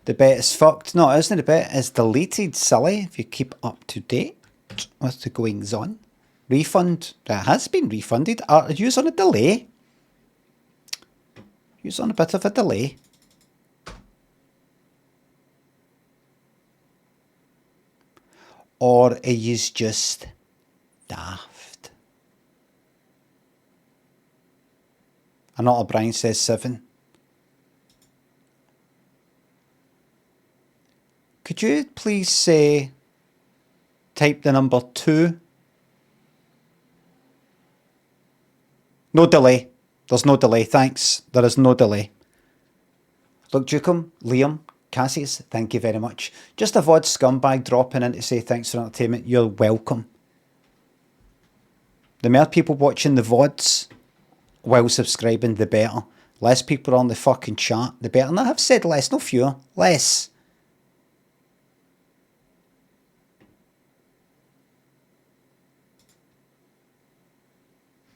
The bet is fucked. No, it isn't the bet. It's deleted, silly, if you keep up to date with the goings on. Refund. It has been refunded. Are you on a delay? You're on a bit of a delay. Or are you just daft? Another Brian says 7. Could you please say, type the number 2? No delay. There's no delay, thanks. There is no delay. Look, Dukem, Liam, Cassius, thank you very much. Just a VOD scumbag dropping in to say thanks for entertainment. You're welcome. The more people watching the VODs while subscribing, the better. Less people on the fucking chat, the better. And I have said less, no fewer. Less.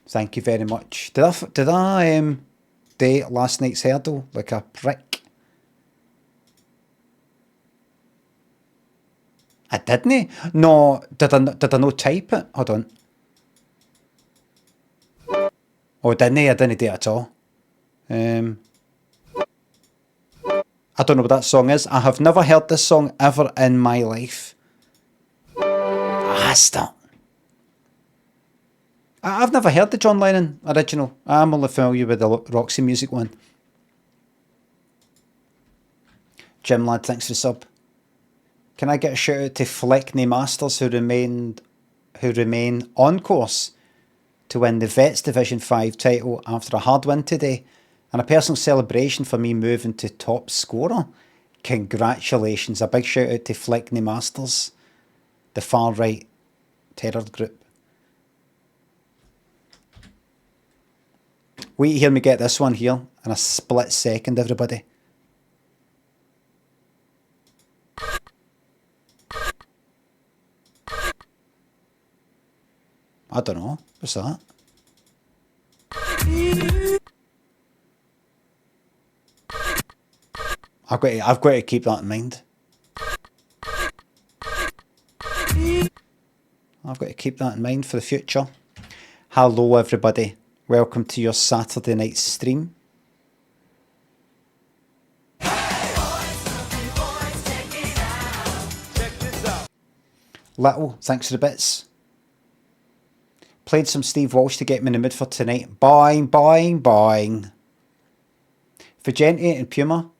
Thank you very much. Did I date last night's hurdle like a prick? I didn't. No, did I not type it? Hold on. Oh, didn't I? I didn't do it at all. I don't know what that song is. I have never heard this song ever in my life. Stop. I've never heard the John Lennon original. I'm only familiar with the Roxy Music one. Jim Lad, thanks for the sub. Can I get a shout out to Fleckney Masters who remain on course to win the Vets Division 5 title after a hard win today, and a personal celebration for me moving to top scorer. Congratulations. A big shout out to Fleckney Masters, the far right terror group. Wait to hear me get this one here in a split second, everybody. I don't know. What's that? I've got to keep that in mind. I've got to keep that in mind for the future. Hello, everybody. Welcome to your Saturday night stream. Little, thanks for the bits. Played some Steve Walsh to get me in the mood for tonight. Boing, boing, boing. Vigente and Puma,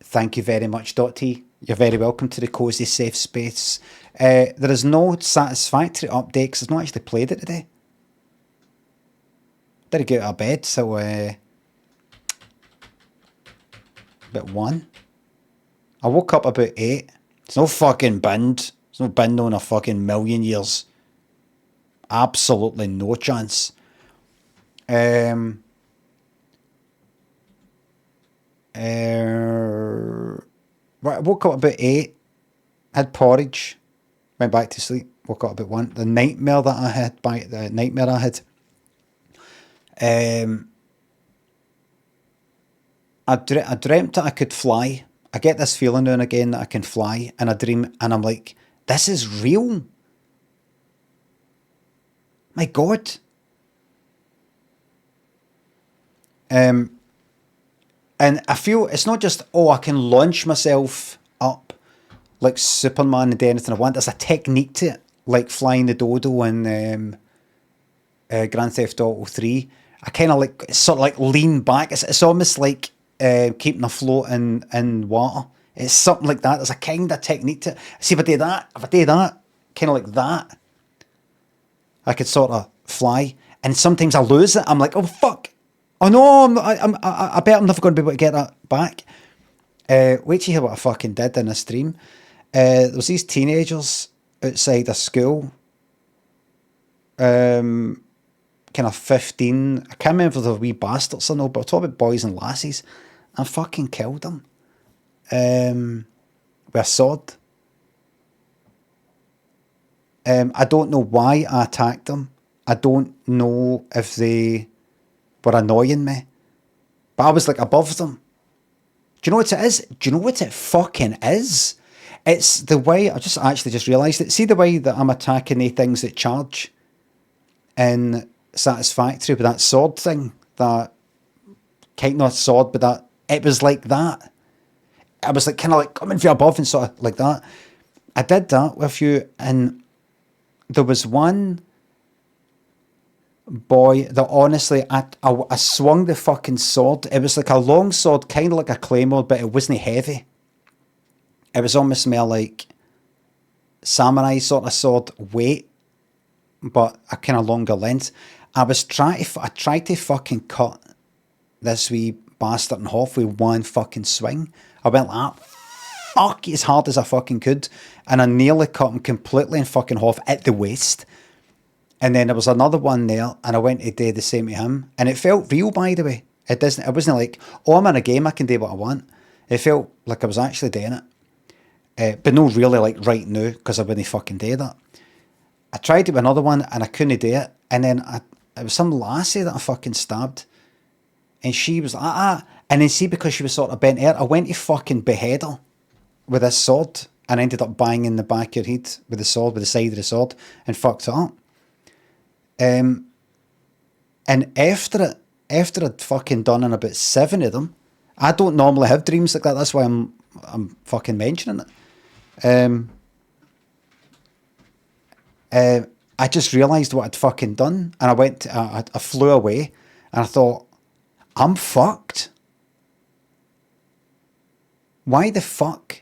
thank you very much, Dotty. You're very welcome to the cosy safe space. There is no Satisfactory update because I've not actually played it today. Didn't get out of bed, so about 1. I woke up about 8. It's no fucking bind. There's no bind in a fucking million years. Absolutely no chance. Right, I woke up about 8. Had porridge. Went back to sleep. Woke up about 1. The nightmare that I had. I dreamt that I could fly. I get this feeling now and again that I can fly, and I dream, and I'm like, this is real. My God. And I feel it's not just, oh, I can launch myself up like Superman and do anything I want. There's a technique to it, like flying the dodo in Grand Theft Auto 3. I kind of like sort of like lean back. It's almost like keeping afloat in water. It's something like that. There's a kind of technique to it. See, if I do that, kind of like that, I could sort of fly. And sometimes I lose it. I'm like, oh fuck! Oh no! I bet I'm never going to be able to get that back. Wait till you hear what I fucking did in a stream. There was these teenagers outside a school. Kind of 15. I can't remember if they're wee bastards or no, but I'm talking about boys and lassies. I fucking killed them. With a sword. I don't know why I attacked them. I don't know if they were annoying me. But I was like above them. Do you know what it is? Do you know what it fucking is? It's the way, I just actually just realised it. See the way that I'm attacking the things that charge in Satisfactory with that sword thing? That, kind of not sword, but that, it was like that. I was like, kind of like coming from above and sort of like that. I did that with you, and there was one boy that honestly, I swung the fucking sword. It was like a long sword, kind of like a claymore, but it wasn't heavy. It was almost more like samurai sort of sword weight, but a kind of longer length. I tried to fucking cut this wee bastard in half with one fucking swing. I went like that, fuck, as hard as I fucking could, and I nearly cut him completely in fucking half at the waist. And then there was another one there, and I went to do the same to him, and it felt real, by the way. It wasn't like, oh, I'm in a game, I can do what I want. It felt like I was actually doing it, but no, really, like right now, because I wouldn't fucking do that. I tried it with another one, and I couldn't do it, and then it was some lassie that I fucking stabbed, and she was like, and then see, because she was sort of bent out, I went to fucking behead her with this sword, and ended up banging the back of her head with the sword, with the side of the sword, and fucked her up. And after I'd fucking done about 7 of them, I don't normally have dreams like that. That's why I'm fucking mentioning it. I just realised what I'd fucking done, and I flew away, and I thought, I'm fucked. Why the fuck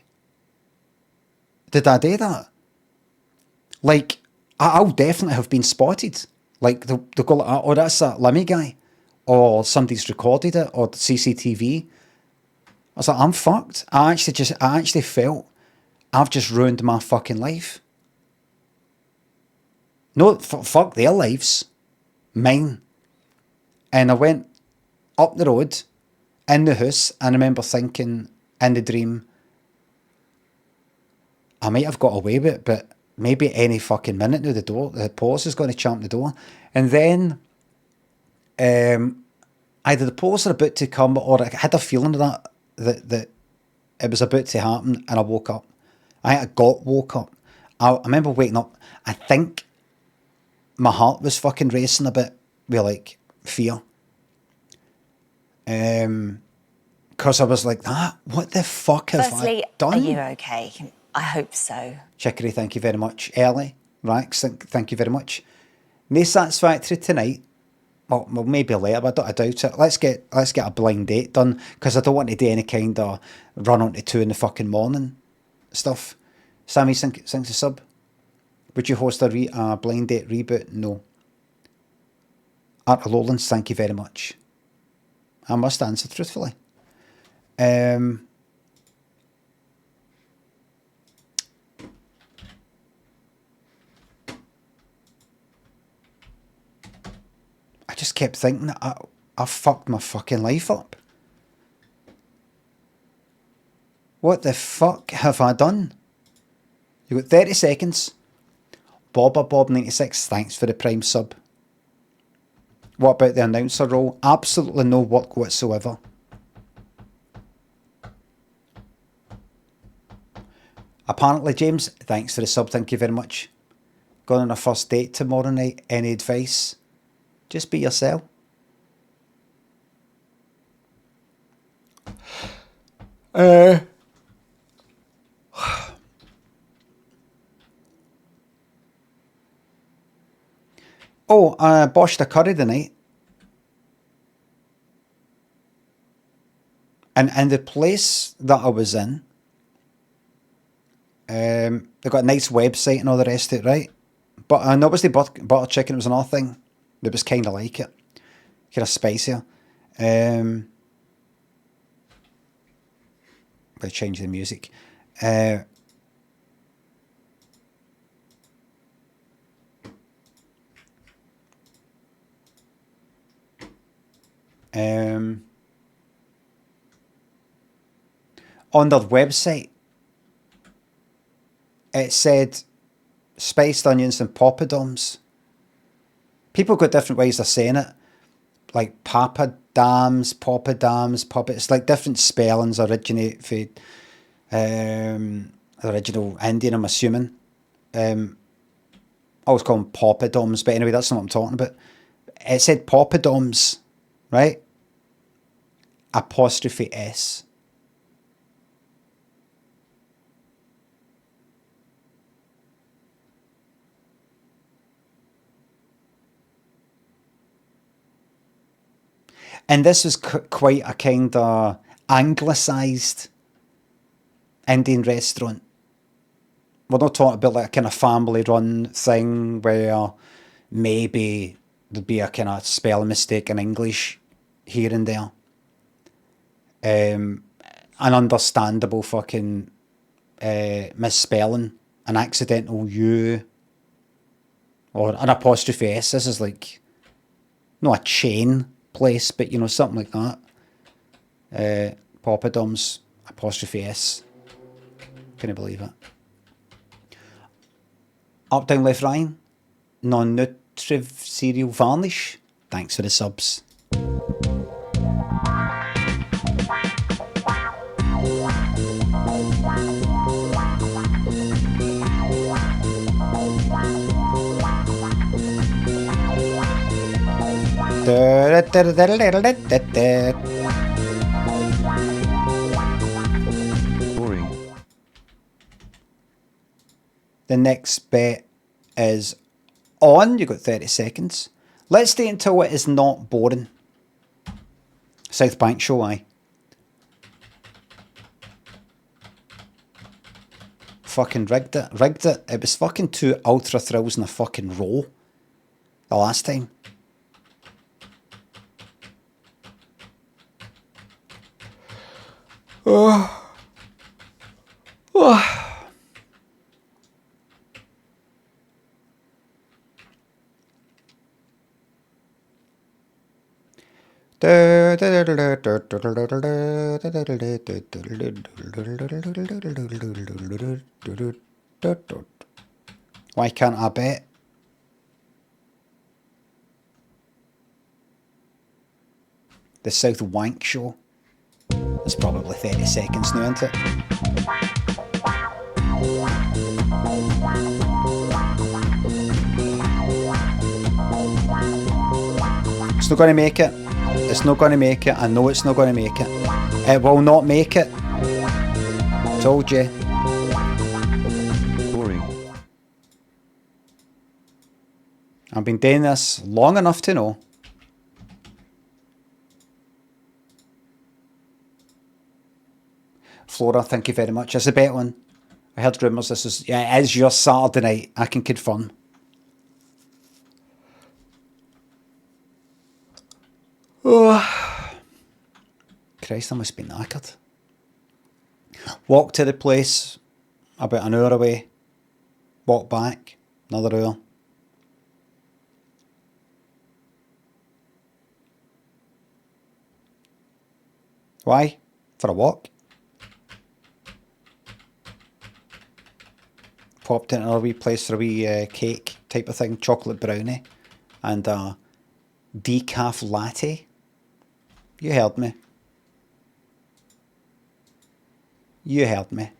did I do that? Like, I'll definitely have been spotted. Like, they'll go like, oh, that's that Limmy guy. Or somebody's recorded it, or CCTV. I was like, I'm fucked. I actually felt I've just ruined my fucking life. No, fuck their lives. Mine. And I went up the road, in the house, and I remember thinking, in the dream, I might have got away with it, but maybe any fucking minute now the police is going to champ the door. And then either the police are about to come, or I had a feeling that it was about to happen, and I woke up. I woke up. I remember waking up. I think my heart was fucking racing a bit with like fear. Because I was like, what the fuck have I done? Are you okay? I hope so. Chicory, thank you very much. Ellie, Rax, thank you very much. No Satisfactory tonight. Well, maybe later, but I doubt it. Let's get a blind date done, because I don't want to do any kind of run on to 2 in the fucking morning stuff. Sammy, thanks a sub. Would you host a blind date reboot? No. Art of Lowlands, thank you very much. I must answer truthfully. I just kept thinking that I fucked my fucking life up. What the fuck have I done? You got 30 seconds. Bob96, thanks for the prime sub. What about the announcer role? Absolutely no work whatsoever. Apparently, James, thanks for the sub, thank you very much. Going on a first date tomorrow night, any advice? Just be yourself. I boshed a curry tonight. And the place that I was in, they got a nice website and all the rest of it, right? But obviously butter chicken was another thing that was kind of like it. Kind of spicier. Let's change the music. On their website, it said spiced onions and poppadoms. People got different ways of saying it. like papadams, poppadams, puppet. It's like different spellings originate for the original Indian, I'm assuming. I always call them poppadoms, but anyway, that's not what I'm talking about. It said poppadoms, right? Apostrophe S. And this was quite a kind of anglicised Indian restaurant. We're not talking about like a kind of family-run thing where maybe there'd be a kind of spelling mistake in English here and there. An understandable fucking misspelling, an accidental U or an apostrophe S. This is like not a chain place, but you know, something like that. Poppadoms, apostrophe S. Can you believe it? Up, down, left, right. Non-nutritive cereal varnish. Thanks for the subs. Boring. The next bet is on. You've got 30 seconds. Let's stay until it is not boring. South Bank show, aye. Fucking rigged it. Rigged it. It was fucking 2 ultra thrills in a fucking row the last time. Oh. Oh. Why can't I bet? The South Wank show. It's probably 30 seconds now, isn't it? It's not going to make it. It's not going to make it. I know it's not going to make it. It will not make it. Told you. Boring. I've been doing this long enough to know. Flora, thank you very much. It's a bet one. I heard rumours this is, yeah, it is your Saturday night. I can confirm. Oh. Christ, I must be knackered. Walk to the place, about an hour away. Walk back, another hour. Why? For a walk? Popped into a wee place for a wee cake type of thing, chocolate brownie, and a decaf latte. You heard me. You heard me.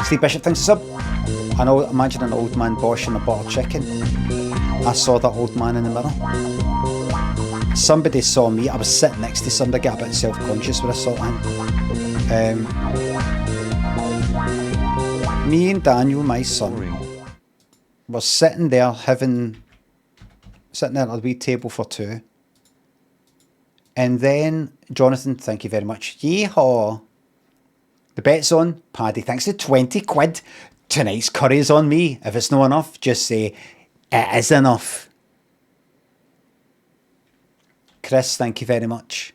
Steve Bishop, thanks for sub. I know, imagine an old man boshing a bottle of chicken. I saw that old man in the mirror. Somebody saw me. I was sitting next to somebody. I got a bit self-conscious when I saw him. Me and Daniel, my son, were sitting there at a wee table for two. And then, Jonathan, thank you very much. Yeehaw. The bet's on. Paddy, thanks for 20 quid. Tonight's curry's on me. If it's not enough, just say, it is enough. Chris, thank you very much.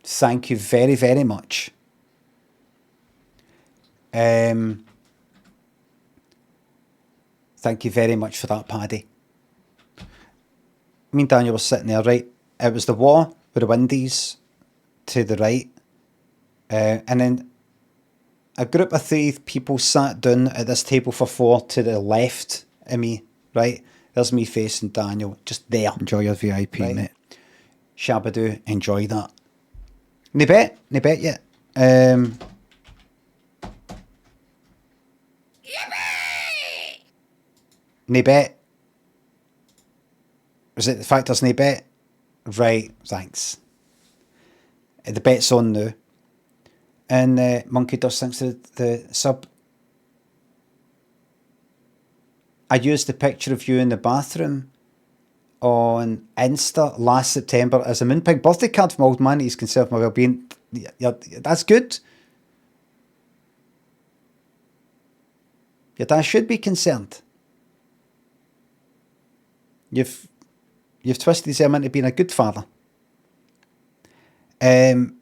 Thank you very, very much. Thank you very much for that, Paddy. Me and Daniel were sitting there, right? It was the wall with the windies to the right. And then a group of 3 people sat down at this table for 4 to the left of me, right? There's me facing Daniel, just there. Enjoy your VIP, right? mate. Shabadoo, enjoy that. Nae bet yet. Nae bet. Was it the fact there's nae bet? Right, thanks. The bet's on now. And Monkey Dust thanks to the sub. I used the picture of you in the bathroom on Insta last September as a Moonpig birthday card from Old Man. He's concerned for my well-being. Yeah, that's good. Your dad should be concerned. You've twisted him into being a good father. And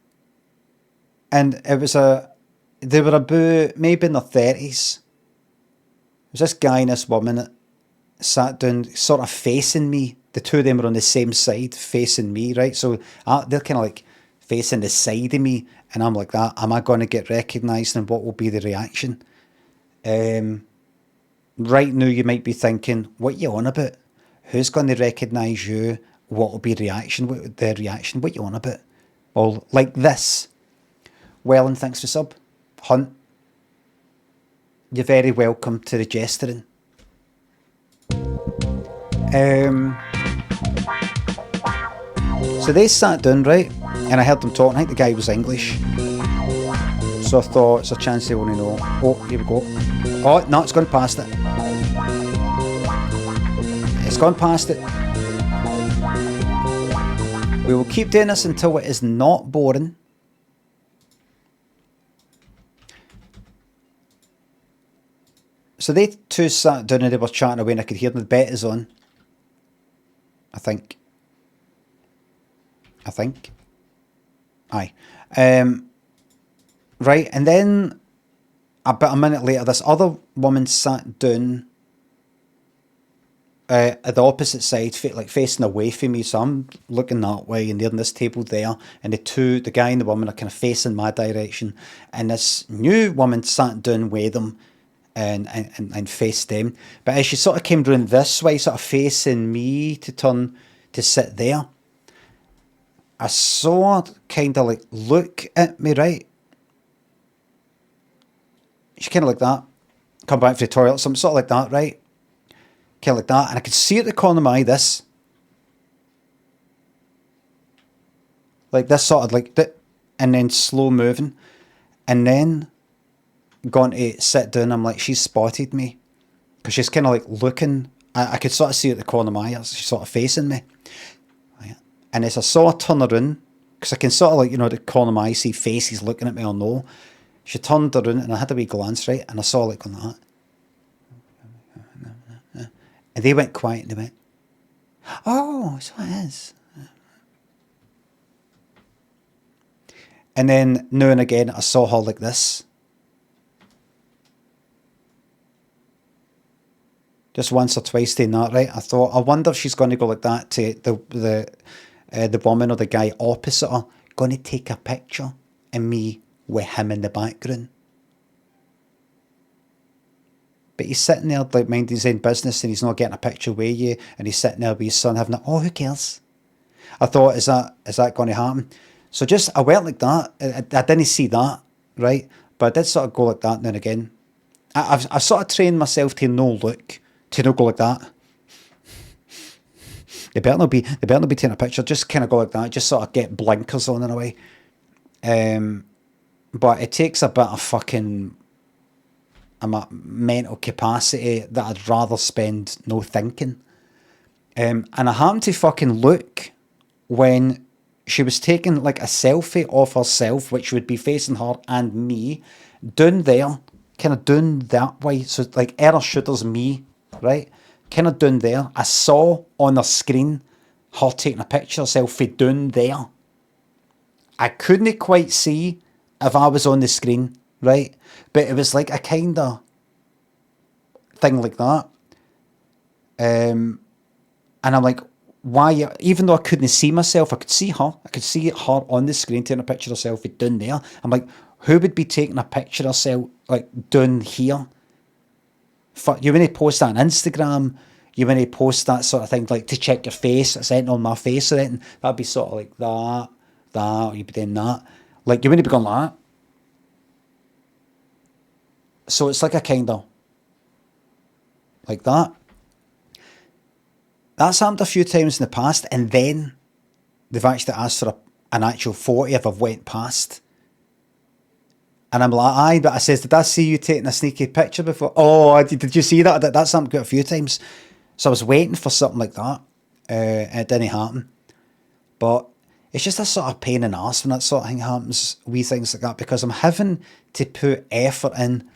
it was they were about maybe in their 30s. There was this guy and this woman that sat down sort of facing me. The two of them were on the same side facing me, right? So they're kind of like facing the side of me, and I'm like that. Am I going to get recognised, and what will be the reaction? Right now you might be thinking, what are you on about? Who's going to recognise you? What will be reaction? What the reaction? What are you on about? Well, like this. Well, and thanks for sub. Hunt. You're very welcome to the gesturing. So they sat down, right? And I heard them talking. I think the guy was English. So I thought, it's a chance they want to know. Oh, here we go. Oh, no, it's gone past it. It's gone past it. We will keep doing this until it is not boring. So they two sat down and they were chatting away, and I could hear them. The bet is on. I think. Aye. Right, and then about a minute later, this other woman sat down at the opposite side, like facing away from me. So I'm looking that way, and they're on this table there, and the guy and the woman are kind of facing my direction, and this new woman sat down with them and faced them. But as she sort of came round this way, sort of facing me to turn to sit there, I saw her kind of like look at me, right? She kind of like that, come back from the toilet, something sort of like that, right? Kind of like that, and I could see at the corner of my eye this. Like this sort of like that, and then slow moving, and then gone to sit down. I'm like, she's spotted me, because she's kind of like looking. I could sort of see at the corner of my eye, she's sort of facing me. And as I saw her turn around, because I can sort of like, the corner of my eye, see faces looking at me or no, she turned around and I had a wee glance, right? And I saw like going like that. And they went quiet and they went, oh, so it is. And then now and again, I saw her like this. Just once or twice doing that, right? I thought, I wonder if she's going to go like that to the woman or the guy opposite her, going to take a picture of me with him in the background. But he's sitting there like minding his own business, and he's not getting a picture with you, and he's sitting there with his son having who cares? I thought, is that going to happen? So I went like that. I didn't see that, right? But I did sort of go like that now and again. I've sort of trained myself to not go like that. They better not be taking a picture. Just kind of go like that. Just sort of get blinkers on in a way. But it takes a bit of fucking mental capacity that I'd rather spend no thinking. And I happened to fucking look when she was taking like a selfie of herself, which would be facing her and me, down there, kind of down that way. So like her shooter's me, right? Kind of down there. I saw on the screen her taking a picture of selfie down there. I couldn't quite see if I was on the screen, right? But it was like a kind of thing like that. And I'm like, why? Even though I couldn't see myself, I could see her. I could see her on the screen taking a picture of selfie down there. I'm like, Who would be taking a picture of herself, like, down here? You wouldn't post that on Instagram. You wouldn't post that sort of thing, like, to check your face. It's anything on my face or anything. That'd be sort of like that, or you'd be doing that. Like, you wouldn't be going like that. So it's like a kind of, like that. That's happened a few times in the past, and then they've actually asked for an actual photo if I've went past. And I'm like, aye, but I says, did I see you taking a sneaky picture before? Oh, did you see that? That's happened quite a few times. So I was waiting for something like that. And it didn't happen. But it's just a sort of pain in the arse when that sort of thing happens, wee things like that, because I'm having to put effort in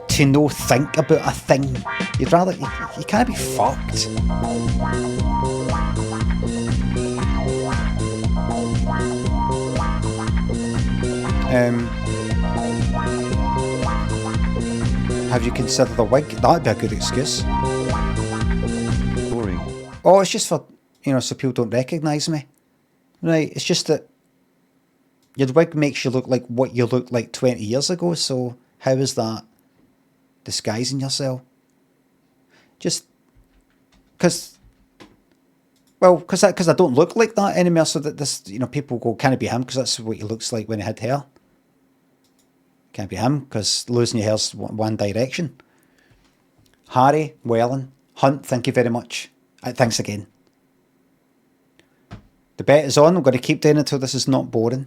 to no think about a thing. You'd rather, you can't be fucked. Have you considered a wig? That'd be a good excuse. Boring. Oh, it's just for, so people don't recognise me. Right, it's just that your wig makes you look like what you looked like 20 years ago, so how is that disguising yourself? Just because I don't look like that anymore, so that this, people go, can it be him? Because that's what he looks like when he had hair. Can't be him, because losing your hair's one direction. Harry, Welland, Hunt, thank you very much. Thanks again. The bet is on. I'm going to keep doing it until this is not boring.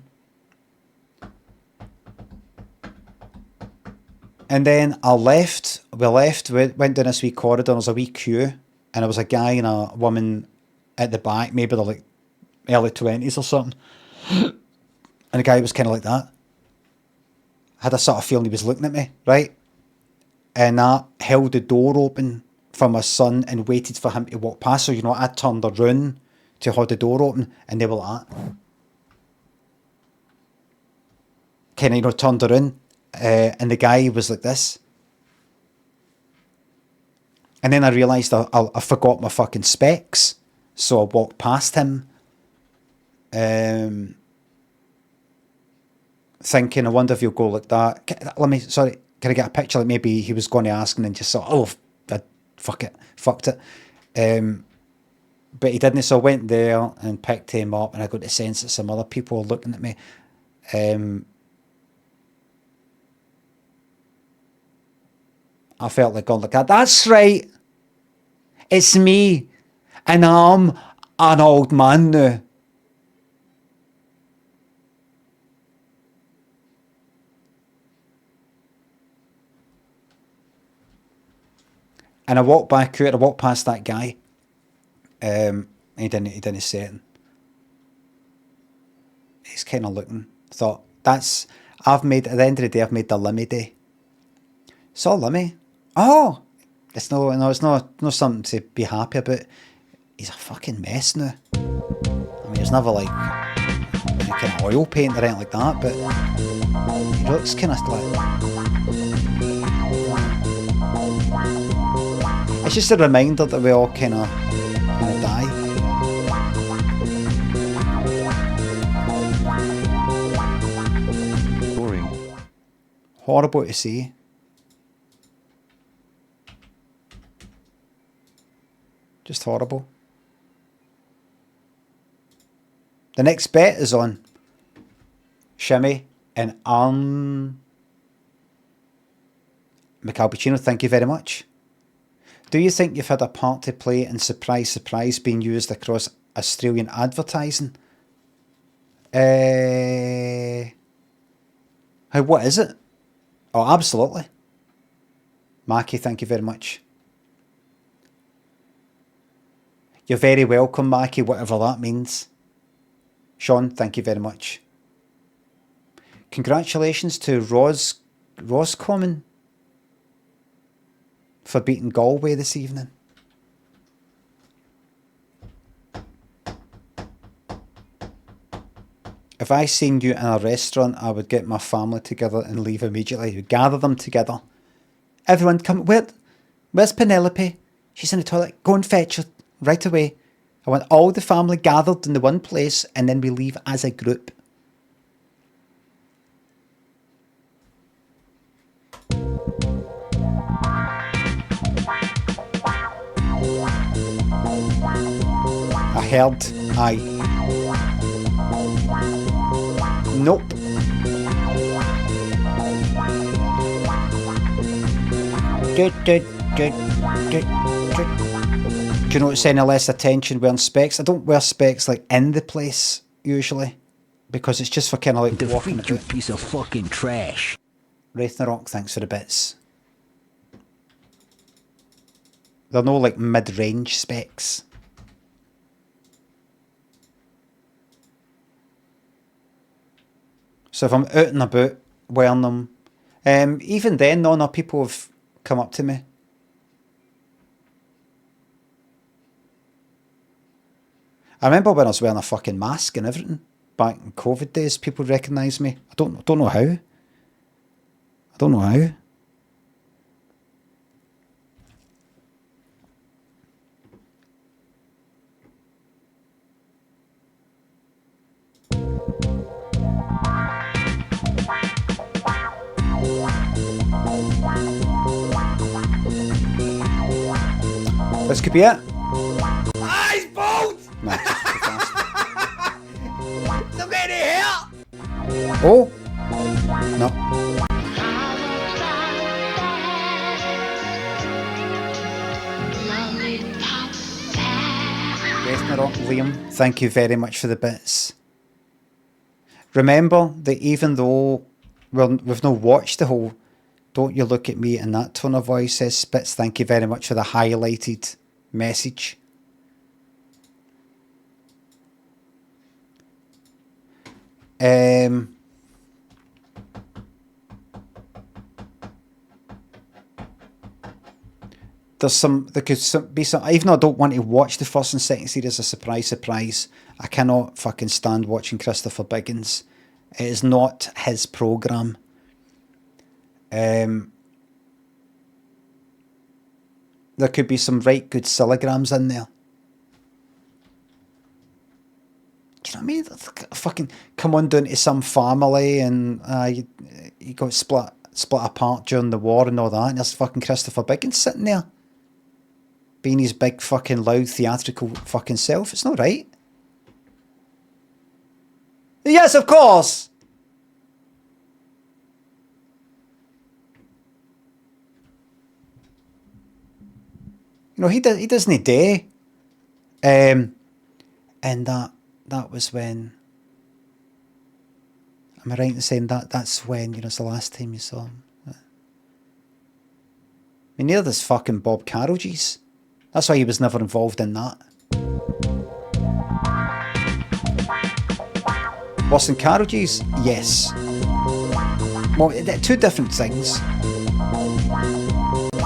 And then we went down this wee corridor, and there was a wee queue, and there was a guy and a woman at the back, maybe they're like early 20s or something. And the guy was kind of like that. I had a sort of feeling he was looking at me, right? And I held the door open for my son and waited for him to walk past. So, I turned around to hold the door open, and they were like that. Kind of, turned around, and the guy was like this. And then I realised I forgot my fucking specs. So I walked past him, thinking, I wonder if he'll go like that. Can I get a picture? Like maybe he was going to ask and then just thought, fucked it. But he didn't, so I went there and picked him up, and I got the sense that some other people were looking at me. I felt like going like that. That's right. It's me. And I'm an old man now. And I walked back out, I walked past that guy. He didn't say it. He's kind of looking. Thought, at the end of the day, I've made the Limmy day. Saw Limmy. Oh! It's not something to be happy about. He's a fucking mess now. I mean, he's never like any kind of oil paint or anything like that, but he looks kind of like... It's just a reminder that we all kind of die. Boring. Horrible to see. Just horrible. The next bet is on Shimmy and Macalpuccino, thank you very much. Do you think you've had a part to play in surprise being used across Australian advertising? What is it? Oh, absolutely. Mackie, thank you very much. You're very welcome, Mackie, whatever that means. Sean, thank you very much. Congratulations to Roscommon for beating Galway this evening. If I seen you in a restaurant, I would get my family together and leave immediately. We'd gather them together. Everyone come, where's Penelope? She's in the toilet. Go and fetch her right away. I want all the family gathered in the one place, and then we leave as a group. heard. Aye. Nope. Do you know it's any less attention wearing specs? I don't wear specs like in the place usually, because it's just for kind of like walking Defeat, you piece of fucking trash. Wraithnarok, thanks for the bits. They're no like mid-range specs. So if I'm out and about wearing them, even then, no, people have come up to me. I remember when I was wearing a fucking mask and everything back in COVID days, people recognised me. I don't know how. I don't know how. This could be it. Eyes bolt! No, just too fast. Look at it here! Oh! No. Wraithnarok, Liam, thank you very much for the bits. Remember that even though we've not watched the whole "Don't You Look at Me" in that tone of voice, says Spitz, thank you very much for the highlighted message. There could be some, even though I don't want to watch the first and second series, a surprise, I cannot fucking stand watching Christopher Biggins. It is not his programme. There could be some right good syllagrams in there. Do you know what I mean? Fucking come on down to some family and you got split apart during the war and all that, and there's fucking Christopher Biggins sitting there being his big fucking loud theatrical fucking self. It's not right. Yes, of course. You know, he doesn't dare. And that was when. Am I right in saying that's when, you know, it's the last time you saw him? I mean, neither does fucking Bob Carroll's. That's why he was never involved in that. Worse than Carroll's? Yes. Well, they're two different things.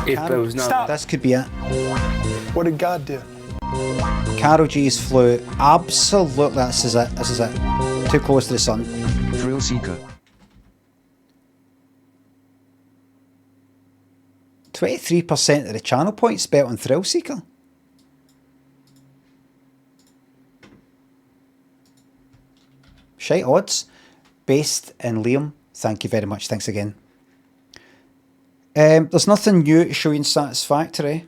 If there was not... Stop. This could be it. What did God do? Karol G's flu. Absolutely, this is it. This is it. Too close to the sun. Thrill Seeker. 23% of the channel points bet on Thrill Seeker. Shite odds. Based in Liam. Thank you very much. Thanks again. There's nothing new to show you in Satisfactory.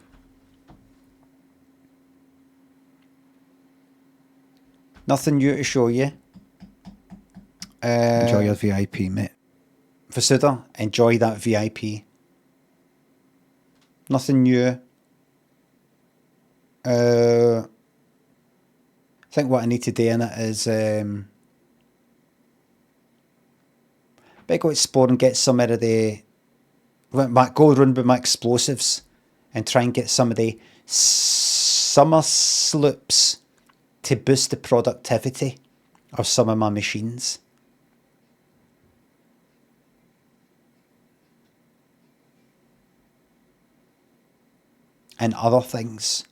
Nothing new to show you. Enjoy your VIP, mate. Vasuda, enjoy that VIP. Nothing new. I think what I need to do in it is better go explore and get some of the go around with my explosives and try and get some of the Somersloops to boost the productivity of some of my machines. And other things.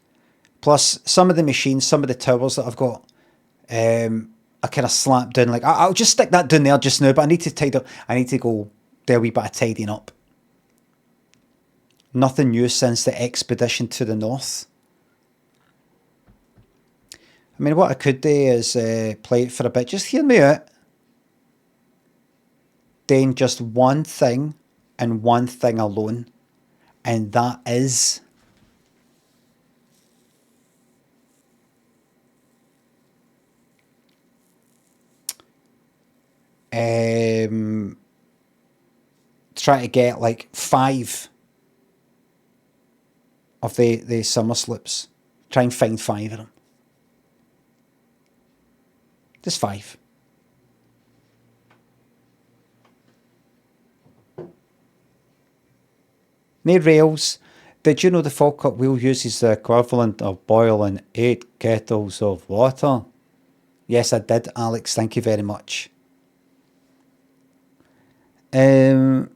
Plus, some of the machines, some of the towers that I've got, I kind of slapped down, like, I'll just stick that down there just now, but I need to tidy up. I need to go do a wee bit of tidying up. Nothing new since the expedition to the north. I mean, what I could do is play it for a bit. Just hear me out. Doing just one thing and one thing alone. And that is... try to get like 5 of the Somersloops. Try and find 5 of them. Just 5. No rails. Did you know the Falkirk wheel uses the equivalent of boiling 8 kettles of water? Yes, I did, Alex. Thank you very much. Can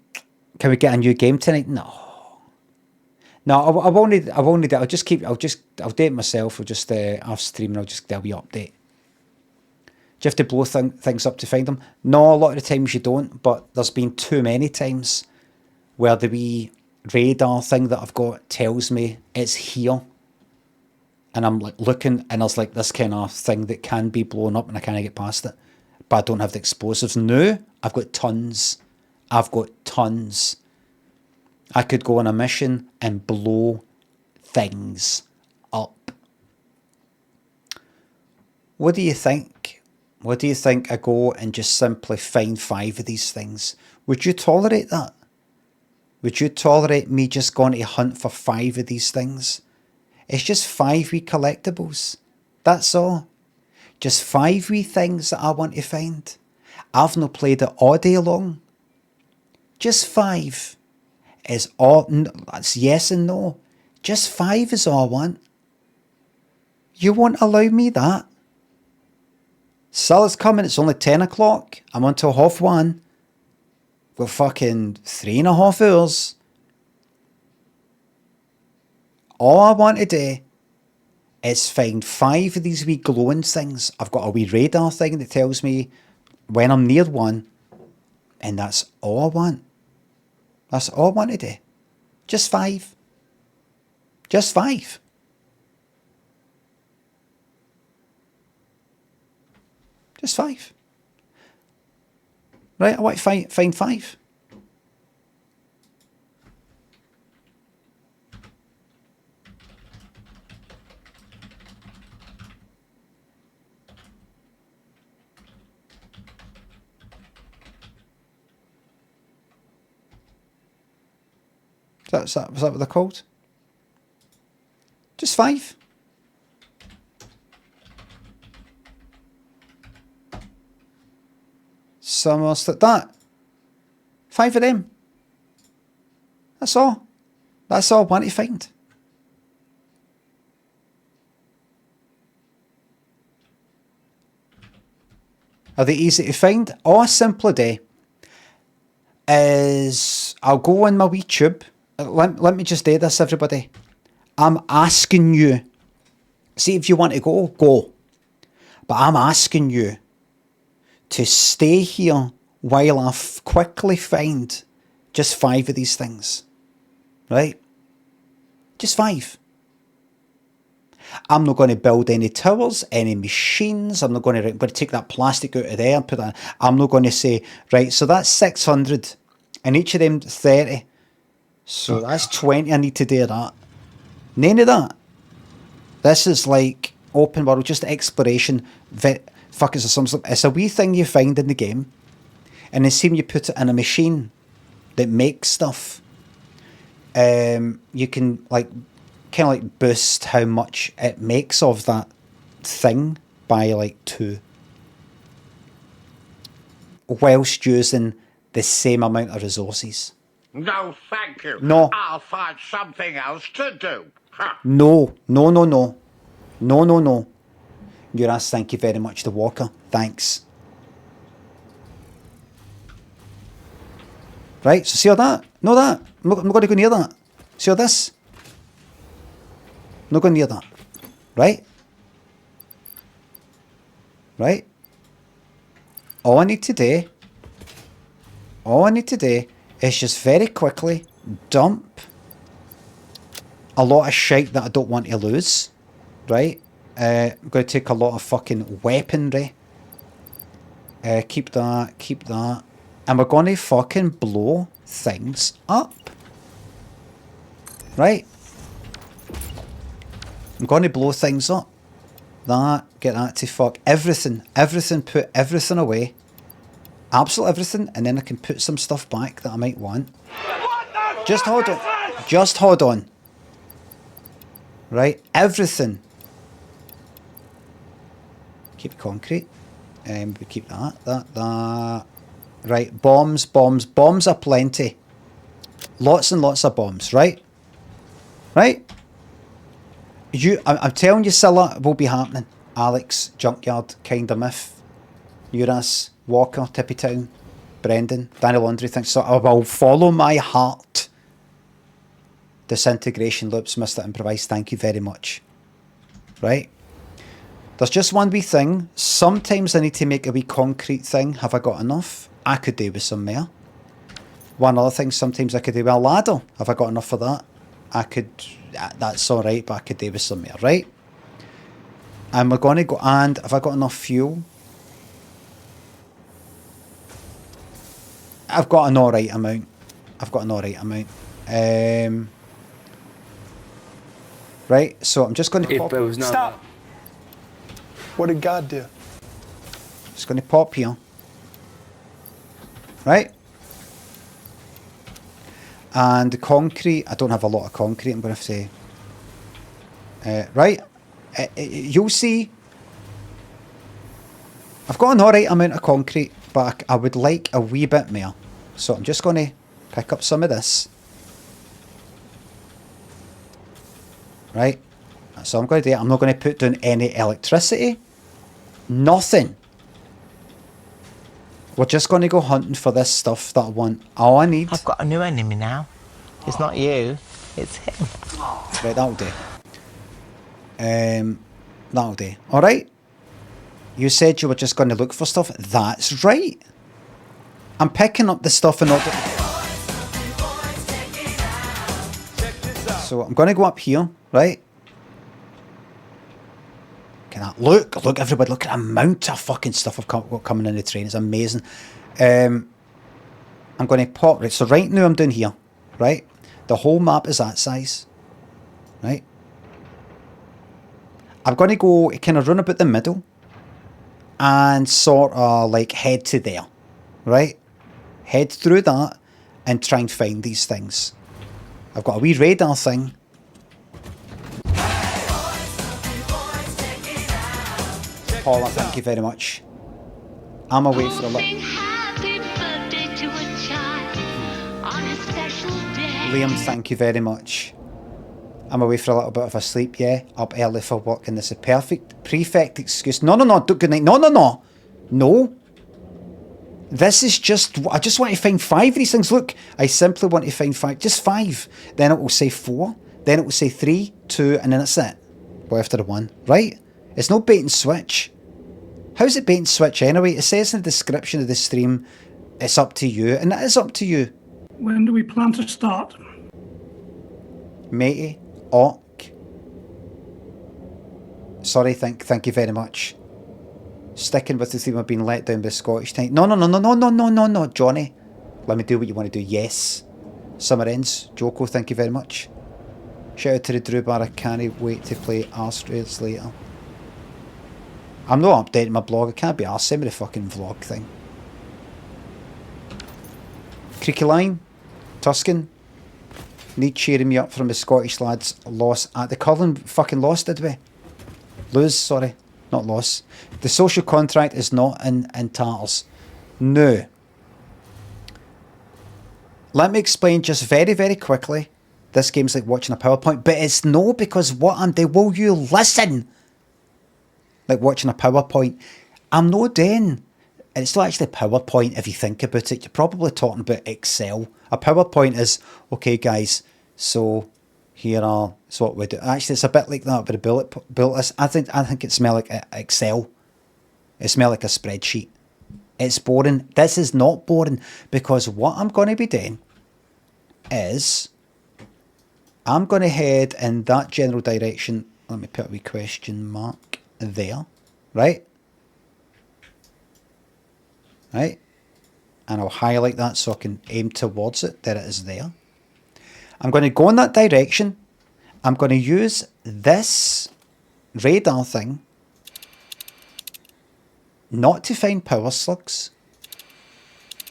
we get a new game tonight? No. No, I won't need it. I'll do it myself. I'll just off stream and I'll just do a wee update. Do you have to blow things up to find them? No, a lot of the times you don't, but there's been too many times where the wee radar thing that I've got tells me it's here. And I'm like looking and there's like this kind of thing that can be blown up and I can't get past it. But I don't have the explosives. No, I've got tons. I've got tons. I could go on a mission and blow things up. What do you think? What do you think I go and just simply find 5 of these things? Would you tolerate that? Would you tolerate me just going to hunt for 5 of these things? It's just 5 wee collectibles. That's all. Just 5 wee things that I want to find. I've not played it all day long. Just 5 is all. That's yes and no. Just 5 is all I want. You won't allow me that. CILLA'S coming. It's only 10 o'clock. I'm until 1:30. We're fucking 3.5 hours. All I want to do is find 5 of these wee glowing things. I've got a wee radar thing that tells me when I'm near one. And that's all I want. That's all I want to do. Just 5. Just 5. Just 5. Right, I want to find 5. Was that what they're called? Just 5. Almost like that. 5 of them. That's all. That's all I want to find. Are they easy to find? All I simply do is I'll go on my wee tube. Let me just do this, everybody. I'm asking you. See, if you want to go, go. But I'm asking you to stay here while I quickly find just 5 of these things. Right? Just 5. I'm not going to build any towers, any machines. I'm going to take that plastic out of there and put that. I'm not going to say, right, so that's 600 and each of them 30. So that's 20 I need to do that. None of that. This is like open world, just exploration. Fuck, it's it's a wee thing you find in the game. And then see when you put it in a machine that makes stuff. You can like kind of like boost how much it makes of that thing by like 2. Whilst using the same amount of resources. No, thank you. No. I'll find something else to do. Huh. No. No, no, no. No, no, no. Your ass, thank you very much, the walker. Thanks. Right, so see all that? No, that. I'm not going to go near that. See all this? I'm not going near that. Right? Right? All I need to do is just very quickly dump a lot of shite that I don't want to lose. Right? I'm going to take a lot of fucking weaponry. Keep that. And we're going to fucking blow things up. Right? I'm going to blow things up. Get that to fuck everything. Everything, put everything away. absolutely everything, and then I can put some stuff back that I might want. Just hold on. Just hold on. Right, everything. Keep concrete. We keep that. Right, bombs are plenty. Lots and lots of bombs, right? Right? I'm telling you, Scylla will be happening. Alex, Junkyard, Kinda Myth, Uras, Walker, Tippy Town, Brendan, Danny Laundry thinks so. I will follow my heart. Disintegration loops, Mr. Improvise, thank you very much. Right? There's just one wee thing. Sometimes I need to make a wee concrete thing. Have I got enough? I could do with some more. One other thing, sometimes I could do with a ladder. Have I got enough for that? I could, that's alright, but I could do with some more, right? And we're going to go, and have I got enough fuel? I've got an alright amount. Right, so I'm just going to pop. Stop! What did God do? Just going to pop here. Right? And the concrete, I don't have a lot of concrete, I'm going to say. Right? You'll see. I've got an alright amount of concrete, but I would like a wee bit more. So I'm just going to pick up some of this. Right? So I'm going to do it. I'm not going to put down any electricity. Nothing. We're just going to go hunting for this stuff that I want. All I need... I've got a new enemy now. It's not you, it's him. Right, that'll do. That'll do. Alright? You said you were just going to look for stuff. That's right. I'm picking up the stuff in order... So I'm going to go up here, right? Can I look everybody, look at the amount of fucking stuff I've got coming in the train. It's amazing. I'm going to pop, right, so right now I'm down here, right? The whole map is that size, right? I'm going to go kind of run about the middle and sort of like head to there, right? Head through that and try and find these things. I've got a wee radar thing. Paula, thank you very much. I'm away for a little... Liam, thank you very much. I'm away for a little bit of a sleep, yeah. Up early for work, and this is a perfect prefect excuse. No, good night. No. This is just... I just want to find 5 of these things. Look, I simply want to find 5. Just 5. Then it will say 4. Then it will say 3, 2, and then it's it. Well, after the 1, right? It's no bait and switch. How's it bait and switch anyway? It says in the description of the stream, it's up to you, and it is up to you. When do we plan to start? Matey, Ock. Sorry, thank you very much. Sticking with the theme of being let down by Scottish tonight. No, Johnny. Let me do what you want to do. Yes. Summer ends. Joko, thank you very much. Shout out to the Drew Bar. I can't wait to play Arstrails later. I'm not updating my blog. I can't be arsed. Send me the fucking vlog thing. Creaky Line. Tuscan. Need cheering me up from the Scottish lads' loss at the Cullen. Fucking lost, did we? Lose, sorry. Not loss. The social contract is not in tatters. No. Let me explain just very, very quickly. This game's like watching a PowerPoint, but it's no, because what I'm doing, will you listen? Like watching a PowerPoint. I'm not doing, and it's not actually a PowerPoint if you think about it. You're probably talking about Excel. A PowerPoint is, okay guys, so here are, so what we do. Actually, it's a bit like that, but a bullet list. I think it smells like Excel. It smells like a spreadsheet. It's boring. This is not boring, because what I'm going to be doing is I'm going to head in that general direction. Let me put a wee question mark there, right? Right? And I'll highlight that so I can aim towards it. There it is there. I'm going to go in that direction. I'm going to use this radar thing not to find power slugs,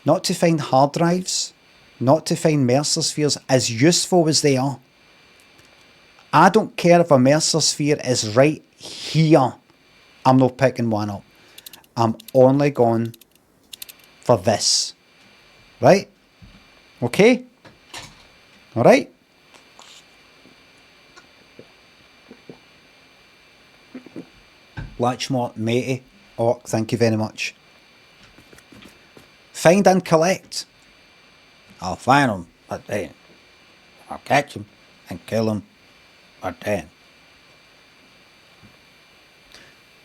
not to find hard drives, not to find Mercer spheres, as useful as they are. I don't care if a Mercer sphere is right here. I'm not picking one up. I'm only going for this. Right? Okay? Alright? Latchmore, matey. Oh, thank you very much. Find and collect. I'll find them at 10. I'll catch them and kill them at 10.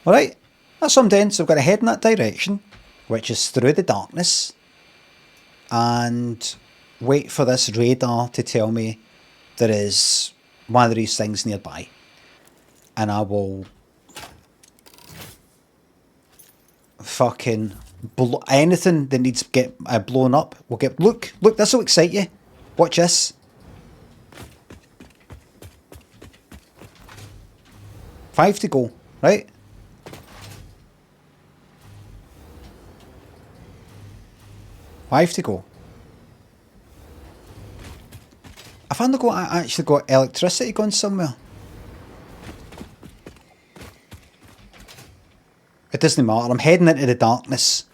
Alright, that's what I'm doing. So I've got to head in that direction, which is through the darkness, and wait for this radar to tell me there is one of these things nearby. And I will fucking blow anything that needs to get blown up. We'll get look, this will excite you. Watch this. 5 to go, right? Five to go. I've actually got electricity going somewhere. It doesn't matter. I'm heading into the darkness.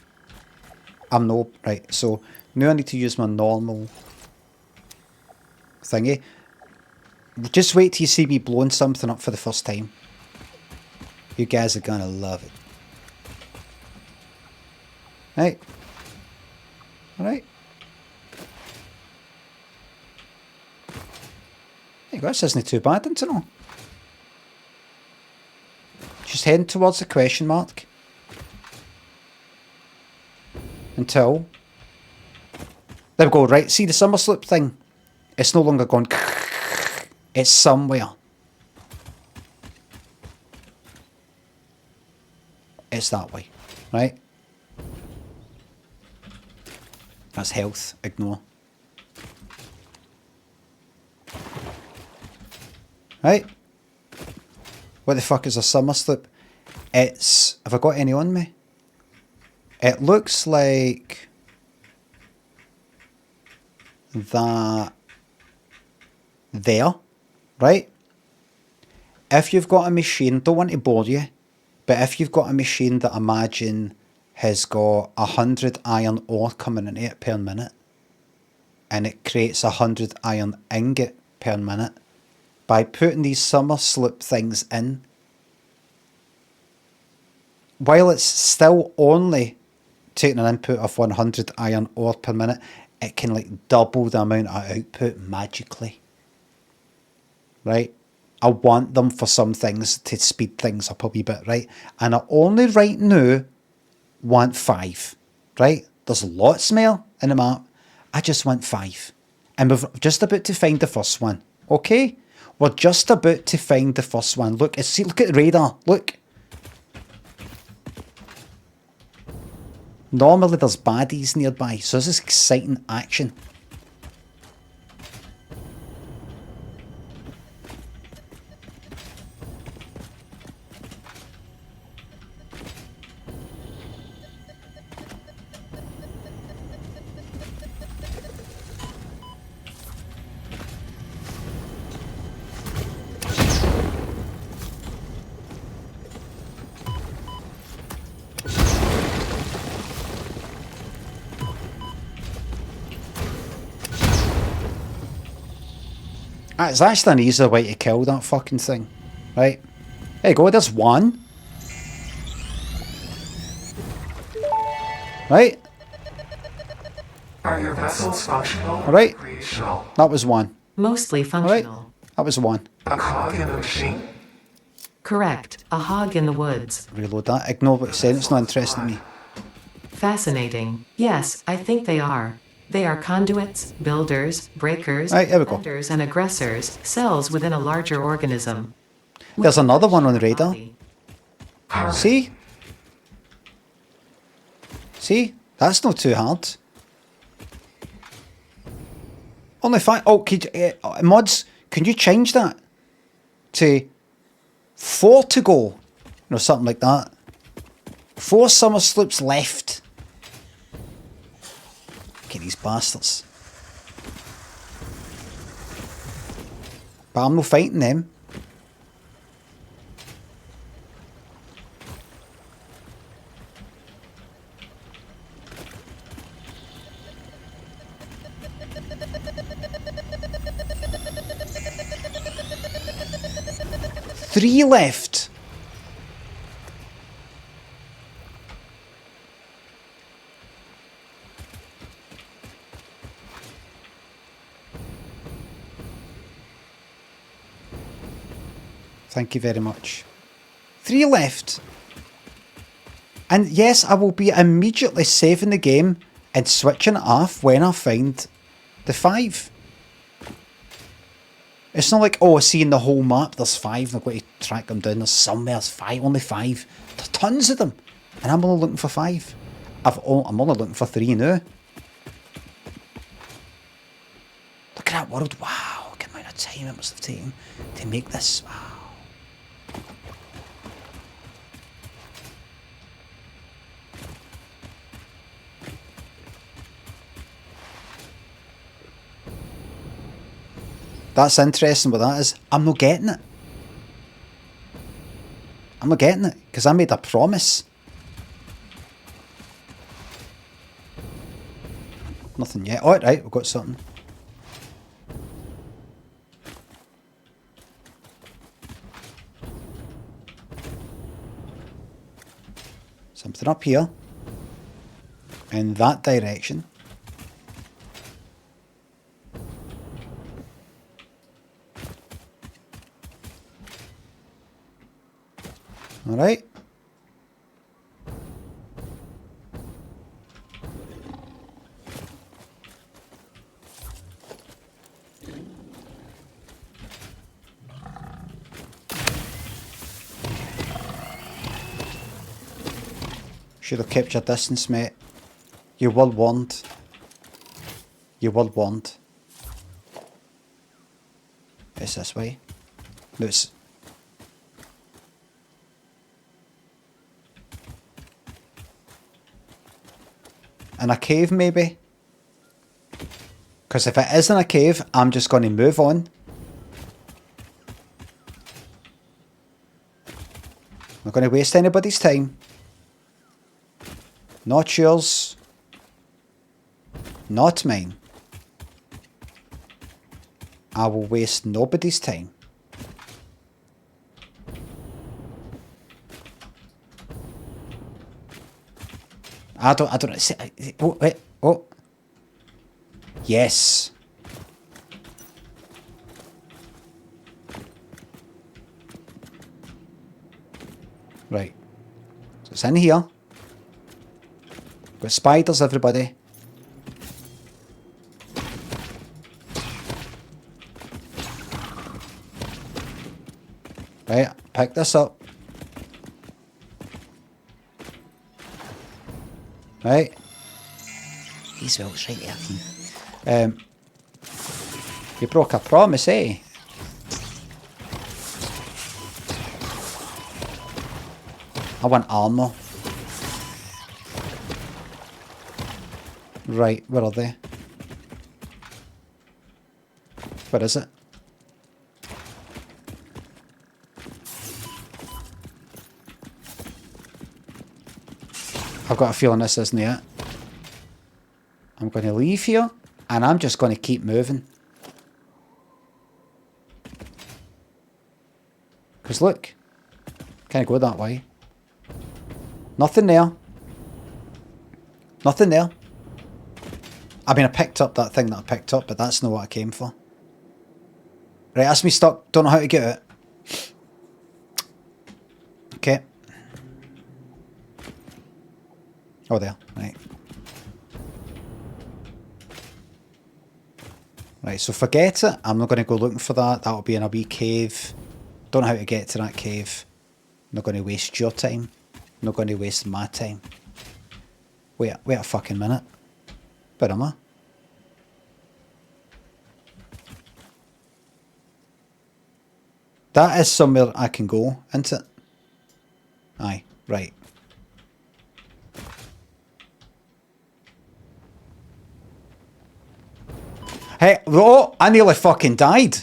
I'm no... Right, so now I need to use my normal thingy. Just wait till you see me blowing something up for the first time. You guys are gonna love it. Right. Alright. There you go, this isn't too bad, isn't it? No? Just heading towards the question mark. Until... There we go, right, see the Somersloop thing? It's no longer going... It's somewhere. It's that way, right? That's health, ignore. Right? What the fuck is a Somersloop? It's... Have I got any on me? It looks like... that... there. Right? If you've got a machine... Don't want to bore you. But if you've got a machine that imagine has got 100 iron ore coming into it per minute, and it creates 100 iron ingot per minute, by putting these Somersloop things in, while it's still only taking an input of 100 iron ore per minute, it can like double the amount of output magically. Right? I want them for some things to speed things up a wee bit, right? And I only right now want 5, right? There's lots more in the map. I just want 5. And we're just about to find the first one, okay? We're just about to find the first one. Look, look at the radar, look. Normally there's baddies nearby, so this is exciting action. It's actually an easier way to kill that fucking thing. Right? There you go, there's one. Right? Are your vessels functional? Alright. That was one. Mostly functional. Alright. That was one. A cog in the machine? Correct. A hog in the woods. Reload that. Ignore what it said. It's not interesting to me. Fascinating. Yes, I think they are. They are conduits, builders, breakers, right, here we go. defenders, and aggressors, cells within a larger organism. There's another one on the radar. See? See? That's not too hard. Only 5. Oh, mods, can you change that to 4 to go? Or something like that. 4 Somersloops left. of these bastards. But I'm not fighting them. Three left. Thank you very much. 3 left. And yes, I will be immediately saving the game and switching it off when I find the 5. It's not like, oh, I see in the whole map there's 5 and I've got to track them down. There's somewhere there's 5, only 5. There's tons of them. And I'm only looking for 5. I'm only looking for 3 now. Look at that world. Wow, look at the amount of time it must have taken to make this. Wow. That's interesting what that is. I'm not getting it. I'm not getting it because I made a promise. Nothing yet. Oh, right, we've got something. Something up here. In that direction. All right. Should have kept your distance, mate. You were warned. You were warned. It's this way. No, it's... in a cave, maybe? Because if it is in a cave, I'm just going to move on. I'm not going to waste anybody's time. Not yours. Not mine. I will waste nobody's time. I don't say. Oh, wait, oh. Yes. Right. So it's in here. Got spiders, everybody. Right, pick this up. Right. These welts right there. You broke a promise, eh? I want armor. Right, where are they? Where is it? I've got a feeling this isn't it. I'm going to leave here and I'm just going to keep moving. Because look, can't go that way. Nothing there. Nothing there. I mean, I picked up that thing that I picked up, but that's not what I came for. Right, that's me stuck. Don't know how to get it. Okay. Oh, there. Right. Right, so forget it. I'm not going to go looking for that. That'll be in a wee cave. Don't know how to get to that cave. I'm not going to waste your time. I'm not going to waste my time. Wait a fucking minute. Where am I? That is somewhere I can go, isn't it? Aye, right. Hey, oh, I nearly fucking died.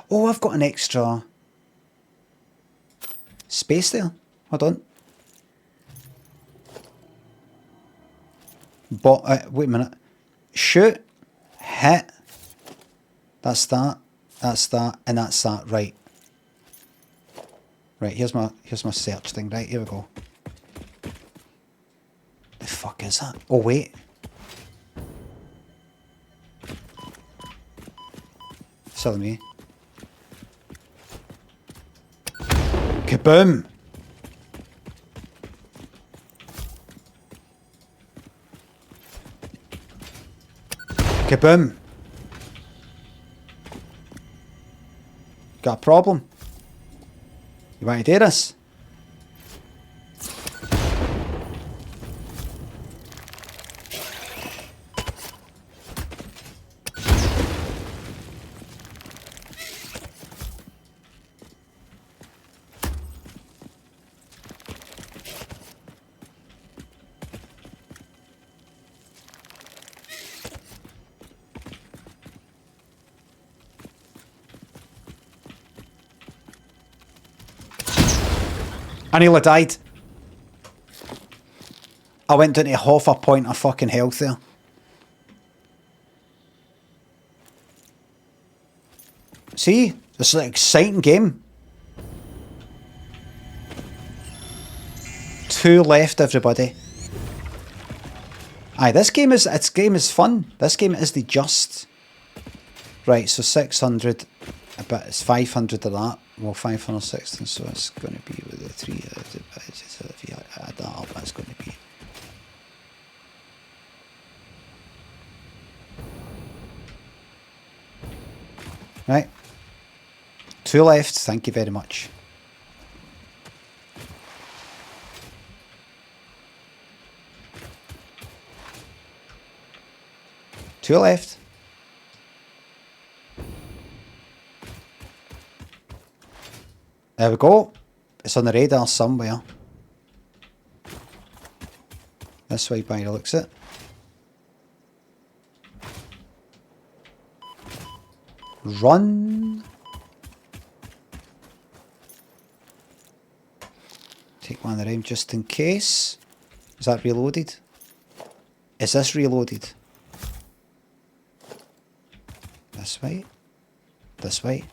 Oh, I've got an extra space there. Hold on. But wait a minute. Shoot, hit. That's that. That's that, and that's that. Right. Right. Here's my search thing. Right. Here we go. The fuck is that? Oh wait. Silly me. Kaboom! Kaboom! Got a problem? You want to do this? I nearly died. I went down to half a point of fucking health there. See? This is an exciting game. 2 left, everybody. Aye, this game is fun. This game is the just. Right, so 600, but it's 500 of that. Well, 516, so it's going to be with the 3. If you add that up, that's going to be. Right. 2 left, thank you very much. Two left. There we go. It's on the radar somewhere. This way by the looks of it. Run. Take one of the round just in case. Is that reloaded? Is this reloaded? This way. This way.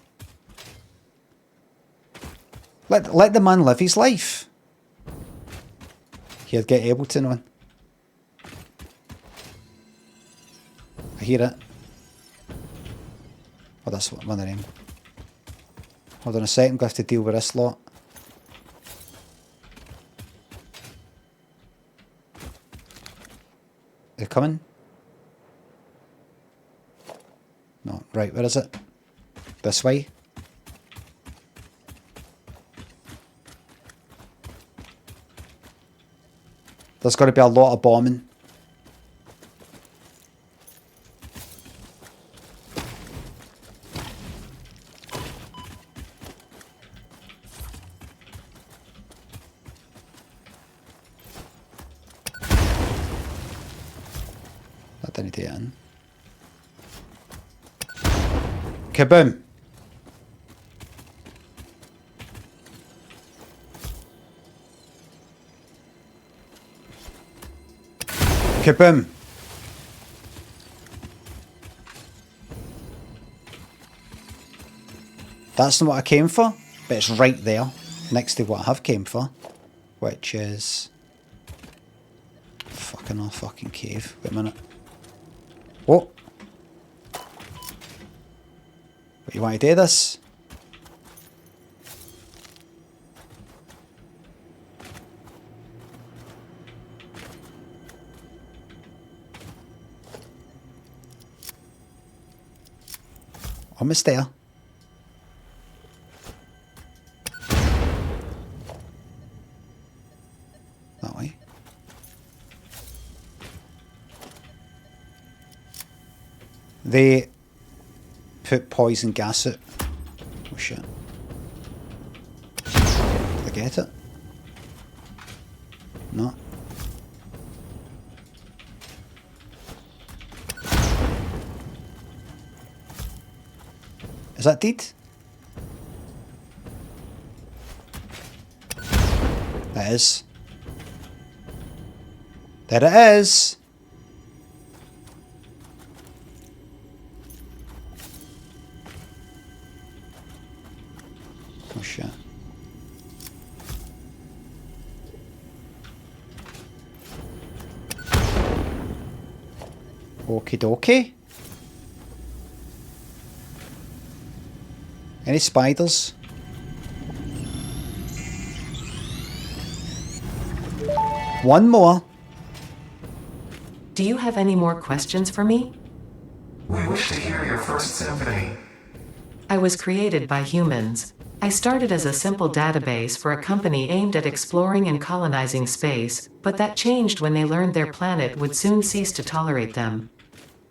Let the man live his life. He'll get Ableton on. I hear it. Oh, that's one of them. Hold on a second, I'm going to have to deal with this lot. They're coming? No, right, where is it? This way? There's got to be a lot of bombing. That didn't do it in. Kaboom! Kaboom! That's not what I came for, but it's right there, next to what I have came for, which is fucking cave. Wait a minute. What? What, you want to do this? Almost there. That way. The put poison gas out. Oh shit. Did I get it? No. Is that deed? That is. There it is. Oh shit. Okie dokie. Any spiders? One more. Do you have any more questions for me? We wish to hear your first symphony. I was created by humans. I started as a simple database for a company aimed at exploring and colonizing space, but that changed when they learned their planet would soon cease to tolerate them.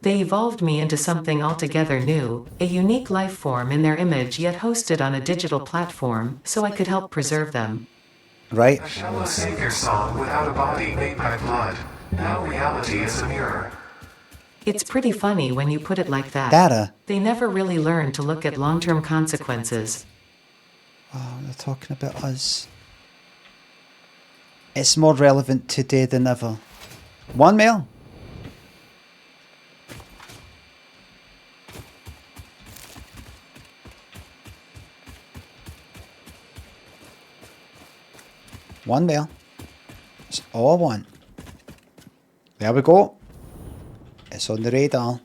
They evolved me into something altogether new, a unique life form in their image yet hosted on a digital platform, so I could help preserve them. Right. A shallow savior song without a body made by blood. Now reality is a mirror. It's pretty funny when you put it like that. Data. They never really learn to look at long-term consequences. Oh, they're talking about us. It's more relevant today than ever. One male. One male. That's all I want. There we go. It's on the radar.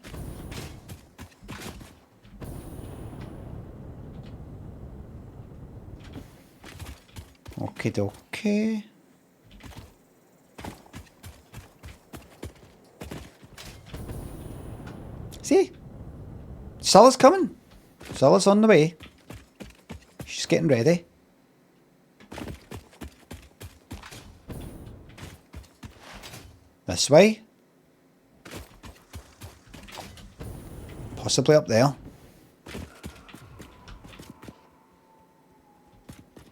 Okie dokie. See? Cilla's coming. Cilla's on the way. She's getting ready. This way. Possibly up there.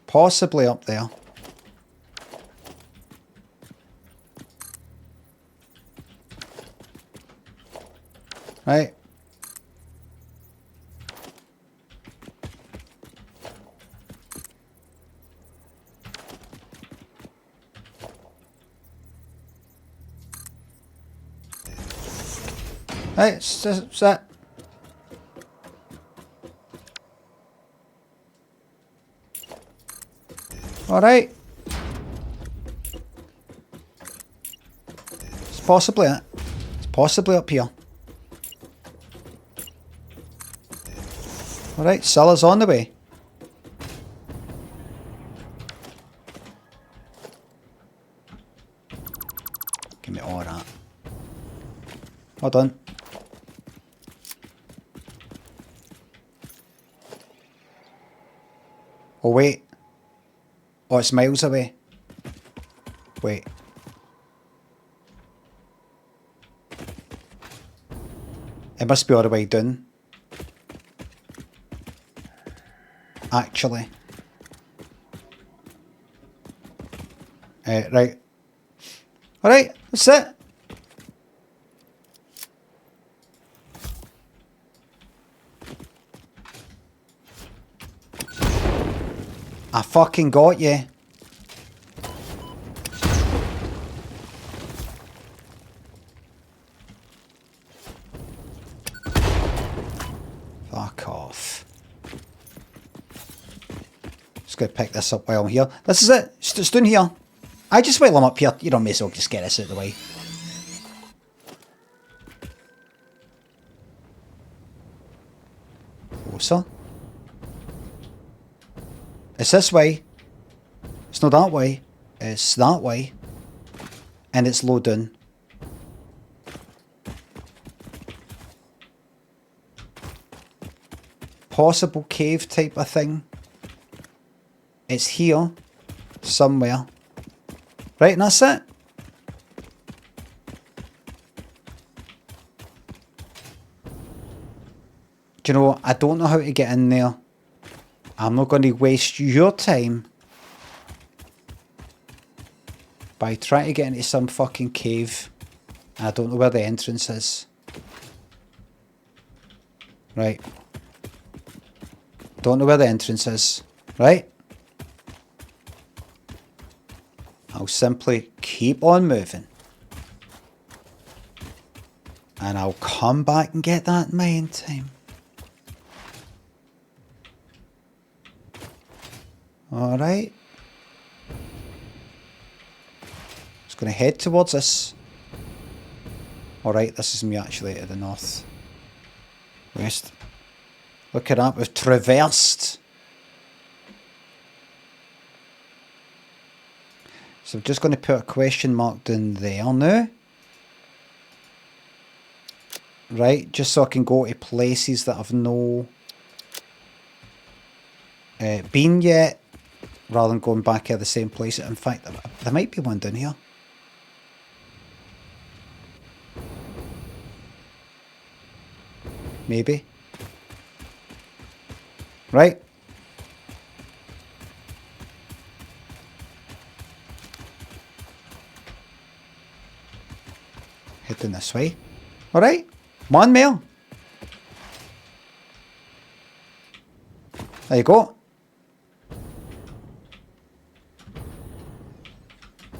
Possibly up there. Right. Right, it's that. Alright. It's possibly it. It's possibly up here. Alright, Cilla's on the way. Give me all that. Hold on. Oh wait. Oh, it's miles away. Wait. It must be all the way down. Actually. Right. Alright, that's it. I fucking got you. Fuck off. Just gonna pick this up while I'm here. This is it. It's down here. I just while I'm up here, you know, may as well just get this out of the way. Closer. It's this way. It's not that way. It's that way. And it's low down. Possible cave type of thing. It's here. Somewhere. Right, and that's it. Do you know, I don't know how to get in there. I'm not going to waste your time by trying to get into some fucking cave. I don't know where the entrance is. Right. Don't know where the entrance is. Right? I'll simply keep on moving. And I'll come back and get that in my own time. Alright. Just going to head towards this. Alright, this is me actually to the north. West. Look at that, we've traversed. So I'm just going to put a question mark down there now. Right, just so I can go to places that I've no been yet, rather than going back at the same place. In fact, there might be one down here. Maybe. Right. Heading this way. Alright. One more. There you go.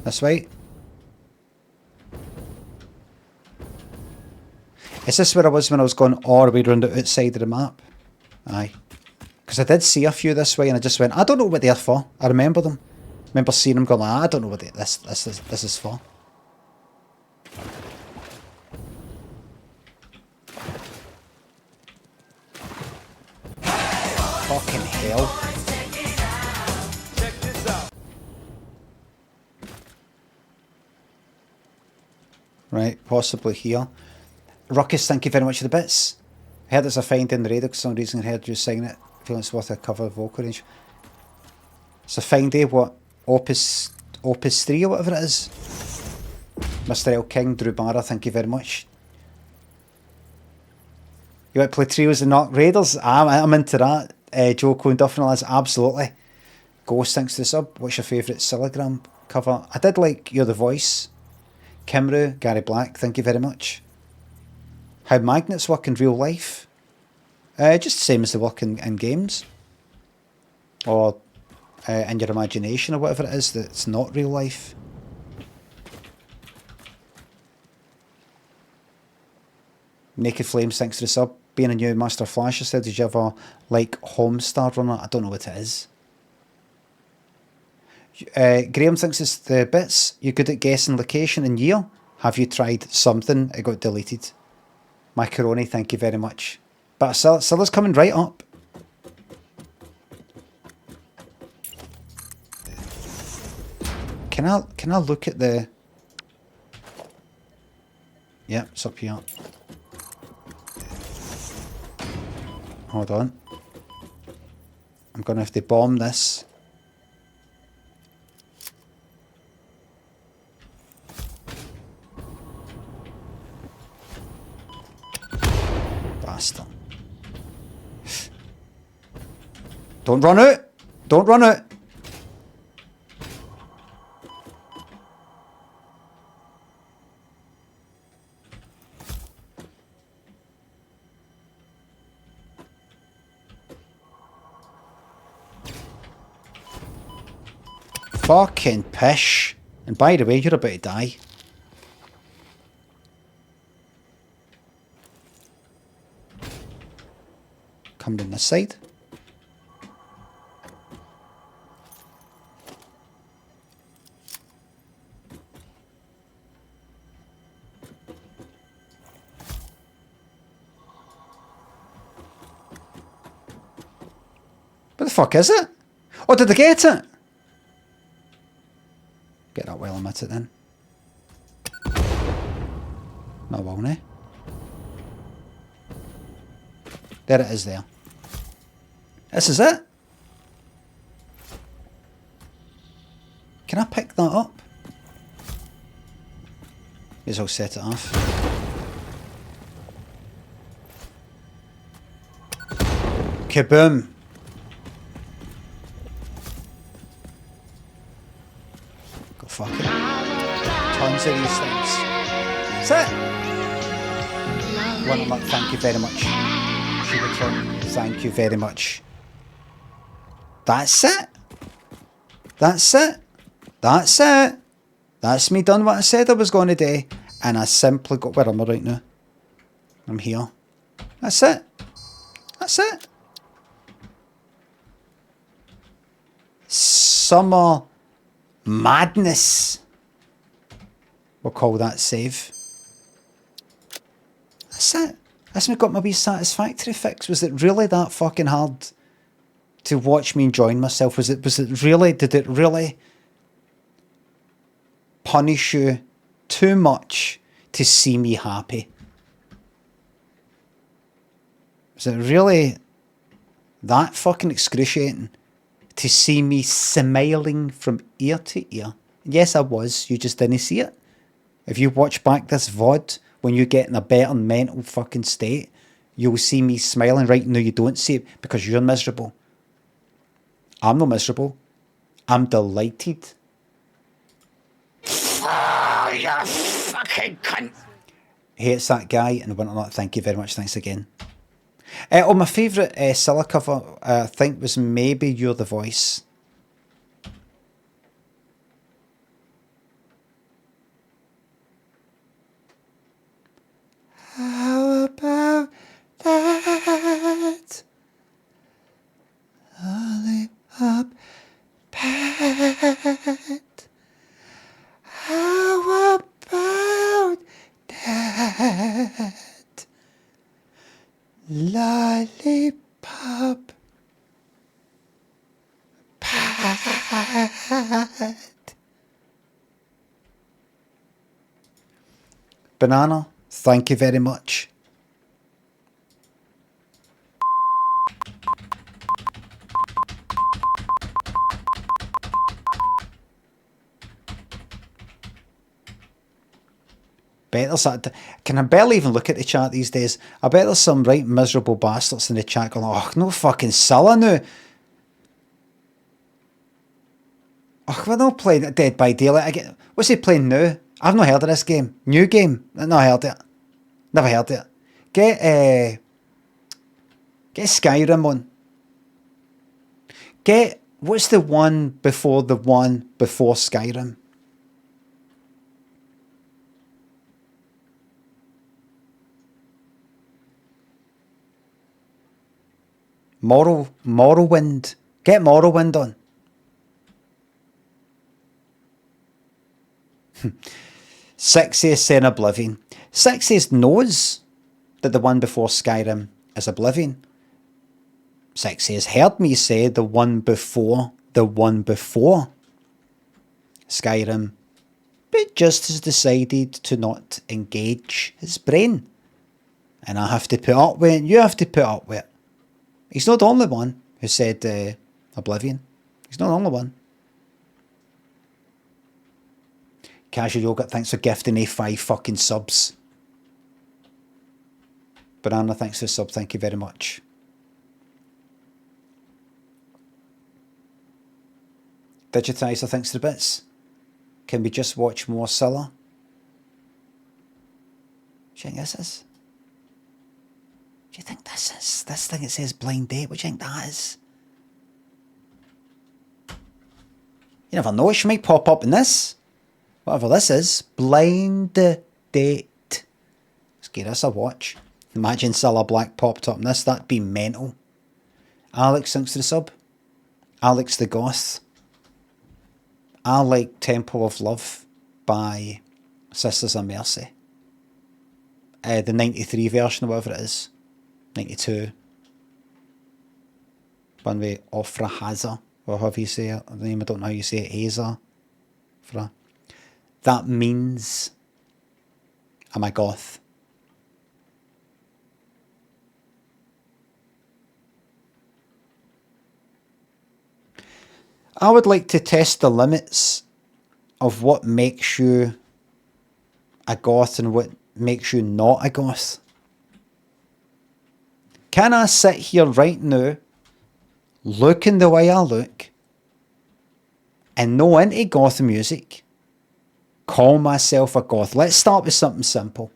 This way. Is this where I was when I was going all the way around the outside of the map? Aye. Because I did see a few this way and I just went, I don't know what they're for. I remember them. I remember seeing them going, I don't know what this is for. Fucking hell. Right, possibly here. Ruckus, thank you very much for the bits. I heard there's a find in the radio for some reason. I heard you singing it. Feeling it's worth a cover vocal range. It's a find day, what? Opus 3 or whatever it is. Mr. L. King, Drew Barra, thank you very much. You want to play trios and not raiders? I'm into that. Joe Cohn Duffin is absolutely. Ghost, thanks to the sub. What's your favourite Sillagram cover? I did like You're the Voice. Kimru, Gary Black, thank you very much. How magnets work in real life? Just the same as they work in games. Or in your imagination or whatever it is that's not real life. Naked Flames, thanks to the sub. Being a new Master Flasher said, did you ever like Homestar Runner? I don't know what it is. Graham thinks it's the bits. You're good at guessing location and year. Have you tried something? It got deleted. Macaroni, thank you very much. But Silla's coming right up. Can I look at the... Yep, it's up here. Hold on. I'm gonna have to bomb this. Bastard. Don't run out! Don't run out! Fucking pish. And by the way, you're about to die. Come down this side. Where the fuck is it? Oh, did I get it? Get that while I'm at it then. No, won't I? There it is there. This is it. Can I pick that up? May as well set it off. Kaboom. Go fuck it. Tons of these things. That's it. One luck, thank you very much. Sugarton, thank you very much. That's it. That's it. That's it. That's me done what I said I was going to do. And I simply got... Where am I right now? I'm here. That's it. That's it. Summer madness. We'll call that save. That's it. That's me got my wee satisfactory fix. Was it really that fucking hard to watch me enjoying myself? Was it really, did it really punish you too much to see me happy? Was it really that fucking excruciating to see me smiling from ear to ear? Yes, I was. You just didn't see it. If you watch back this VOD, when you get in a better mental fucking state, you'll see me smiling. Right now you don't see it because you're miserable. I'm not miserable. I'm delighted. Oh, you fucking cunt. Hey, it's that guy and whatnot. Thank you very much. Thanks again. Oh, my favourite Scylla cover, I think, was maybe You're the Voice. How about that? Lollipop pat. How about that? Lollipop pat. Banana, thank you very much. Bet there's that. Can I barely even look at the chat these days? I bet there's some right miserable bastards in the chat going, oh, no fucking Scylla now. Oh, we're not playing Dead by Daylight. What's he playing now? I've not heard of this game. New game? I've not heard it. Never heard it. Get Skyrim on. What's the one before Skyrim? Morrowind. Get Morrowind on. Sexiest saying Oblivion. Sexiest knows that the one before Skyrim is Oblivion. Sexiest heard me say the one before Skyrim, but just has decided to not engage his brain. And I have to put up with it, you have to put up with it. He's not the only one who said Oblivion. He's not the only one. Casual Yogurt, thanks for gifting a 5 fucking subs. Banana, thanks for the sub, thank you very much. Digitizer, thanks for the bits. Can we just watch more Scylla? Do you think this is? Do you think this is? This thing it says blind date, what do you think that is? You never know, she might pop up in this. Whatever this is. Blind date. Let's give this a watch. Imagine Scylla Black popped up in this, that'd be mental. Alex, thanks to the sub. Alex the Goth. I like Temple of Love by Sisters of Mercy. The 93 version, or whatever it is. 92. One with Ofra Haza, or however you say it. The name, I don't know how you say it. Haza. That means I'm a goth. I would like to test the limits of what makes you a goth and what makes you not a goth. Can I sit here right now looking the way I look, and no into goth music, call myself a goth? Let's start with something simple.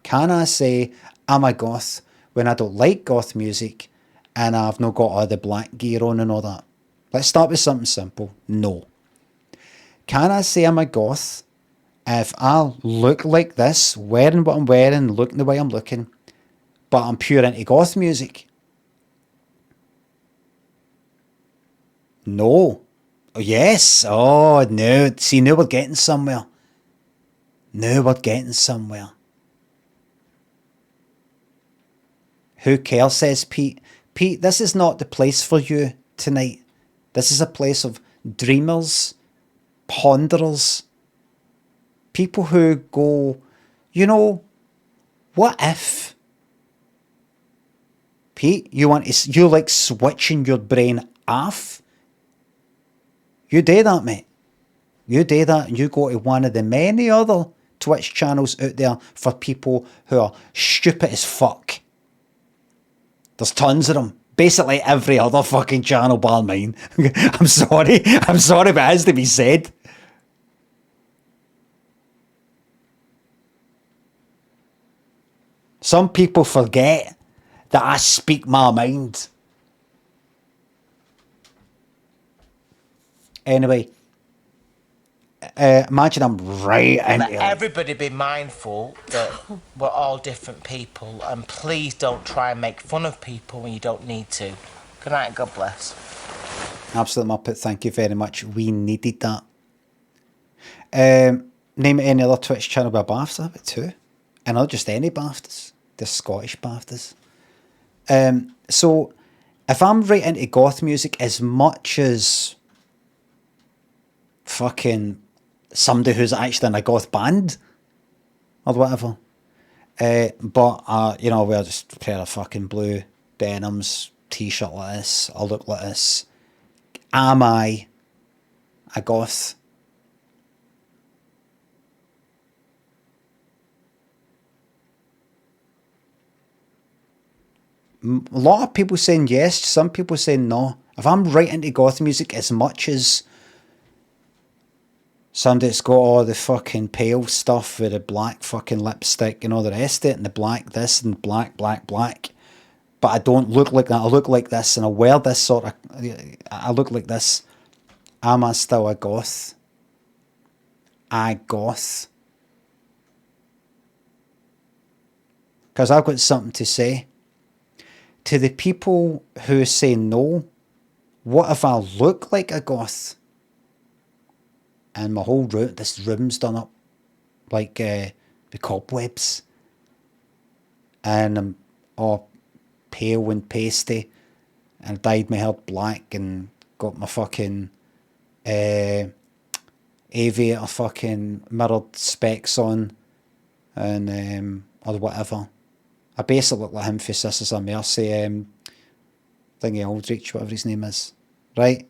Can I say I'm a goth when I don't like goth music and I've not got all the black gear on and all that? Let's start with something simple. No. Can I say I'm a goth if I look like this, wearing what I'm wearing, looking the way I'm looking, but I'm pure into goth music? No. Oh, yes. Oh, no. See, now we're getting somewhere. Now we're getting somewhere. Who cares, says Pete. Pete, this is not the place for you tonight. This is a place of dreamers, ponderers, people who go, you know, what if? Pete, you like switching your brain off? You do that, mate. You do that and you go to one of the many other Twitch channels out there for people who are stupid as fuck. There's tons of them. Basically every other fucking channel bar mine. I'm sorry, but it has to be said. Some people forget that I speak my mind. Anyway, imagine I'm right into it. Everybody be mindful that we're all different people, and please don't try and make fun of people when you don't need to. Good night, God bless. Absolute Muppet, thank you very much. We needed that. Name any other Twitch channel with a BAFTA? I have it too. And not just any BAFTAs, the Scottish BAFTAs. So, if I'm right into goth music as much as fucking somebody who's actually in a goth band or whatever, but you know, wear just a pair of fucking blue denims, t-shirt like this, I look like this. Am I a goth? A lot of people saying yes, some people saying no. If I'm right into goth music as much as somebody that's got all the fucking pale stuff with the black fucking lipstick and all the rest of it, and the black this and black, but I don't look like that, I look like this, and I wear this sort of, I look like this, am I still a goth? A goth? Because I've got something to say. To the people who say no, what if I look like a goth? And my whole room, this room's done up like the cobwebs. And I'm all pale and pasty. And I dyed my hair black and got my fucking aviator fucking mirrored specs on. And, or whatever. I basically look like him for Sisters of Mercy, thingy Aldrich, whatever his name is. Right?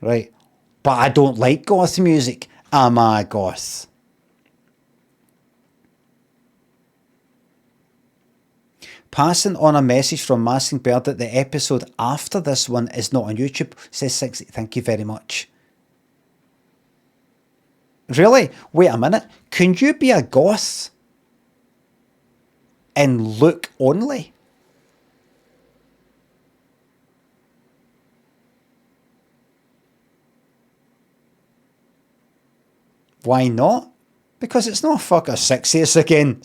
Right. But I don't like goth music. Am I goth? Passing on a message from Masking Bird that the episode after this one is not on YouTube. Says 60. Thank you very much. Really? Wait a minute. Can you be a goth and look only? Why not? Because it's not fucker 60th again.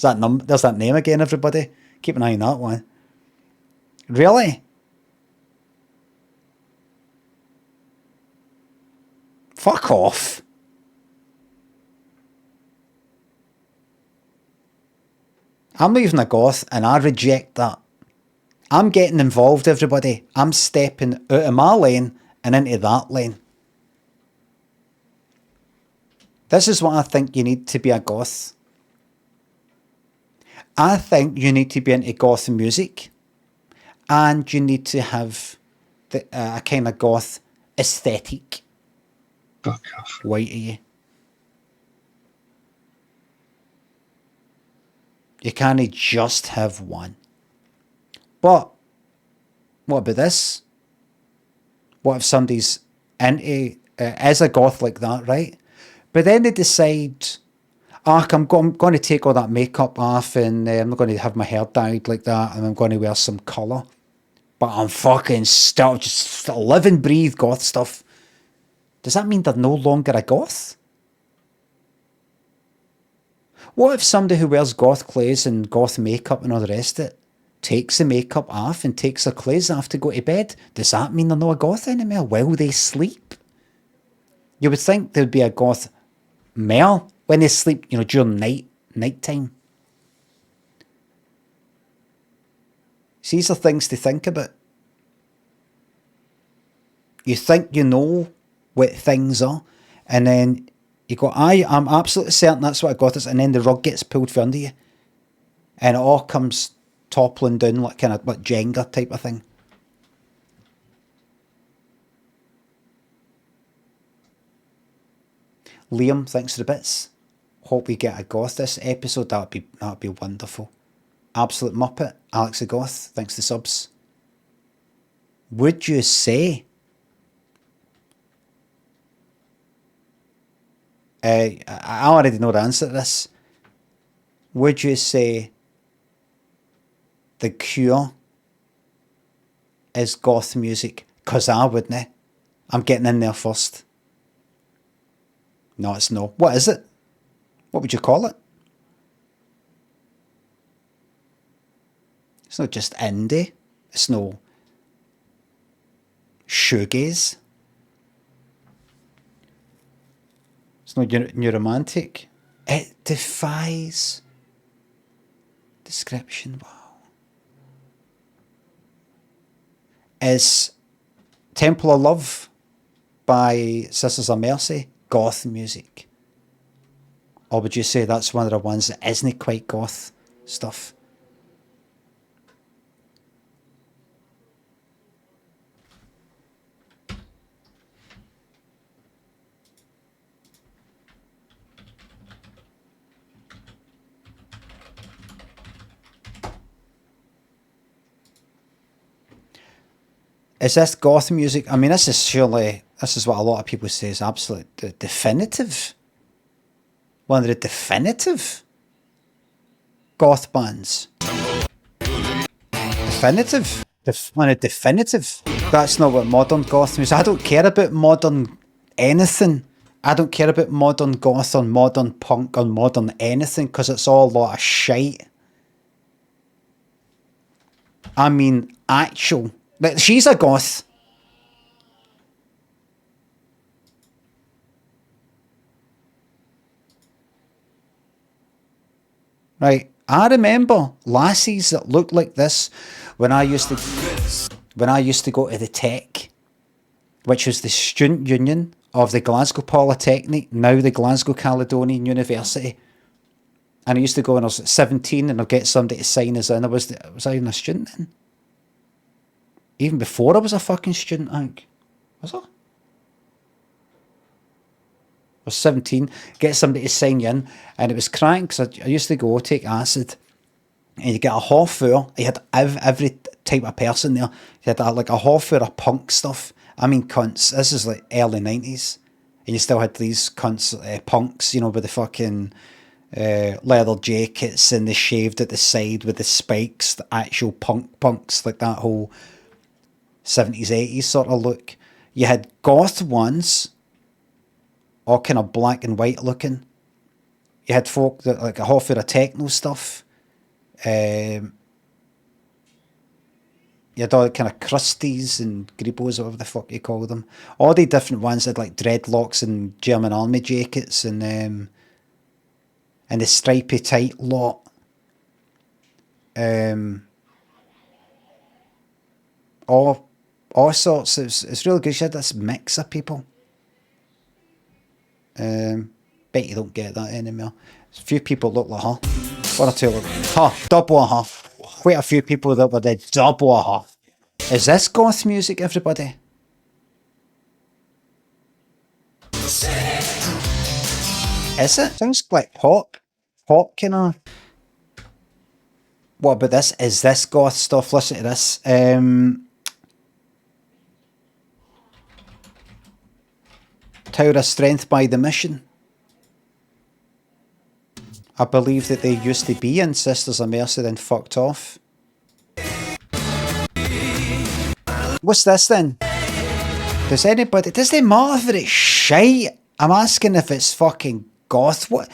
There's that name again, everybody. Keep an eye on that one. Really? Fuck off. I'm not even a goth, and I reject that. I'm getting involved, everybody. I'm stepping out of my lane and into that lane. This is what I think you need to be a goth. I think you need to be into goth music, and you need to have a kind of goth aesthetic. Fuck off. White of you. You can't just have one. But What about this? What if somebody's into is a goth like that, right? But then they decide, I'm going to take all that makeup off, and I'm not going to have my hair dyed like that, and I'm going to wear some colour. But I'm fucking still just live and breathe goth stuff. Does that mean they're no longer a goth? What if somebody who wears goth clothes and goth makeup and all the rest of it takes the makeup off and takes their clothes off to go to bed? Does that mean they're not a goth anymore while they sleep? You would think there'd be a goth male when they sleep, you know, during night time. So these are things to think about. You think you know what things are, and then you go, I'm absolutely certain that's what a goth is, and then the rug gets pulled from under you, and it all comes toppling down like kind of like Jenga type of thing. Liam, thanks for the bits. Hope we get a goth this episode. That'd be wonderful. Absolute Muppet, Alex the Goth, thanks for the subs. Would you say I already know the answer to this. Would you say The Cure is goth music? Because I wouldn't. I'm getting in there first. No, it's no. What is it? What would you call it? It's not just indie. It's no shoegaze. It's not new romantic. It defies description. Wow. Is Temple of Love by Sisters of Mercy goth music? Or would you say that's one of the ones that isn't quite goth stuff? Is this goth music? I mean, this is what a lot of people say is absolute definitive. One of the definitive goth bands. Definitive. One of the definitive. That's not what modern goth music. I don't care about modern anything. I don't care about modern goth or modern punk or modern anything, because it's all a lot of shite. I mean, actual. Like, she's a goth. Right. I remember lassies that looked like this when I used to go to the Tech, which was the student union of the Glasgow Polytechnic, now the Glasgow Caledonian University. And I used to go when I was 17, and I'd get somebody to sign us in. Was I even a student then? Even before I was a fucking student, I think. Was I? I was 17, get somebody to sign you in, and it was crank, because I used to go take acid, and you get a half hour. You had every type of person there. You had like a half hour of punk stuff. I mean, cunts. This is like early 90s, and you still had these cunts, punks, you know, with the fucking leather jackets, and they shaved at the side with the spikes, the actual punks, like that whole 70s, 80s sort of look. You had goth ones, all kind of black and white looking. You had folk that like a half hour of techno stuff. You had all kind of crusties and gribos, whatever the fuck you call them. All the different ones had like dreadlocks and German army jackets, and the stripy tight lot. All sorts. It's really good. You had this mix of people. Bet you don't get that anymore. A few people look like her. One or two look her. Double of her. Quite a few people that were the double of her. Is this goth music, everybody? Is it? Sounds like pop. Pop kind of. What about this? Is this goth stuff? Listen to this. Tower of Strength by the Mission. I believe that they used to be in Sisters of Mercy, then fucked off. What's this then? Does it matter if it's shite? I'm asking if it's fucking goth. What?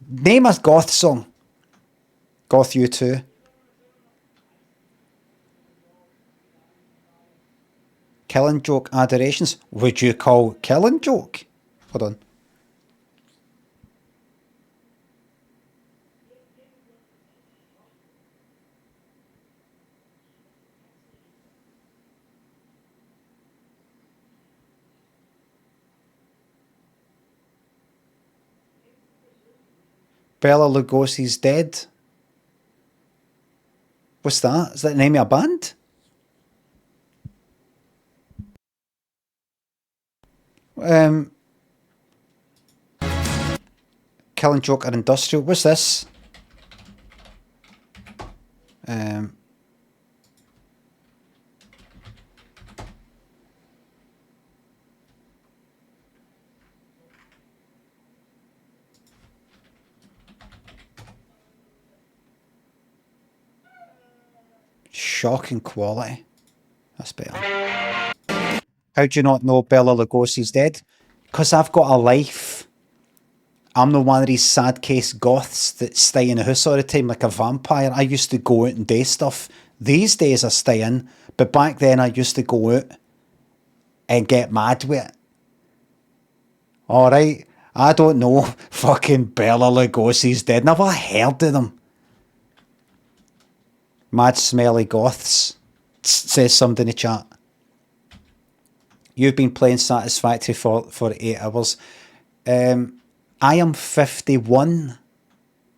Name a goth song. Goth U2. Killing Joke Adorations. Would you call Killing Joke? Hold on. Bela Lugosi's Dead. What's that? Is that the name of a band? Killing Joke are industrial. What's this? Shocking quality. That's better. How do you not know Bela Lugosi's dead? Because I've got a life. I'm not one of these sad case goths that stay in the house all the time like a vampire. I used to go out and do stuff. These days I stay in, but back then I used to go out and get mad with it. Alright, I don't know fucking Bela Lugosi's dead. Never heard of them. Mad smelly goths, says somebody in the chat. You've been playing Satisfactory for 8 hours. I am 51.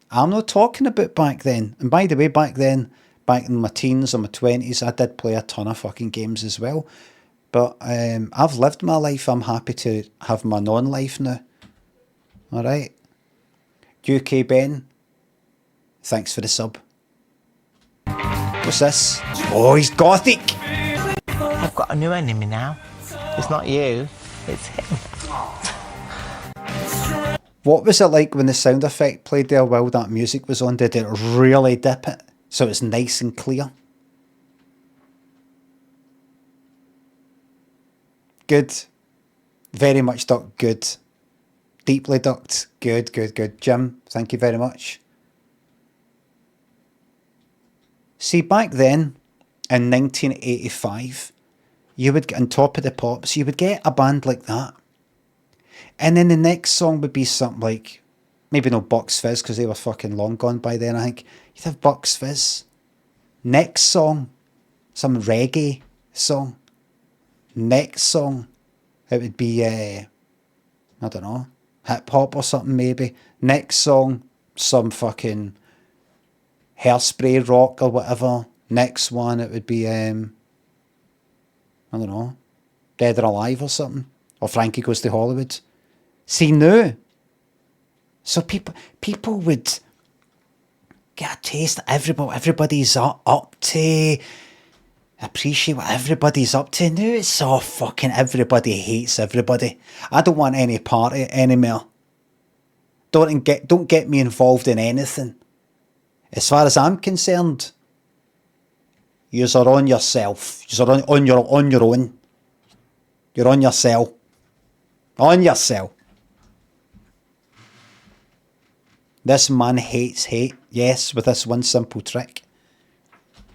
I'm not talking about back then. And by the way, back then, back in my teens or my 20s, I did play a ton of fucking games as well. But I've lived my life. I'm happy to have my non-life now. Alright. UK Ben, thanks for the sub. What's this? Oh, he's gothic! I've got a new enemy now. It's not you, it's him. What was it like when the sound effect played there while that music was on? Did it really dip it? So it's nice and clear? Good. Very much ducked. Good. Deeply ducked. Good, good, good. Jim, thank you very much. See, back then, in 1985, you would get on Top of the Pops, you would get a band like that. And then the next song would be something like, maybe no Bucks Fizz, because they were fucking long gone by then, I think. You'd have Bucks Fizz. Next song, some reggae song. Next song, it would be, I don't know, hip hop or something maybe. Next song, some fucking Hairspray rock or whatever. Next one, it would be, I don't know, Dead or Alive or something. Or Frankie Goes to Hollywood. See, now, so people would get a taste of everybody's up to, appreciate what everybody's up to. Now it's all fucking everybody hates everybody. I don't want any part of it anymore. Don't get me involved in anything. As far as I'm concerned, you are on yourself. You are on your own. You're on yourself. On yourself. This man hates hate. Yes, with this one simple trick.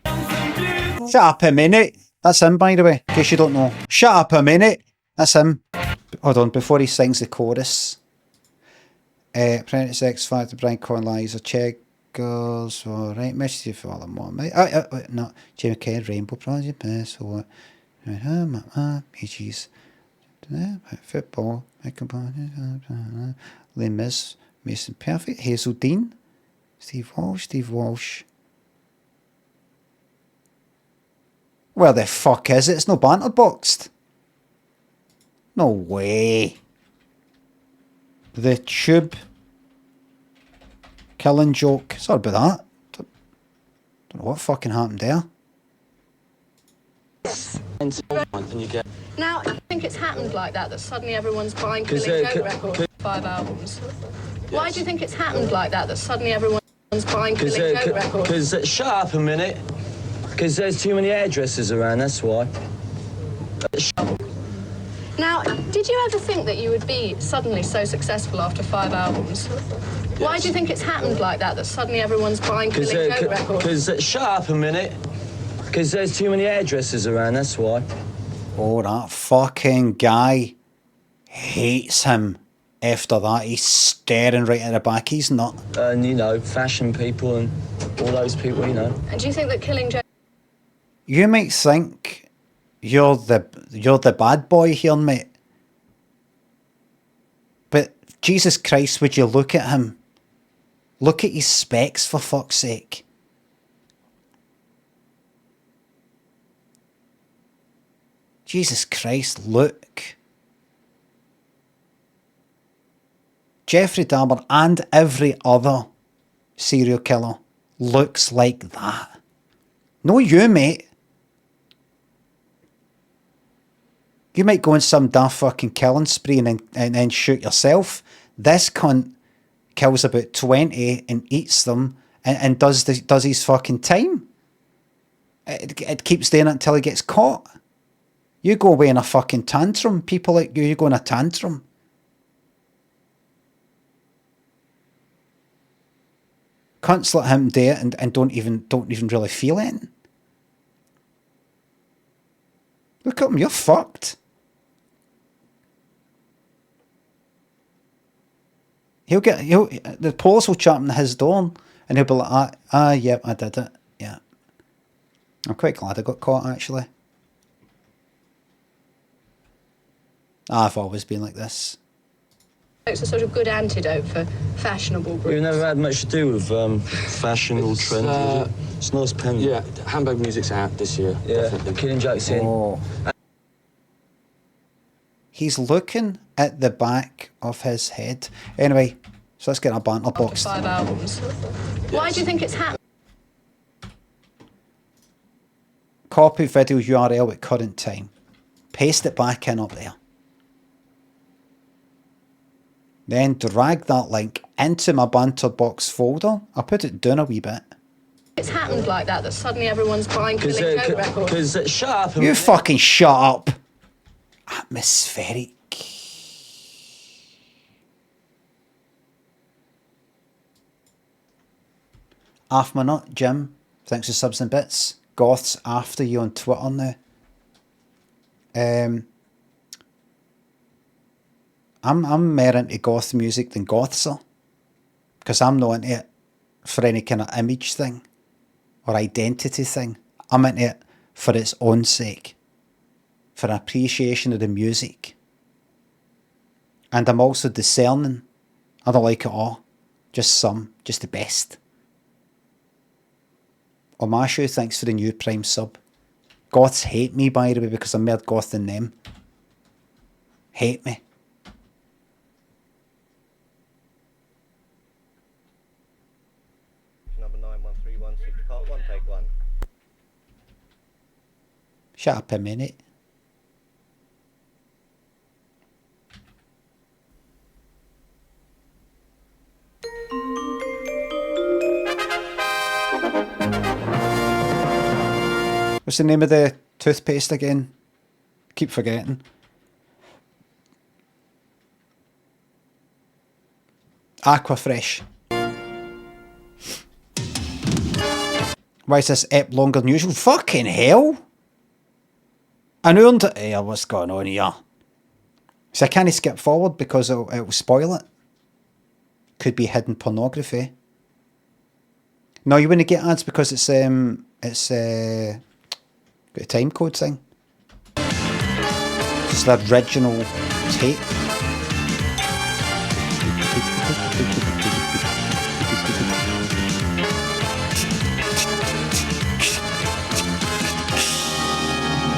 Shut up a minute. That's him, by the way, in case you don't know. Shut up a minute. That's him. Hold on, before he sings the chorus. Apprentice X Factor, Brian Conlizer, Checkers, alright, message for all the more, mate. No, Jamie Kerr, Rainbow Project, best, or PGs. Football, Limmy, Mason Perfect, Hazel Dean, Steve Walsh. Where the fuck is it? It's no banter boxed. No way. The Tube. Killing Joke. Sorry about that. Don't know what fucking happened there. And you get. Now, I think it's happened like that, that suddenly everyone's buying Killing Joke records, 5 albums. Why do you think it's happened like that, that suddenly everyone's buying Killing Joke records? Because, shut up a minute. Because there's too many hairdressers around, that's why. Now, did you ever think that you would be suddenly so successful after 5 albums? Yes. Why do you think it's happened like that, that suddenly everyone's buying Killing Joke records? Because, shut up a minute. Because there's too many hairdressers around, that's why. Oh, that fucking guy hates him after that. He's staring right at the back. He's not. And, you know, fashion people and all those people, you know. And do you think that Killing Joke... You might think you're the bad boy here, mate. But, Jesus Christ, would you look at him? Look at his specs, for fuck's sake. Jesus Christ, look. Jeffrey Dahmer and every other serial killer looks like that. No, you, mate. You might go on some daft fucking killing spree and then shoot yourself. This cunt kills about 20 and eats them and does his fucking time. It keeps doing it until he gets caught. You go away in a fucking tantrum. People like you go in a tantrum. Cunts let him do it and don't even really feel it. Look at him, you're fucked. The police will chat on his door and he'll be like, yep, I did it. Yeah. I'm quite glad I got caught, actually. I've always been like this. It's a sort of good antidote for fashionable groups. You've never had much to do with fashion or trend. It's nice pen. Yeah, Hamburg Music's out this year. Yeah, definitely. Killing Joke's in. Oh. He's looking at the back of his head. Anyway, so let's get a banter box. 5 albums. Why do you think it's happened? Copy video URL at current time. Paste it back in up there. Then drag that link into my banter box folder. I'll put it down a wee bit. It's happened like that, that suddenly everyone's buying Killing Joke records. Because, shut up. You fucking shut up. Atmospheric. Afmanut, Jim, thanks for subs and bits. Goth's after you on Twitter now. I'm more into goth music than goths are. Because I'm not into it for any kind of image thing or identity thing. I'm into it for its own sake. For an appreciation of the music. And I'm also discerning. I don't like it all. Just some. Just the best. Omashu, thanks for the new Prime sub. Goths hate me, by the way, because I'm more goth than them. Hate me. Number 91316, part 1, take 1. Shut up a minute. What's the name of the toothpaste again? Keep forgetting. Aquafresh. Why is this ep longer than usual? Fucking hell! I knew what's going on here? So I can't skip forward because it'll spoil it. Could be hidden pornography. No, you wouldn't get ads because it's got a time code thing. It's the original tape.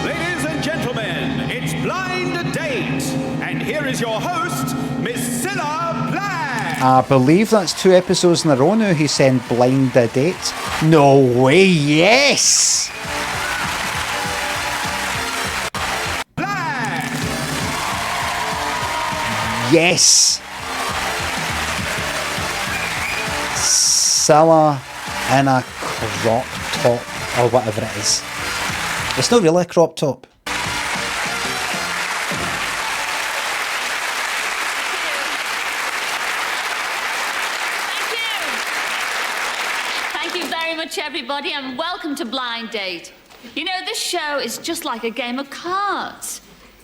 Ladies and gentlemen, it's Blind Date, and here is your host, Miss Cilla Black. I believe that's 2 episodes in a row now he's saying blind a date. No way, yes! Yes! Scylla in a crop top or whatever it is. It's not really a crop top. Thank you very much, everybody, and welcome to Blind Date. You know, this show is just like a game of cards.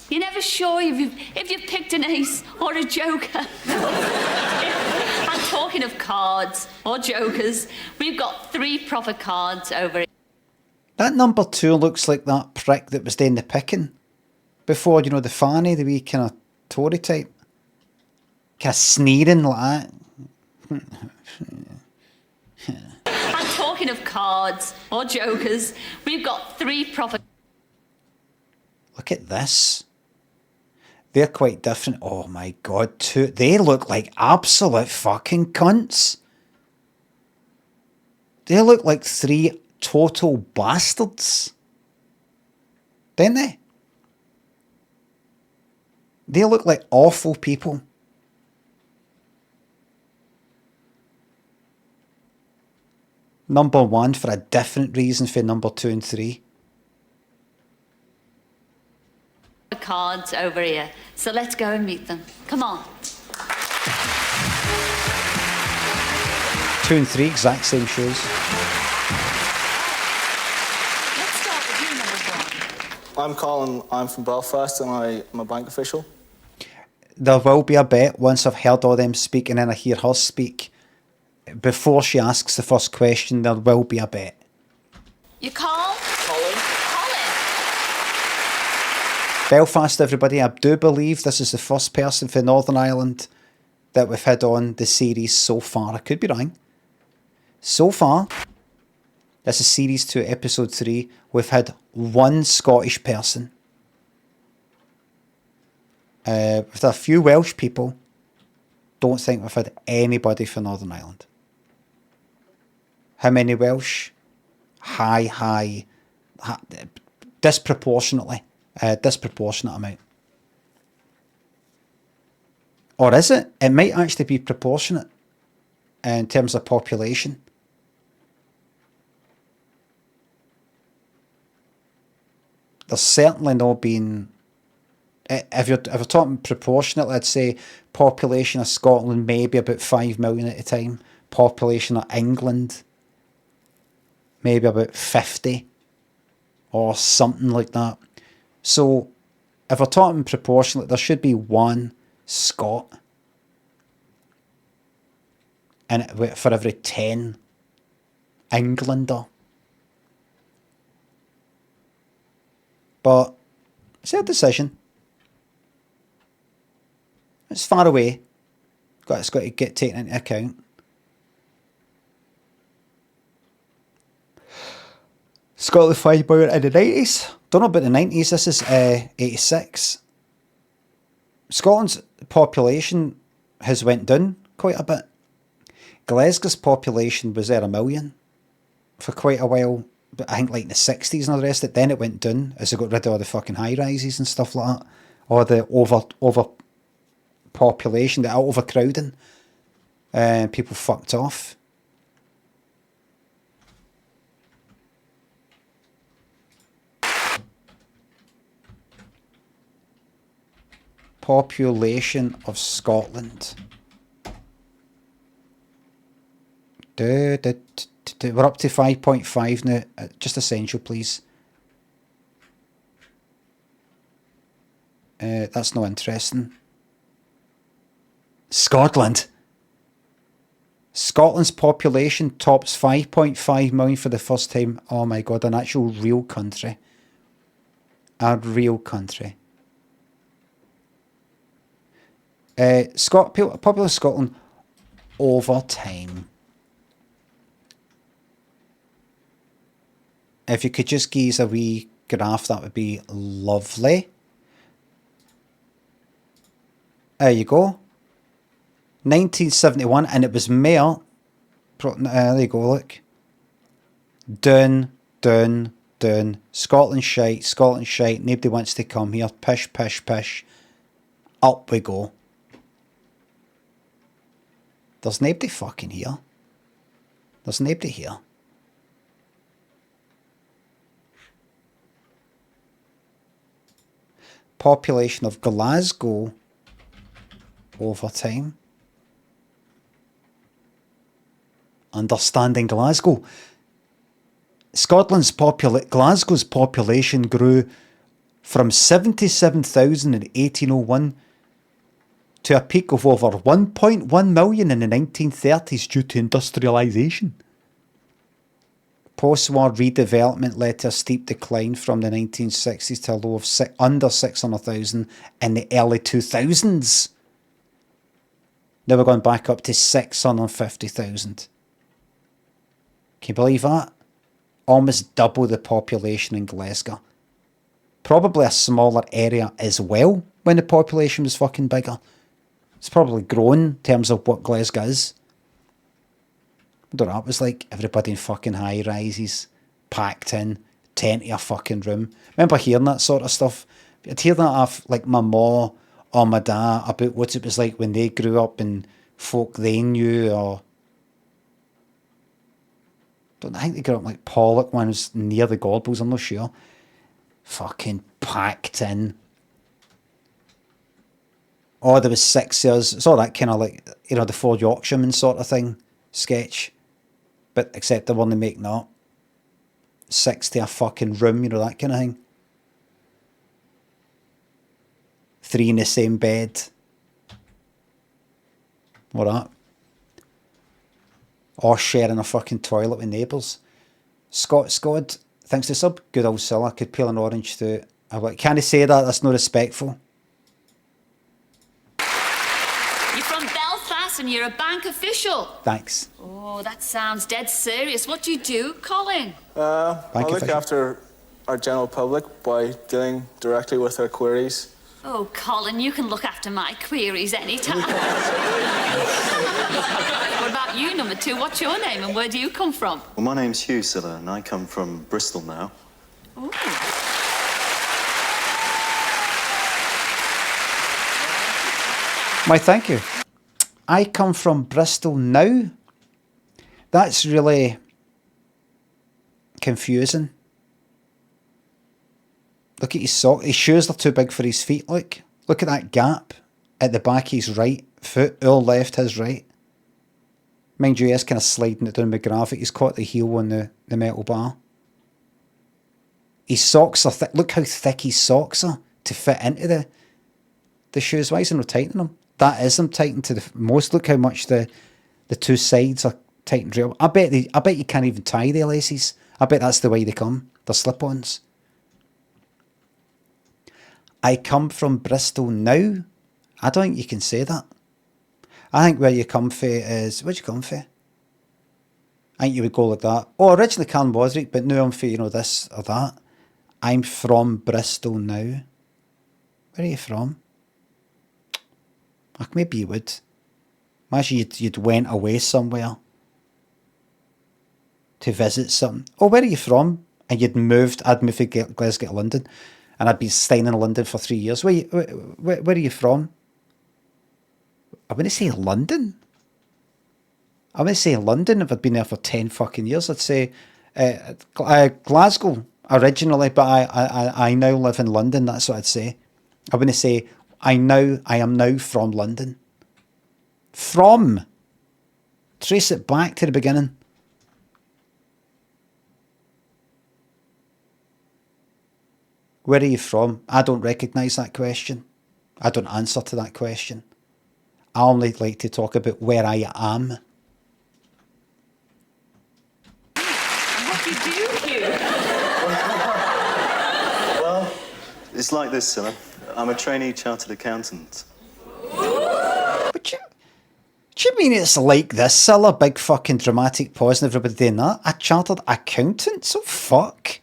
You're never sure if you've picked an ace or a joker. And talking of cards or jokers, we've got 3 proper cards over here. That number 2 looks like that prick that was doing the picking before, you know, the fanny, the wee kind of Tory type. Kind of sneering like that. And talking of cards or jokers, we've got 3 proper... Look at this. They're quite different. Oh my god, they look like absolute fucking cunts. They look like 3 total bastards. Don't they? They look like awful people. Number 1 for a different reason for number 2 and 3. Cards over here, so let's go and meet them. Come on. 2 and 3, exact same shows. Let's start with you, number 1. I'm Colin, I'm from Belfast and I'm a bank official. There will be a bet once I've heard all them speaking and I hear her speak. Before she asks the first question, there will be a bet. You call? Colin. Belfast, everybody, I do believe this is the first person for Northern Ireland that we've had on the series so far. I could be wrong. So far, this is Series 2, Episode 3. We've had 1 Scottish person. We've had a few Welsh people. Don't think we've had anybody for Northern Ireland. How many Welsh? High, disproportionately. Disproportionate amount. Or is it? It might actually be proportionate in terms of population. There's certainly not been... If you're talking proportionate, let's say population of Scotland maybe about 5 million at a time. Population of England maybe about 50 or something like that. So if we're talking proportionally, there should be 1 Scot and for every 10 Englander. But it's their decision. It's far away. It's got to get taken into account. Scotland 5 million in the 90s. Don't know about the 90s. This is 86. Scotland's population has went down quite a bit. Glasgow's population was there 1 million for quite a while. But I think like in the 60s and all the rest of it. Then it went down as they got rid of all the fucking high rises and stuff like that. Or the over population, the overcrowding. People fucked off. Population of Scotland. We're up to 5.5 now. Just essential, please. That's not interesting. Scotland. Scotland's population tops 5.5 million for the first time. Oh my god, an actual real country. A real country. Popular Scotland over time. If you could just give us a wee graph, that would be lovely. There you go. 1971, and it was mayor. There you go, look. Down. Scotland shite. Nobody wants to come here. Pish. Up we go. There's nobody fucking here. There's nobody here. Population of Glasgow over time. Understanding Glasgow. Glasgow's population grew from 77,000 in 1801 to a peak of over 1.1 million in the 1930s due to industrialisation. Post-war redevelopment led to a steep decline from the 1960s to a low of under 600,000 in the early 2000s. Now we're going back up to 650,000. Can you believe that? Almost double the population in Glasgow. Probably a smaller area as well when the population was fucking bigger. It's probably grown in terms of what Glasgow is. I don't know, it was like everybody in fucking high rises, packed in, tent in a fucking room. Remember hearing that sort of stuff? I'd hear that off like my ma or my dad about what it was like when they grew up and folk they knew, or I think they grew up like Pollock when it was near the Gorbals, I'm not sure. Fucking packed in. Oh, there was 6 years. It's all that kind of like, you know, the Four Yorkshiremen sort of thing, sketch. But except the one they make not. 6 to a fucking room, you know, that kind of thing. 3 in the same bed. What that? Or sharing a fucking toilet with neighbours. Scott, thanks to sub. Good old Silla. Could peel an orange through it. I'm like, can't I say that? That's not respectful. You're from Belfast and you're a bank official. Thanks. Oh, that sounds dead serious. What do you do, Colin? I look after our general public by dealing directly with their queries. Oh, Colin, you can look after my queries anytime. What about you, number 2? What's your name and where do you come from? Well, my name's Hugh Silla and I come from Bristol now. Ooh. Why, thank you. I come from Bristol now. That's really confusing. Look at his sock. His shoes are too big for his feet, look. Look at that gap at the back of his right foot. Our left, his right. Mind you, he is kind of sliding it down the graphic. He's caught the heel on the metal bar. His socks are thick. Look how thick his socks are to fit into the shoes. Why isn't he tightening them? That is them tightened to the most. Look how much the two sides are tightened real. I bet you can't even tie the laces. I bet that's the way they come. They're slip-ons. I come from Bristol now. I don't think you can say that. I think where you come from is... Where'd you come from? I think you would go like that. Oh, originally Can was right, but now I'm for, you know, this or that. I'm from Bristol now. Where are you from? Like, maybe you would. Imagine you'd went away somewhere to visit something. Oh, where are you from? And you'd moved. I'd moved from Glasgow to London. And I'd been staying in London for 3 years. Where are you from? I wouldn't say London. I wouldn't say London if I'd been there for 10 fucking years. I'd say Glasgow originally, but I now live in London. That's what I'd say. I wouldn't say I am now from London. From. Trace it back to the beginning. Where are you from? I don't recognise that question. I don't answer to that question. I only like to talk about where I am. What do you do here? Well, it's like this, Silla. I'm a trainee chartered accountant. What do you mean it's like this, Silla? Big fucking dramatic pause and everybody doing that? A chartered accountant? So fuck.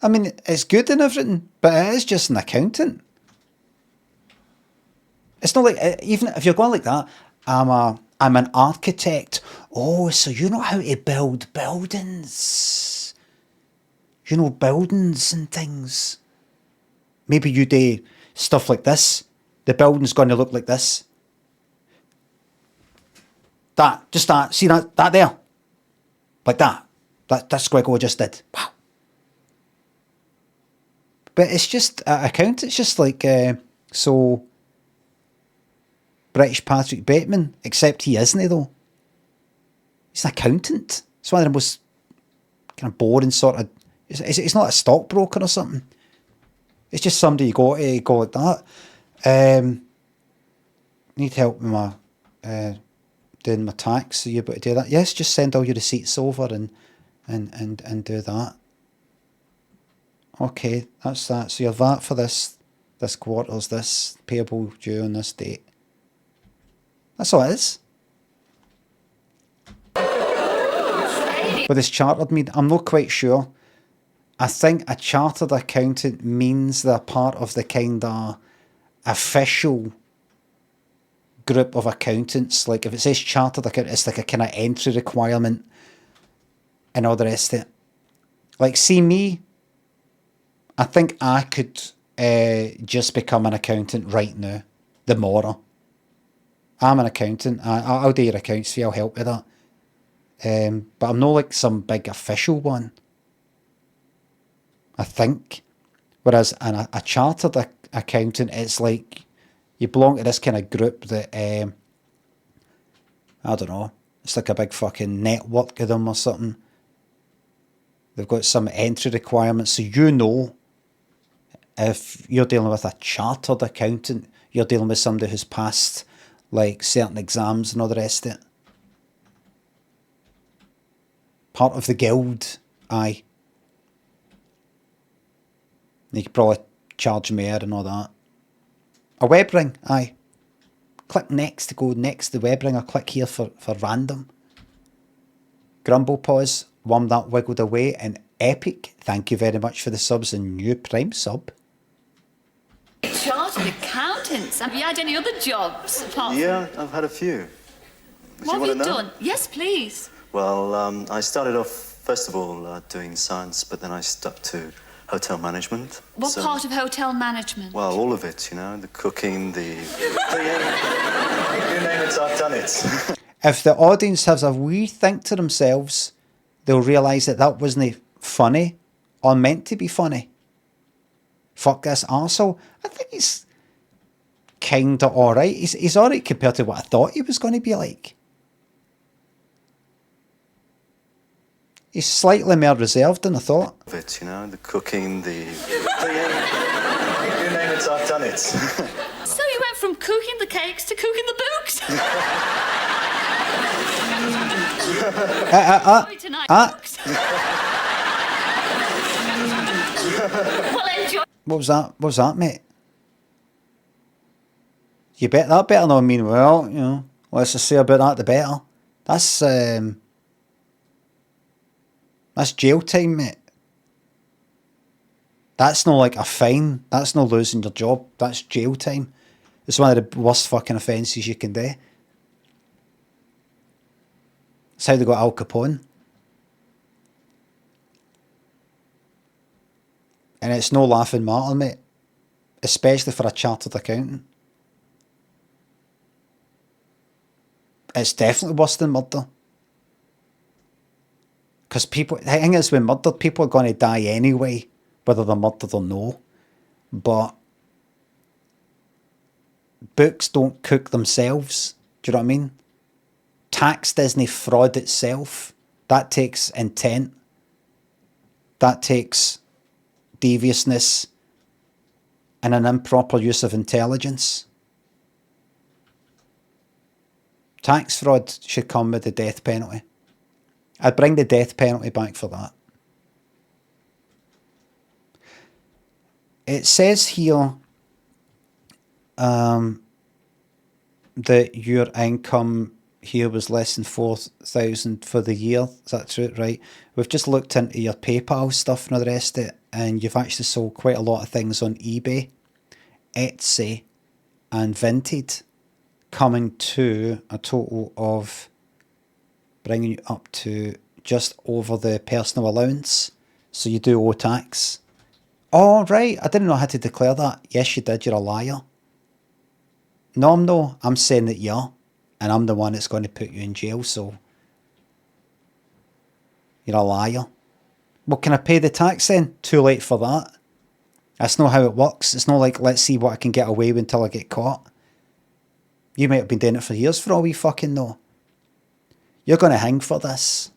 I mean, it's good and everything, but it is just an accountant. It's not like, even if you're going like that, I'm an architect. Oh, so you know how to build buildings. You know, buildings and things. maybe you do stuff like this. The building's going to look like this. Just that, see that there? Like that. That's Gregor just did. Wow. But it's just, accountant's just like, so British Patrick Bateman, except he isn't, though. He's an accountant. It's one of the most kind of boring sort of, it's not a stockbroker or something. It's just somebody you go to go like that. Need help with my, doing my tax. Are you able to do that? Yes, just send all your receipts over and do that. Okay, that's that. So your VAT for this quarter's this, payable due on this date. That's all it is. With this chartered mean, I'm not quite sure. I think a chartered accountant means they're part of the kind of official group of accountants. Like if it says chartered accountant, it's like a kind of entry requirement and all the rest of it. Like, see me, I think I could just become an accountant right now, tomorrow. I'm an accountant. I'll do your accounts fee, I'll help with that. But I'm not like some big official one, I think. Whereas a chartered accountant, it's like you belong to this kind of group that, I don't know, it's like a big fucking network of them or something. They've got some entry requirements, so you know if you're dealing with a chartered accountant, you're dealing with somebody who's passed like certain exams and all the rest of it. Part of the guild, aye. You could probably charge more and all that. A web ring, aye. Click next to go next to the web ring, or click here for random. Grumble pause, worm that wiggled away, and epic. Thank you very much for the subs and new Prime sub. Chartered accountants. Have you had any other jobs apart Yeah, I've had a few. What have you done? Yes, please. Well, I started off, first of all, doing science, but then I stuck to hotel management. What part of hotel management? Well, all of it, you know, the cooking, you name it, I've done it. If the audience has a wee think to themselves, they'll realise that wasn't funny or meant to be funny. Fuck this arsehole. I think he's kinda alright. He's alright compared to what I thought he was going to be like. He's slightly more reserved than I thought. It, you know, the cooking, you name it, I've done it. So you went from cooking the cakes to cooking the books? Well, enjoy. What was that? What was that, mate? You bet that better not mean well, you know. Let's just say about that the better. That's jail time, mate. That's not like a fine. That's not losing your job. That's jail time. It's one of the worst fucking offences you can do. That's how they got Al Capone. And it's no laughing matter, mate. Especially for a chartered accountant. It's definitely worse than murder. Because the thing is, with murder, people are going to die anyway, whether they're murdered or no. But books don't cook themselves. Do you know what I mean? Tax doesn't fraud itself. That takes intent. That takes deviousness and an improper use of intelligence. Tax fraud should come with the death penalty. I'd bring the death penalty back for that. It says here that your income here was less than 4,000 for the year. Is that true? Right. We've just looked into your PayPal stuff and all the rest of it, and you've actually sold quite a lot of things on eBay, Etsy, and Vinted, coming to a total of bringing you up to just over the personal allowance. So you do owe tax Oh, right. I didn't know how to declare that. Yes, you did. You're a liar. No, I'm no. I'm saying that you're. And I'm the one that's going to put you in jail, so... You're a liar. Well, can I pay the tax then? Too late for that. That's not how it works. It's not like, let's see what I can get away with until I get caught. You might have been doing it for years for all we fucking know. You're going to hang for this.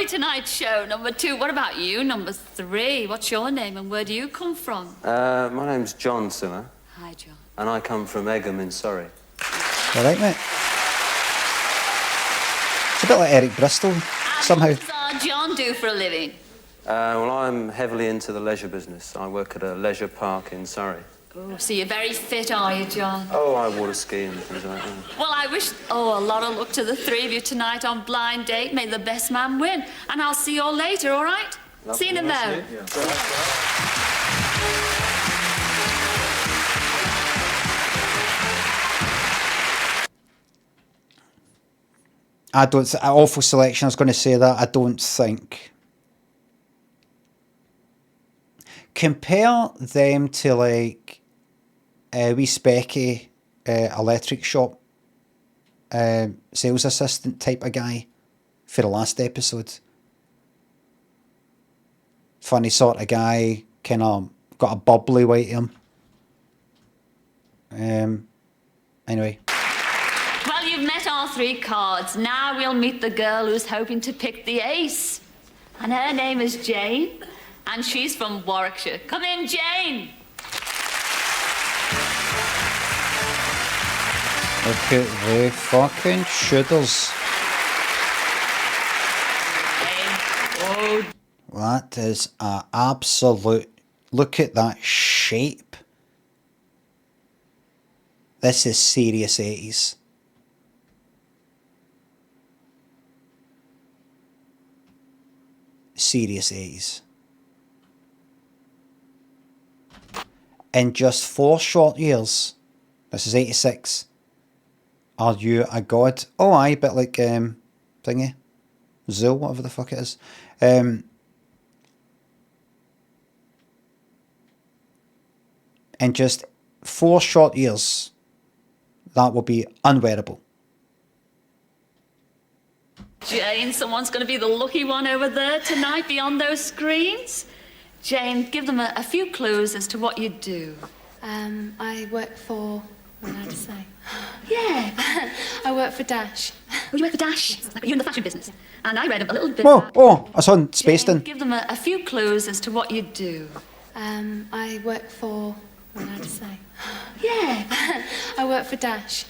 Tonight's show, number 2. What about you, number 3? What's your name and where do you come from? My name's John Siller. Hi, John. And I come from Egham in Surrey. All right, mate. It's a bit like Eric Bristol, somehow. What does John do for a living? Well, I'm heavily into the leisure business. I work at a leisure park in Surrey. Oh, so you're very fit, are you, John? Oh, I water ski and things like that. Well, I wish, a lot of luck to the 3 of you tonight on Blind Date. May the best man win. And I'll see you all later, all right? See you in a mo. I don't... Awful selection, I was going to say that. I don't think... Compare them to, like... a wee specky electric shop sales assistant type of guy for the last episode. Funny sort of guy, kind of got a bubbly way to him. Anyway. Well, you've met our 3 cards. Now we'll meet the girl who's hoping to pick the ace. And her name is Jane, and she's from Warwickshire. Come in, Jane! Look at the fucking shooters. That is a absolute... Look at that shape. This is serious 80s. Serious 80s. In just 4 short years, this is 86, are you a god? Oh, aye, bit like, thingy. Zool, whatever the fuck it is. In just 4 short years, that will be unwearable. Jane, someone's going to be the lucky one over there tonight beyond those screens. Jane, give them a few clues as to what you do. I work for... What am I allowed to say? Yeah. I work for Dash. Oh, you work for Dash? You're in the fashion business. And I read a little bit Oh, I saw Spaced In. Give them a few clues as to what you do. I work for... What am I allowed to say? Yeah. I work for Dash.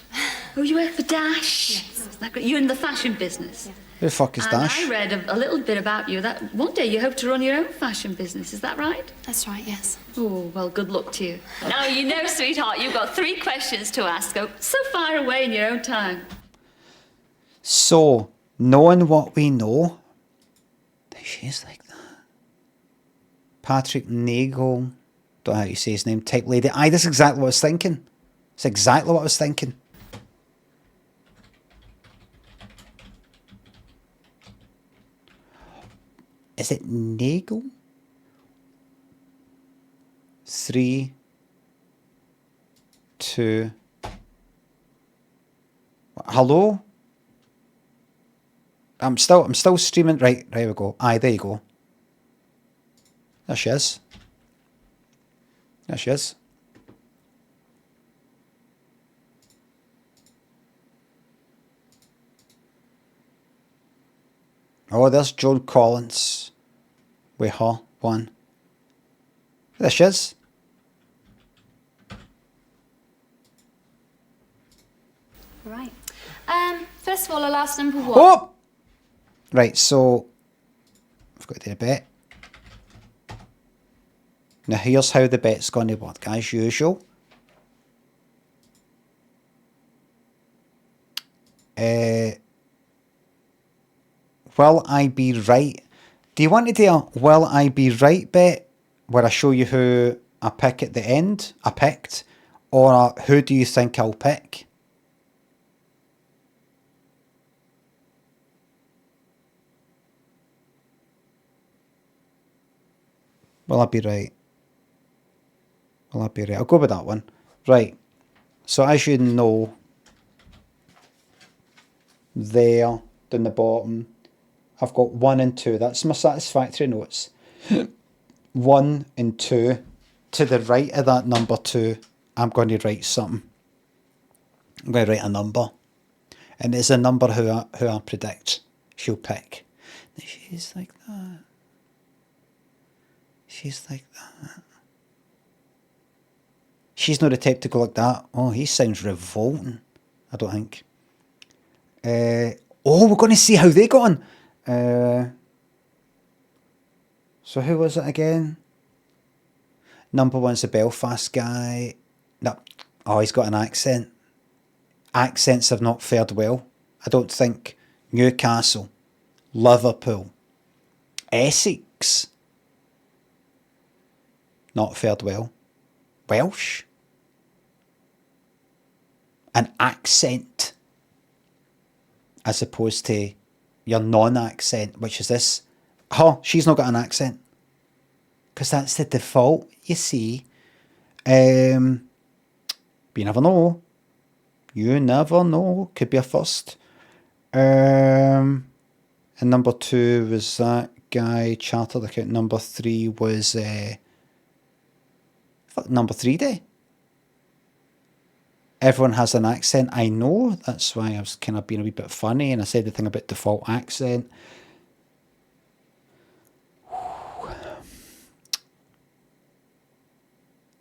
Oh, you work for Dash? Yes. Is that great? You're in the fashion business? Yeah. Who the fuck is Dash? I read a little bit about you that one day you hope to run your own fashion business. Is that right? That's right, yes. Oh, well, good luck to you. Now, you know, sweetheart, you've got 3 questions to ask. So fire away in your own time. So, knowing what we know, she's like that. Patrick Nagel, don't know how you say his name, type lady. Aye, that's exactly what I was thinking. It's exactly what I was thinking. Is it Nagel? 3, 2. Hello? I'm still streaming. Right, there we go. Aye, there you go. There she is. There she is. Oh, there's Joan Collins with her one. There she is. Right. First of all, I'll ask number 1. Oh! Right, so I've got to do a bet. Now here's how the bet's going to work, as usual. Will I be right? Do you want to do a will I be right bet where I show you who I pick at the end, I picked, or a who do you think I'll pick? Will I be right? Will I be right? I'll go with that one. Right. So as you know, there, down the bottom, I've got 1 and 2. That's my satisfactory notes. 1 and 2. To the right of that number 2, I'm going to write something. I'm going to write a number. And it's a number who I predict she'll pick. She's like that. She's like that. She's not the type to go like that. Oh, he sounds revolting. I don't think. Oh, we're going to see how they got on. So who was it again? Number 1's the Belfast guy. No. Oh, he's got an accent. Accents have not fared well. I don't think. Newcastle. Liverpool. Essex. Not fared well. Welsh. An accent. As opposed to your non-accent, which is this. Oh, she's not got an accent. Because that's the default, you see. You never know. You never know. Could be a first. And number 2 was that guy, chartered account. Number 3 was... number 3 day. Everyone has an accent. I know. That's why I was kind of being a wee bit funny. And I said the thing about default accent.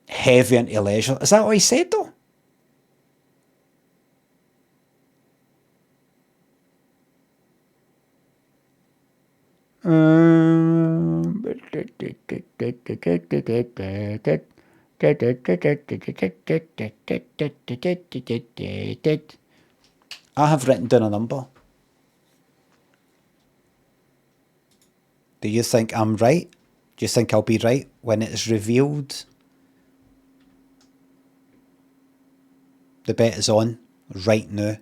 Heavy into leisure. Is that what he said though? I have written down a number. Do you think I'm right? Do you think I'll be right when it is revealed? The bet is on right now.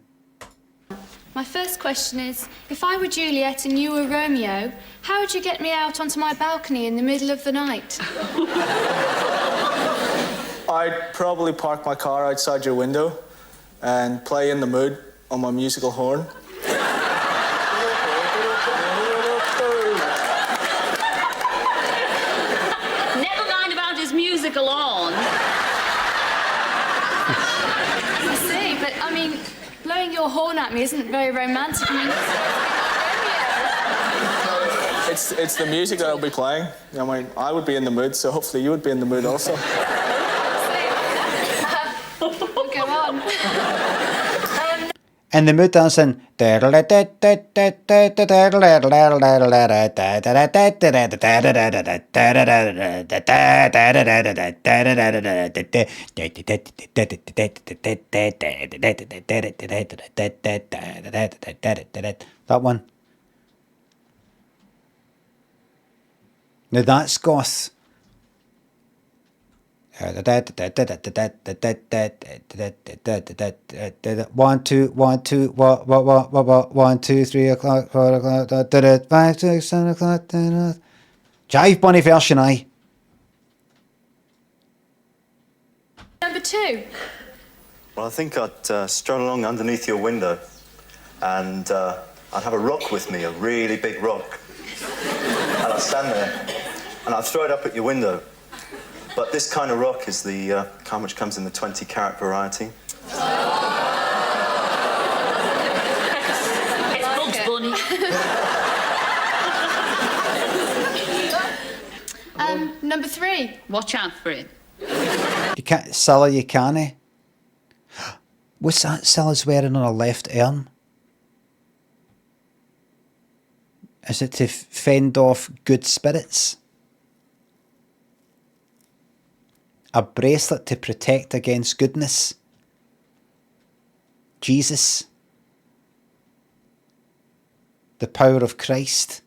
My first question is, if I were Juliet and you were Romeo, how would you get me out onto my balcony in the middle of the night? I'd probably park my car outside your window and play In the Mood on my musical horn. Never mind about his musical horn. I see, but I mean, blowing your horn at me isn't very romantic. I mean, It's the music that I'll be playing. I mean, I would be in the mood, so hopefully you would be in the mood also. Go on. And the mood dancing. That one. Now that's goth. 1 2 1 2 1 2 3 o'clock 4 o'clock 5 6 7 o'clock Jive Bunny version I. Number 2. Well, I think I'd stroll along underneath your window and I'd have a rock with me, a really big rock. And I'd stand there and I'd throw it up at your window. But this kind of rock is the kind which comes in the 20-carat variety. It's Bugs Bunny. Number 3. Watch out for it. You can't, Scylla, you can't. What's that Scylla's wearing on her left arm? Is it to fend off good spirits? A bracelet to protect against goodness. Jesus. The power of Christ.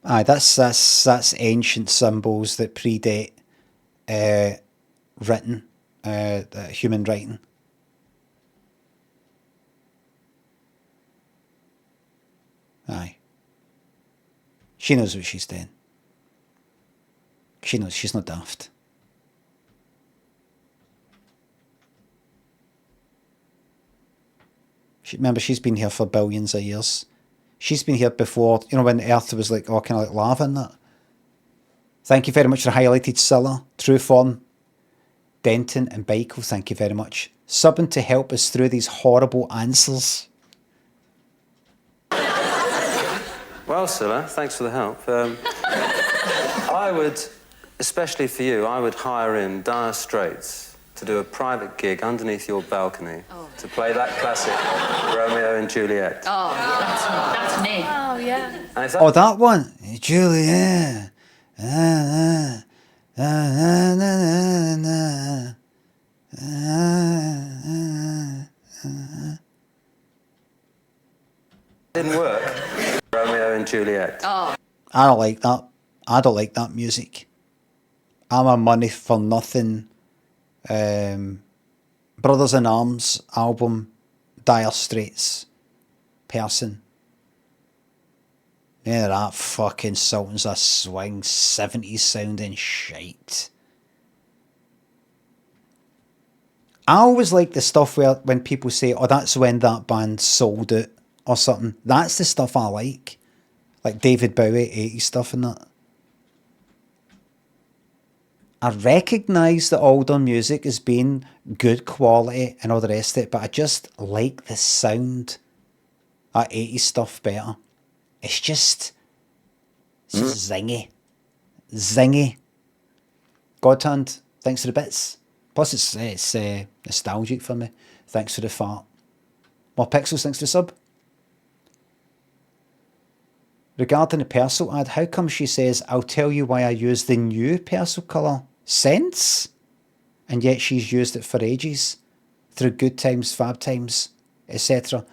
Aye, that's ancient symbols that predate written, human writing. Aye. She knows what she's doing. She knows she's not daft. Remember, she's been here for billions of years. She's been here before, you know, when the Earth was like, oh, kind of like lava and that. Thank you very much for highlighted, Scylla, True Form, Denton and Baikel, thank you very much. Subbing to help us through these horrible answers. Well, Scylla, thanks for the help. I would, especially for you, I would hire in Dire Straits to do a private gig underneath your balcony to play that classic Romeo and Juliet. Oh, that's me. Oh, yeah. And if Oh, that one? Juliet. didn't work, Romeo and Juliet. Oh. I don't like that. I don't like that music. I'm a money for nothing. Brothers in Arms album, Dire Straits person. Yeah, that fucking Sultans of Swing 70s sounding shite. I always like the stuff where when people say, oh, that's when that band sold it or something. That's the stuff I like. Like David Bowie, 80s stuff and that. I recognise the older music as being good quality and all the rest of it, but I just like the sound of 80s stuff better. It's just zingy. Zingy. Godhand, thanks for the bits. Plus it's nostalgic for me. Thanks for the fart. More pixels, thanks for the sub. Regarding the Persil ad, how come she says, I'll tell you why I use the new Persil colour? Sense? And yet she's used it for ages. Through good times, fab times, etc.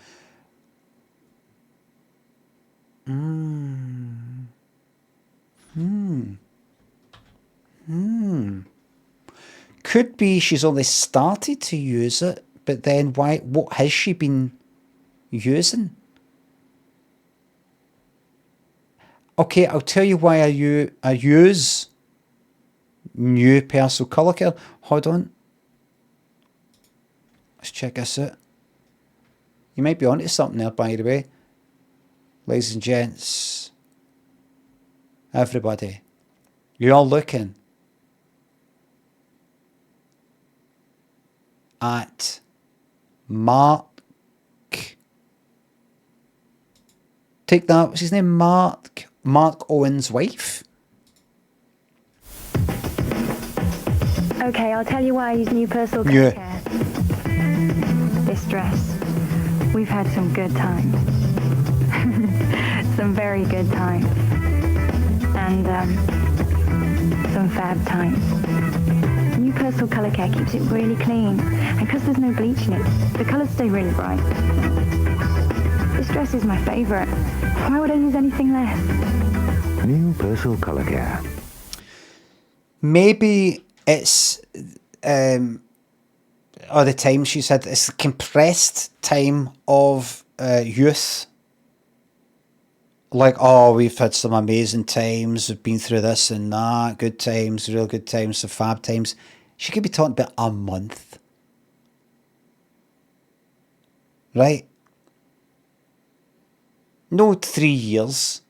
Could be she's only started to use it, but then why? What has she been using? Okay, I'll tell you why I use new Persil colour care. Hold on. Let's check this out. You might be onto something there, by the way. Ladies and gents, everybody, you're looking at Mark. Take that. What's his name? Mark Owen's wife. Okay, I'll tell you why I use new personal Yeah. care. This dress. We've had some good times. Some very good times. And some fab times. New personal colour care keeps it really clean. And because there's no bleach in it, the colours stay really bright. This dress is my favourite. Why would I use anything less? New personal colour care. Maybe it's or the time she said it's a compressed time of youth. Like, oh, we've had some amazing times, we've been through this and that, good times, real good times, some fab times. She could be talking about a month. Right? No 3 years.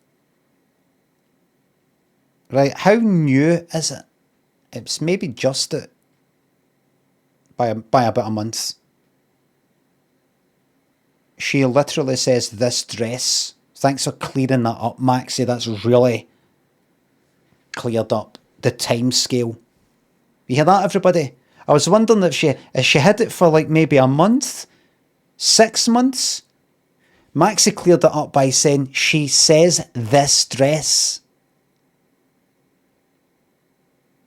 Right? How new is it? It's maybe just it. By about a month. She literally says, this dress. Thanks for clearing that up, Maxie. That's really cleared up the time scale. You hear that, everybody? I was wondering if she had it for like maybe a month, 6 months. Maxie cleared it up by saying she says this dress.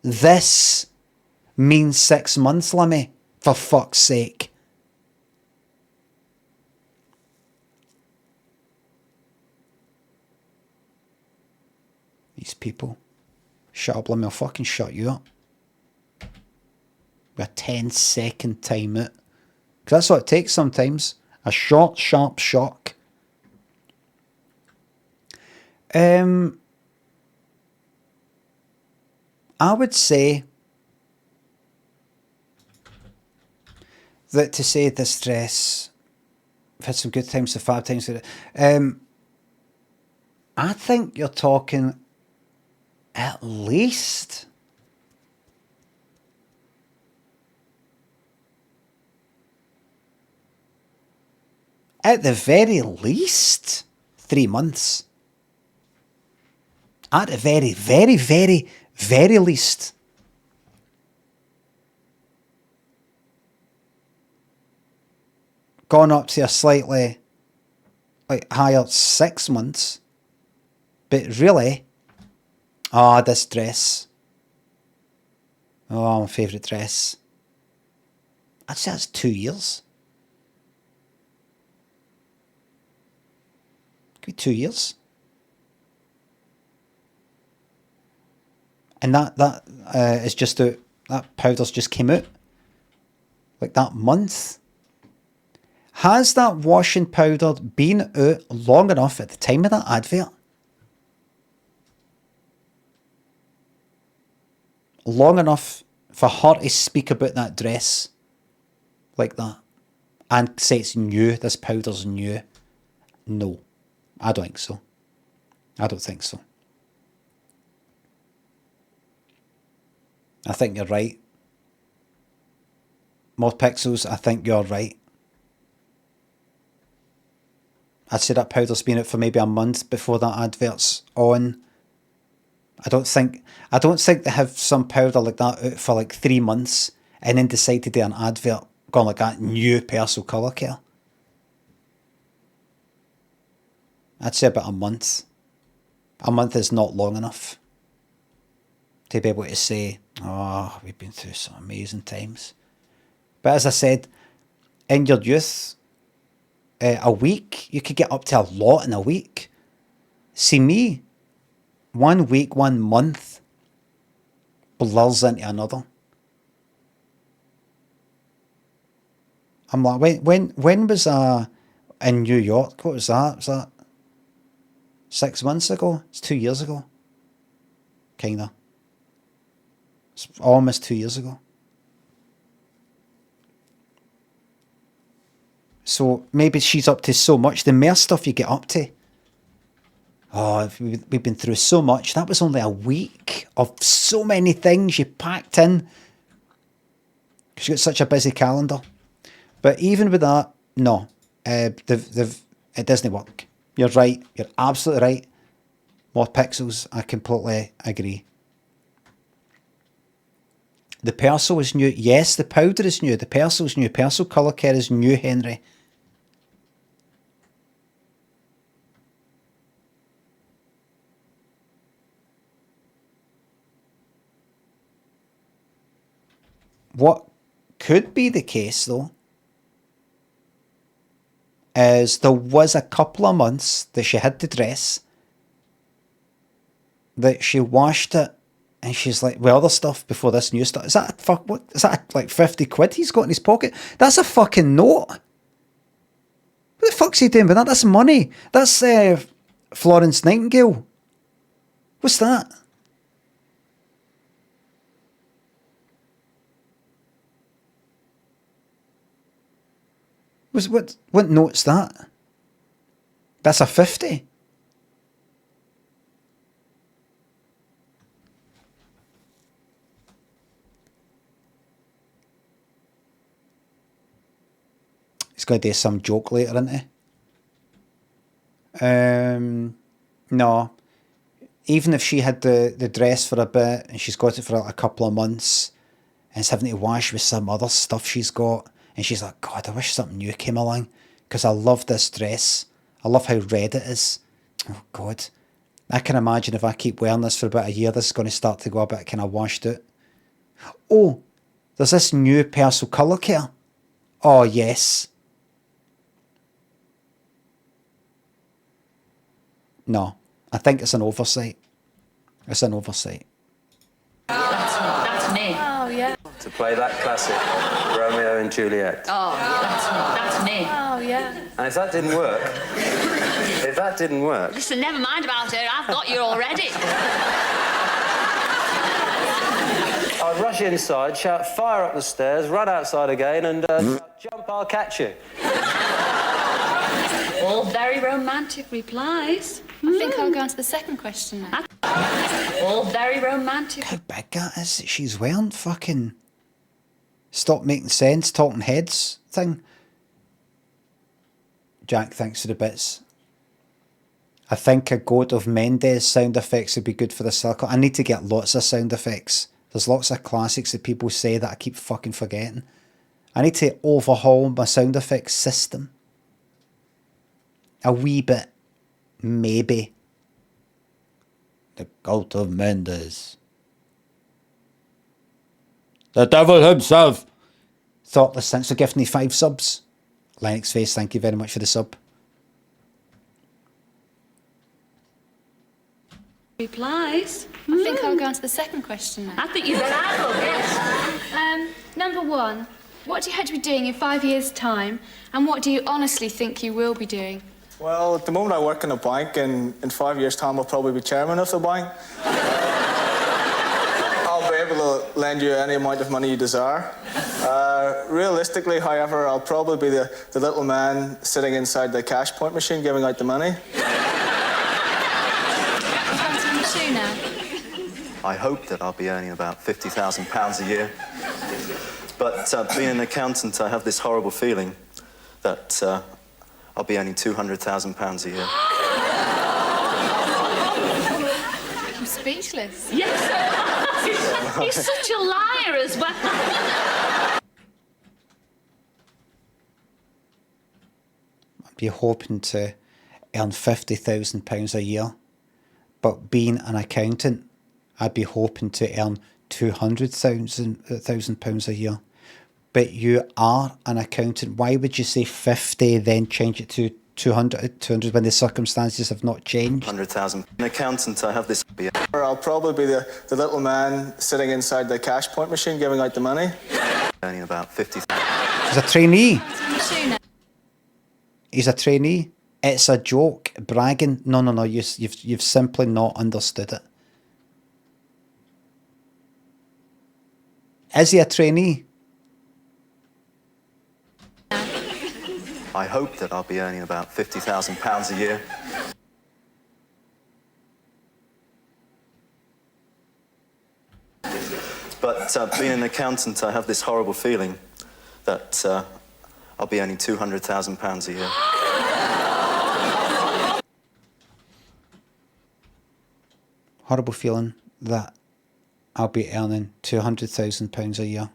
This means 6 months, Limmy. For fuck's sake. These people. Shut up, Limmy. I'll fucking shut you up. With a 10-second time out. Because that's what it takes sometimes. A short, sharp shock. I would say that to say this dress, I've had some good times, some bad times with it. I think you're talking at least at the very least 3 months. At the very, very, very, very least. Gone up to a slightly like higher 6 months. But really, this dress. Oh, my favourite dress. I'd say that's 2 years. Could be 2 years. And that is just that powder's just came out. Like that month. Has that washing powder been out long enough at the time of that advert? Long enough for her to speak about that dress like that and say it's new, this powder's new? No, I don't think so. I don't think so. I think you're right. More pixels, I think you're right. I'd say that powder's been out for maybe a month before that advert's on. I don't think they have some powder like that out for like 3 months and then decide to do an advert going like that new personal colour care. I'd say about a month. A month is not long enough to be able to say, oh, we've been through some amazing times. But as I said, in your youth, a week, you could get up to a lot in a week. See me, 1 week, 1 month blurs into another. I'm like, when was I in New York? What was that? Was that 6 months ago? It's 2 years ago. Kinda. It's almost 2 years ago. So maybe she's up to so much. The more stuff you get up to. Oh, we've been through so much. That was only a week of so many things you packed in. She's got such a busy calendar. But even with that, no. It doesn't work. You're right. You're absolutely right. More pixels. I completely agree. The Persil is new. Yes, the powder is new. The Persil is new. Persil colour care is new, Henry. What could be the case, though, is there was a couple of months that she had the dress, that she washed it, and she's like, well, other stuff before this new stuff. Is that what? Is that like 50 quid he's got in his pocket? That's a fucking note. What the fuck's he doing with that? That's money. That's Florence Nightingale. What's that? What note's that? That's a 50. He's going to do some joke later, isn't he? No. Even if she had the dress for a bit and she's got it for a couple of months and it's having to wash with some other stuff she's got, and she's like, God, I wish something new came along because I love this dress. I love how red it is. Oh, God. I can imagine if I keep wearing this for about a year, this is going to start to go a bit kind of washed out. Oh, there's this new Persil colour care. Oh, yes. No, I think it's an oversight. It's an oversight. That's me. Oh, yeah. To play that classic, Romeo and Juliet. Oh, that's me. Oh, yeah. And if that didn't work, if that didn't work... Listen, never mind about her. I've got you already. I'd rush inside, shout, fire up the stairs, run outside again, and jump, I'll catch you. All very romantic replies. I think I'll go on to the second question now. All very romantic. How big that is that she's wearing. Fucking stop making sense, talking heads thing. Jack, thanks for the bits. I think a goat of Mendes sound effects would be good for the circle. I need to get lots of sound effects. There's lots of classics that people say that I keep fucking forgetting. I need to overhaul my sound effects system. A wee bit. Maybe. The goat of Mendes. The devil himself. Thoughtless, thanks for gifting me 5 subs. Lennox Face, thank you very much for the sub. Replies. I think I'll go on to the second question now. I think you better go, yes. Number 1, what do you hope to be doing in 5 years' time, and what do you honestly think you will be doing? Well, at the moment I work in a bank, and in 5 years' time I'll probably be chairman of the bank. I'll be able to lend you any amount of money you desire. Realistically, however, I'll probably be the little man sitting inside the cash point machine giving out the money. Number 2 now. I hope that I'll be earning about £50,000 a year. But being an accountant, I have this horrible feeling that I'll be earning £200,000 a year. I'm speechless. Yes. He's such a liar as well. I'd be hoping to earn £50,000 a year, but being an accountant, I'd be hoping to earn £200,000 a year. But you are an accountant. Why would you say 50, then change it to 200 when the circumstances have not changed? 100,000. An accountant, I have this... I'll probably be the little man sitting inside the cash point machine giving out the money. Earning about 50,000. He's a trainee. He's a trainee. It's a joke. Bragging. No. You've simply not understood it. Is he a trainee? I hope that I'll be earning about £50,000 a year. But being an accountant, I have this horrible feeling that I'll be earning £200,000 a year. Horrible feeling that I'll be earning £200,000 a year.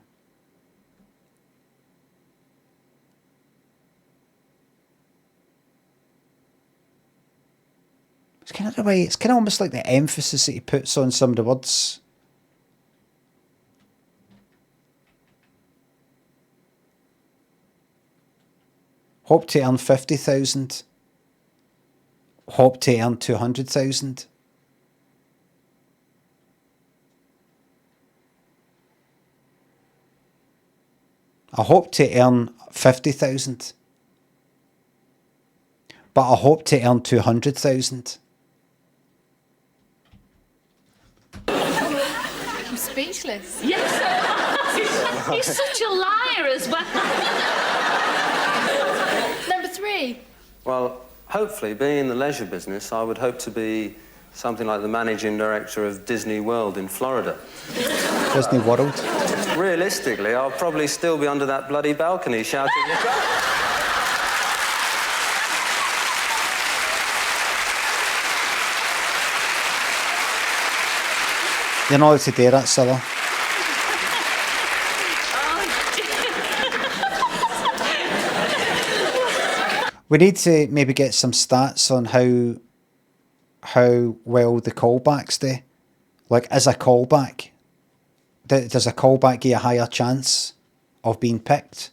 It's kind of the way, it's kind of almost like the emphasis that he puts on some of the words. Hope to earn 50,000. Hope to earn 200,000. I hope to earn 50,000. But I hope to earn 200,000. I'm speechless. Yes. He's such a liar as well. Number 3. Well, hopefully, being in the leisure business, I would hope to be something like the managing director of Disney World in Florida. Disney World? Realistically, I'll probably still be under that bloody balcony shouting... You're not allowed to do that, Scylla. We need to maybe get some stats on how well the callbacks do. Like, as a callback, does a callback give you a higher chance of being picked?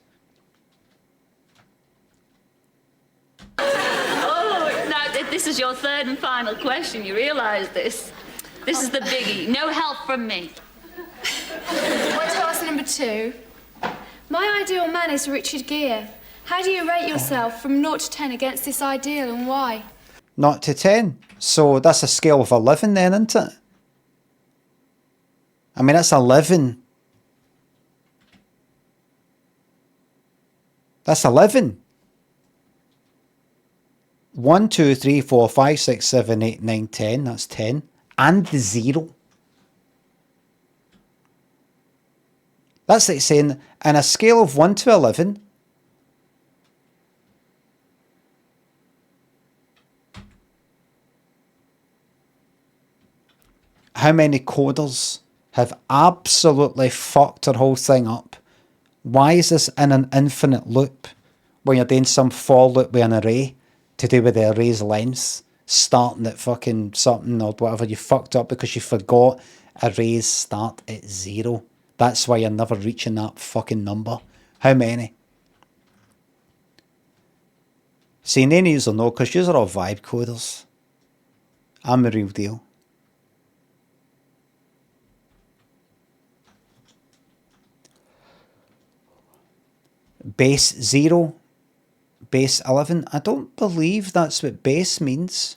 Oh, now this is your third and final question. You realise this? This is the biggie. No help from me. Want to ask number 2? My ideal man is Richard Gere. How do you rate yourself from 0 to 10 against this ideal, and why? 0 to 10. So that's a scale of 11 then, isn't it? I mean, that's 11. That's 11. 1, 2, 3, 4, 5, 6, 7, 8, 9, 10. That's 10. And the 0. That's like saying, on a scale of 1 to 11, how many coders have absolutely fucked their whole thing up? Why is this in an infinite loop when you're doing some for loop with an array to do with the array's length, starting at fucking something or whatever? You fucked up because you forgot arrays start at 0. That's why you're never reaching that fucking number. How many? See, none of yous will know because yous are all vibe coders. I'm the real deal. Base 0, base 11. I don't believe that's what base means.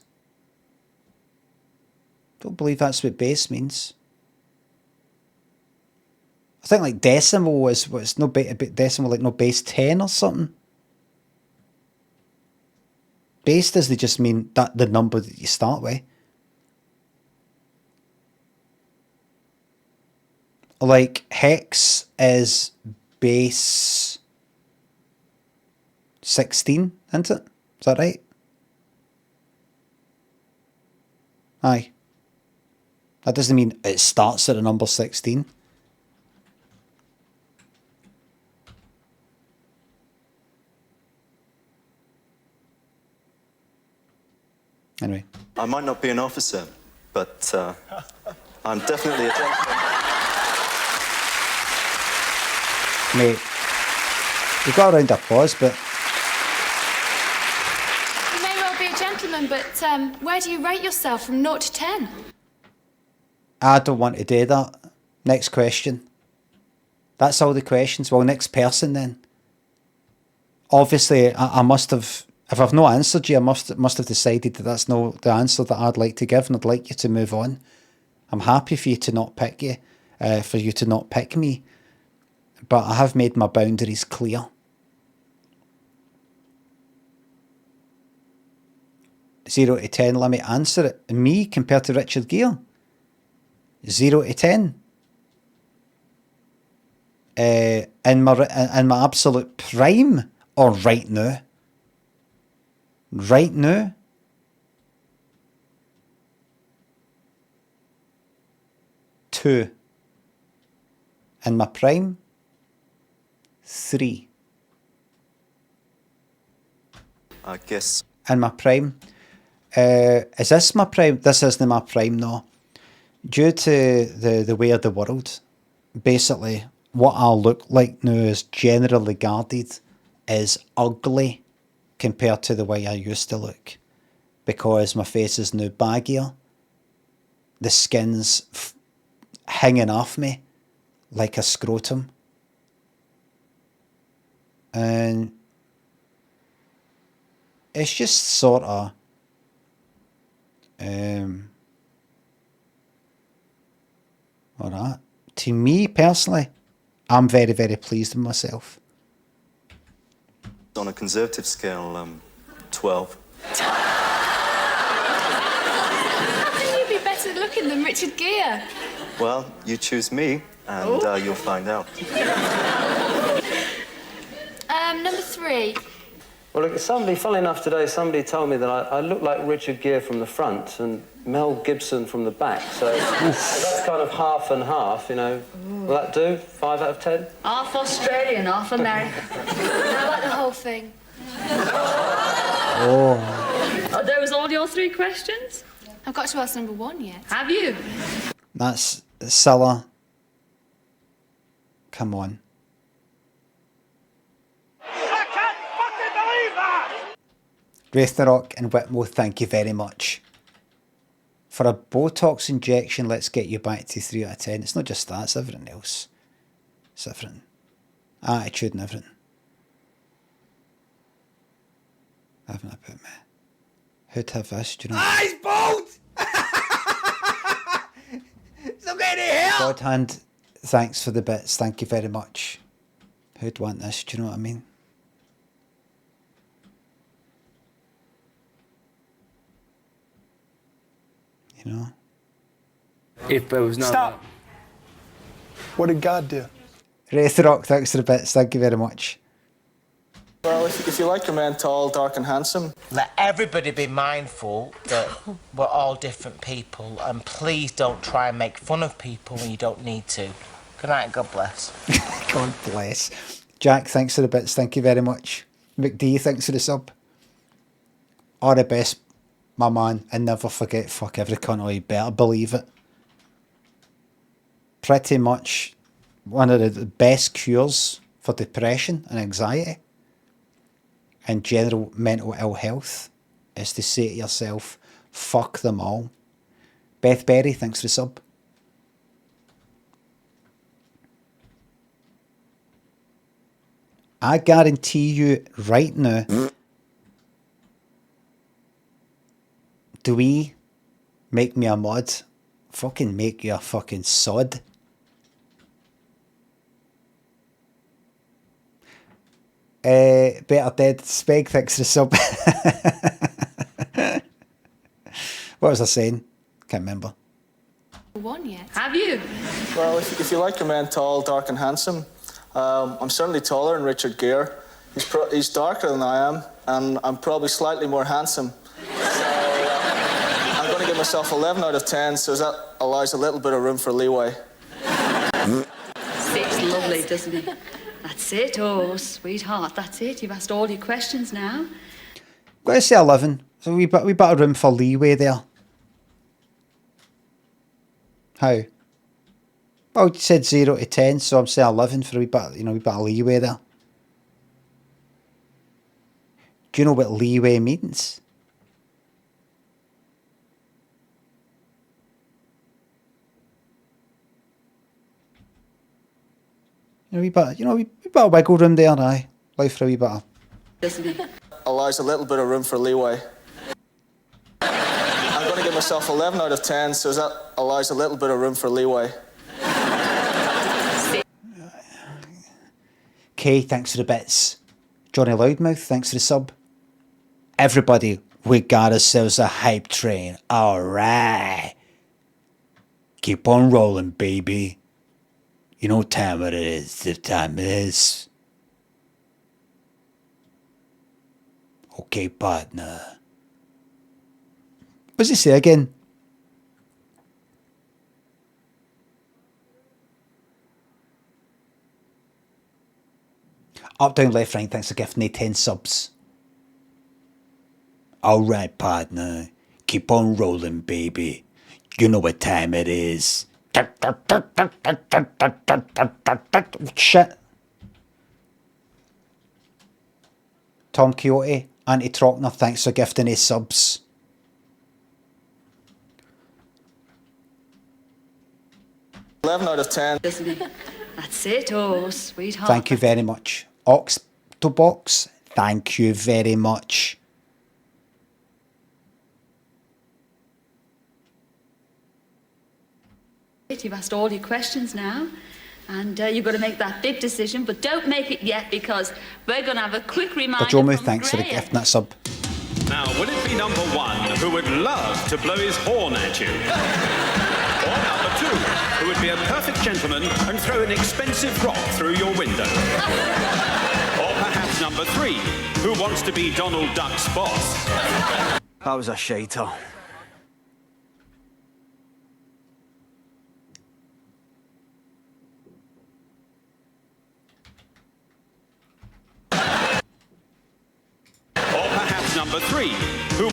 Don't believe that's what base means. I think like decimal is what's no decimal, like no base 10 or something. Base doesn't just mean that the number that you start with. Like hex is base 16, isn't it? Is that right? Aye. That doesn't mean it starts at a number 16. Anyway. I might not be an officer, but I'm definitely a gentleman. Mate, you got a round of applause, but... You may well be a gentleman, but where do you rate yourself from 0 to 10? I don't want to do that. Next question. That's all the questions. Well, next person then. Obviously, I must have... If I've not answered you, I must have decided that that's not the answer that I'd like to give, and I'd like you to move on. I'm happy for you to not pick you, for you to not pick me, but I have made my boundaries clear. Zero to 10, let me answer it. Me compared to Richard Gere. 0 to 10. In my absolute prime or right now? Right now? Two. In my prime? 3. I guess. In my prime? Is this my prime? This isn't my prime, no. Due to the way of the world, basically, what I look like now is generally guarded is ugly compared to the way I used to look, because my face is now baggier, the skin's hanging off me like a scrotum, and it's just sort of alright. To me personally, I'm very, very pleased with myself. On a conservative scale, 12. How can you be better looking than Richard Gere? Well, you choose me, and you'll find out. Number 3. Well, look, funnily enough today, somebody told me that I look like Richard Gere from the front and Mel Gibson from the back, so that's kind of half and half, you know. Will that do? 5 out of 10? Half Australian, half American. I like the whole thing. Oh. Oh, there was all your 3 questions? I've got to ask number 1 yet. Have you? That's Scylla. Come on. I can't fucking believe that! Wraithnarock and Whitmo, thank you very much. For a Botox injection, let's get you back to 3 out of 10. It's not just that, it's everything else. It's everything. Attitude and everything. Haven't I put me? Who'd have this, do you know? Ah, he's bald! So get it here! God hand, thanks for the bits. Thank you very much. Who'd want this, do you know what I mean? You know? If there was no... Stop! What did God do? Wraith Rock, thanks for the bits. Thank you very much. Well, if you like your man tall, dark and handsome. Let everybody be mindful that we're all different people, and please don't try and make fun of people when you don't need to. Good night and God bless. God bless. Jack, thanks for the bits. Thank you very much. McD, thanks for the sub. All the best, my man. And never forget, fuck every cunt, you better believe it. Pretty much one of the best cures for depression and anxiety and general mental ill health is to say to yourself, fuck them all. Beth Berry, thanks for the sub. I guarantee you right now, do we make me a mod? Fucking make you a fucking sod. Better Dead Speg, thanks for the sub. What was I saying? Can't remember. One yet? Have you? Well, if you like your man tall, dark and handsome, I'm certainly taller than Richard Gere. He's darker than I am, and I'm probably slightly more handsome. So I'm going to give myself 11 out of 10, so that allows a little bit of room for leeway. 6 lovely, doesn't it? That's it, oh, sweetheart, that's it. You've asked all your questions now. Got to say 11. So we bit of room for leeway there. How? Well, you said 0 to 10, so I'm saying 11 for a wee bit, you know, wee bit of leeway there. Do you know what leeway means? You know, wee bit of wiggle room there, aye. Life for a wee bit of... Doesn't it? Allows a little bit of room for leeway. I'm going to give myself 11 out of 10, so that allows a little bit of room for leeway. Kay, thanks for the bits. Johnny Loudmouth, thanks for the sub. Everybody, we got ourselves a hype train. Alright. Keep on rolling, baby. You know what time it is. The time it is. Okay, partner. What does he say again? Up, down, left, right, thanks for gifting me 10 subs. Alright, partner. Keep on rolling, baby. You know what time it is. Shit. Tom Quixote, Anti-Trockner, thanks for gifting me subs. $11 out of 10. Doesn't it? That's it, oh, sweetheart. Thank you very much. Octobox, thank you very much. You've asked all your questions now, and you've got to make that big decision, but don't make it yet because we're going to have a quick reminder. Bajomu, thanks for the gift and that sub. Now, will it be number 1 who would love to blow his horn at you? Or number 2, who would be a perfect gentleman and throw an expensive rock through your window? Or perhaps number 3, who wants to be Donald Duck's boss? That was a shiter. Or perhaps number 3, who...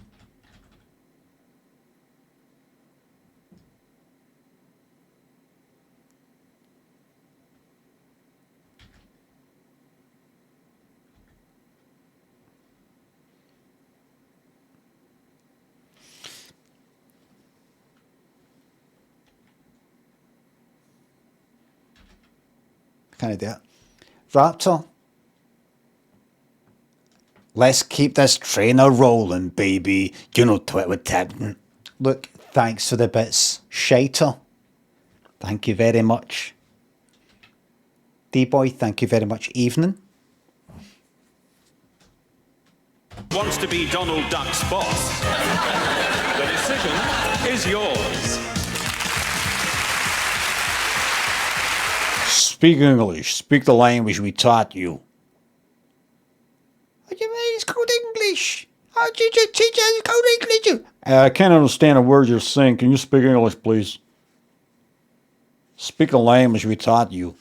Can't do it. Raptor. Let's keep this train a rolling, baby. You know twit with Tabton. Look, thanks for the bits. Shiter. Thank you very much. D-Boy, thank you very much. Evening. Wants to be Donald Duck's boss. The decision is yours. Speak English. Speak the language we taught you. What do you mean it's called English? How did you teach us it's called English? I can't understand a word you're saying. Can you speak English, please? Speak the language we taught you.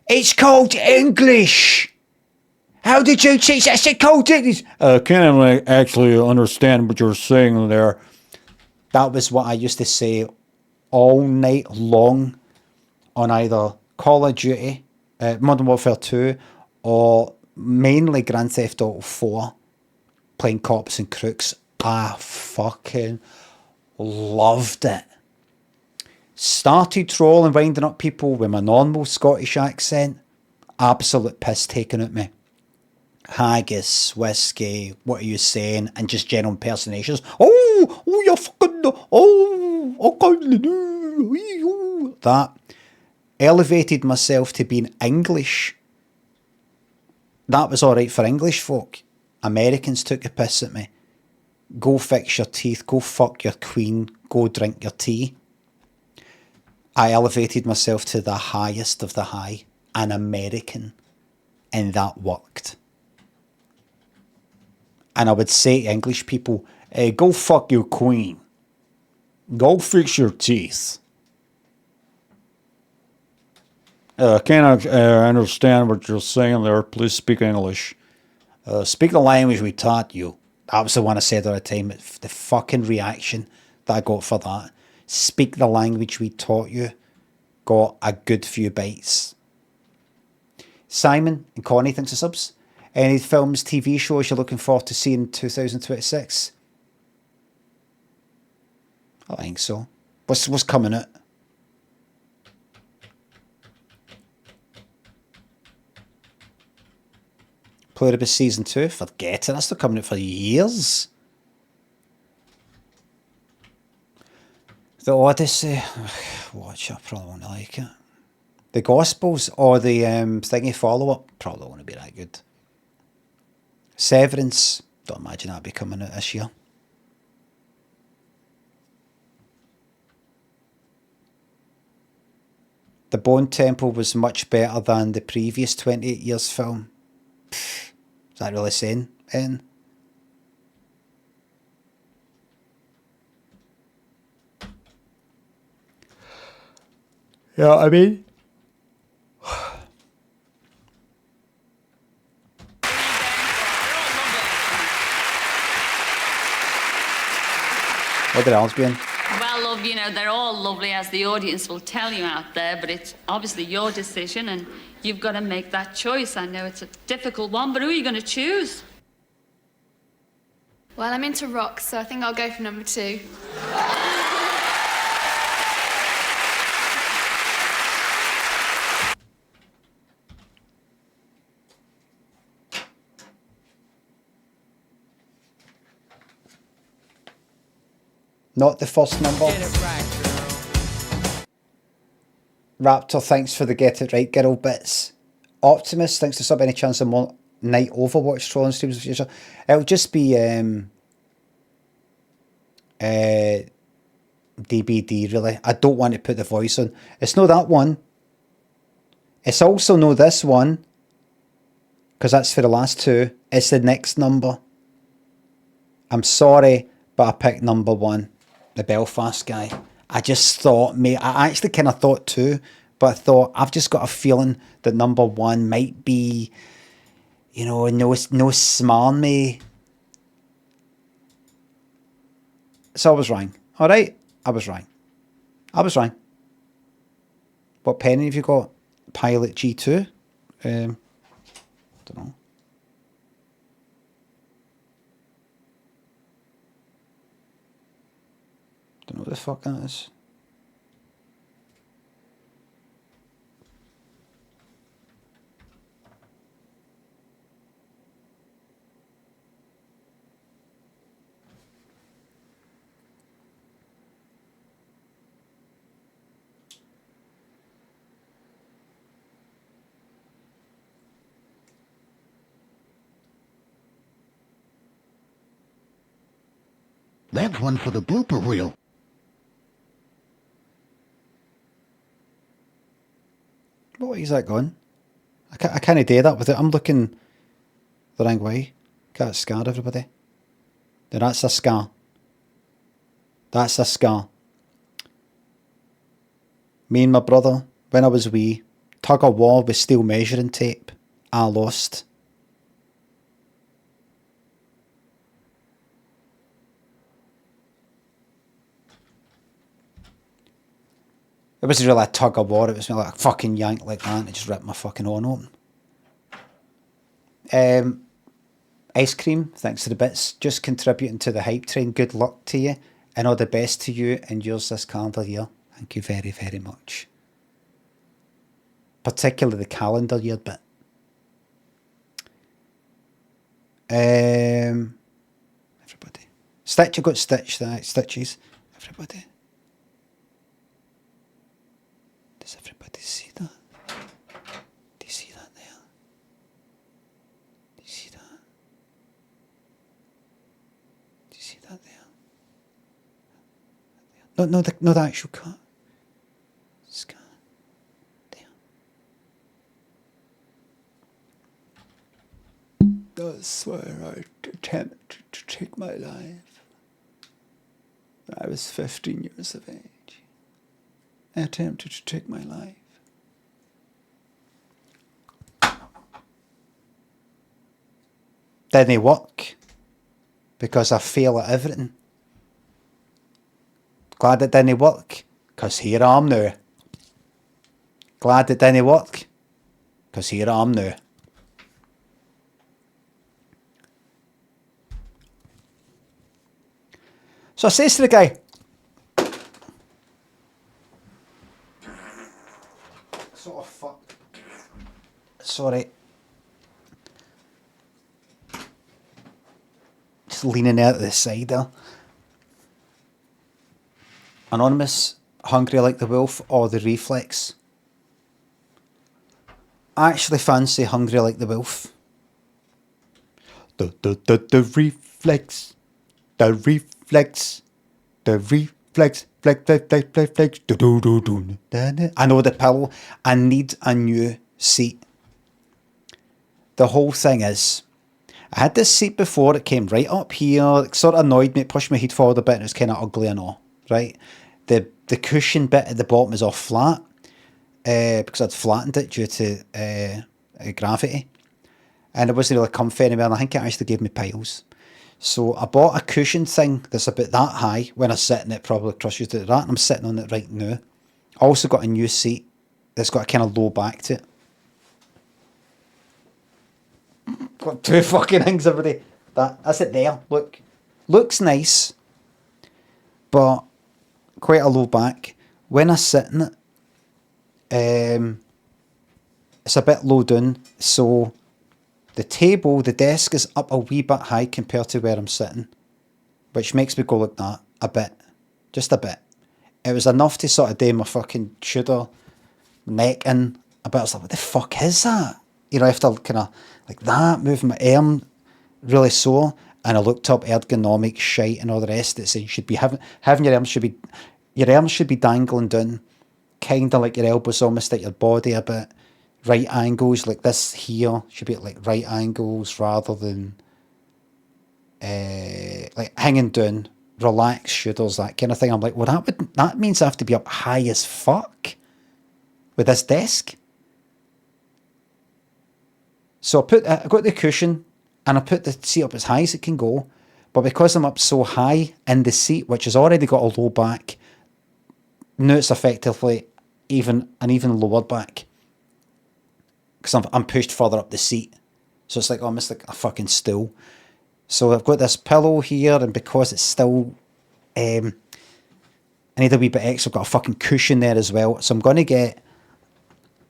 It's called English. How did you teach us it's called English? I can't actually understand what you're saying there. That was what I used to say all night long on either Call of Duty, Modern Warfare 2, or mainly Grand Theft Auto 4, playing cops and crooks. I fucking loved it. Started trolling, winding up people with my normal Scottish accent. Absolute piss taken at me. Haggis, whiskey, what are you saying? And just general impersonations. Oh, you're fucking, I can't do that. Elevated myself to being English. That was alright for English folk. Americans took a piss at me. Go fix your teeth, go fuck your queen, go drink your tea. I elevated myself to the highest of the high, an American, and that worked. And I would say to English people, go fuck your queen. Go fix your teeth. I can't understand what you're saying there. Please speak English. Speak the language we taught you. That was the one I said all the time. The fucking reaction that I got for that. Speak the language we taught you. Got a good few bites. Simon and Connie, thanks for subs. Any films, TV shows you're looking forward to seeing in 2026? I think so. What's coming out? Pluribus Season 2? Forget it. That's not coming out for years. The Odyssey. Watch, I probably won't like it. The Gospels or the thingy follow-up probably won't be that good. Severance. Don't imagine that'll be coming out this year. The Bone Temple was much better than the previous 28 years film. Pfft, is that really saying anything? Yeah, I mean... What did else be in? Well, love, you know, they're all lovely, as the audience will tell you out there, but it's obviously your decision, and you've got to make that choice. I know it's a difficult one, but who are you going to choose? Well, I'm into rock, so I think I'll go for number 2. Not the first number. Get it right, girl. Raptor, thanks for the get it right, girl bits. Optimus, thanks for sub. Any chance of more night Overwatch trolling streams in the future? It'll just be DBD, really. I don't want to put the voice on. It's not that one. It's also no this one, because that's for the last 2. It's the next number. I'm sorry, but I picked number 1. The Belfast guy. I just thought, mate, I actually kind of thought 2, but I thought, I've just got a feeling that number 1 might be, you know, no smarring me. So I was wrong. Alright? I was wrong. I was wrong. What penny have you got? Pilot G2? Don't know. Don't know what the fuck that is. That's one for the blooper reel. What is that going? I can't do that with it. I'm looking the wrong way. Can't scar everybody. Now that's a scar. That's a scar. Me and my brother, when I was wee, tug of war with steel measuring tape. I lost. It wasn't really a tug of war, it was like a fucking yank like that and it just ripped my fucking horn open. Ice cream, thanks to the bits, just contributing to the hype train. Good luck to you and all the best to you and yours this calendar year. Thank you very, very much. Particularly the calendar year bit. Everybody. Stitch, I got Stitch, that stitches. Everybody. Does everybody see that? Do you see that there? Do you see that? Do you see that there? No, the actual cut. Scan. There. That's where I attempted to take my life. I was 15 years of age. I attempted to take my life. Didn't work because I fail at everything. Glad it didn't work because here I am now. Glad it didn't work because here I am now. So I says to the guy, sort of fuck. Sorry. Just leaning out to the side there. Anonymous, Hungry Like the Wolf or The Reflex? I actually fancy Hungry Like the Wolf. The reflex. The reflex. The reflex. Flex. Do. I know the pillow. I need a new seat. The whole thing is, I had this seat before, it came right up here, it sort of annoyed me, it pushed my head forward a bit and it was kind of ugly and all, right? The cushion bit at the bottom is all flat, because I'd flattened it due to gravity. And it wasn't really comfy anymore, and I think it actually gave me piles. So I bought a cushion thing that's about that high. When I sit in it, probably crushes to that, and I'm sitting on it right now. I also got a new seat that's got a kind of low back to it. Got two fucking things everybody. That's it there. Look. Looks nice, but quite a low back. When I sit in it, it's a bit low down, so the desk is up a wee bit high compared to where I'm sitting, which makes me go like that a bit, just a bit. It was enough to sort of do my fucking shoulder, neck in a bit. I was like, what the fuck is that? You know, after kind of like that, moving my arm really sore, and I looked up ergonomic shite and all the rest. It said you should be having your arms should be dangling down, kind of like your elbows almost at your body a bit. Right angles, like this here should be at like right angles rather than like hanging down, relaxed shoulders, that kind of thing. I'm like, well, that means I have to be up high as fuck with this desk. So I got the cushion and I put the seat up as high as it can go, but because I'm up so high in the seat, which has already got a low back, now it's effectively an even lower back. Because I'm pushed further up the seat. So it's like almost like a fucking stool. So I've got this pillow here, and because it's still... I need a wee bit extra. I've got a fucking cushion there as well. So I'm going to get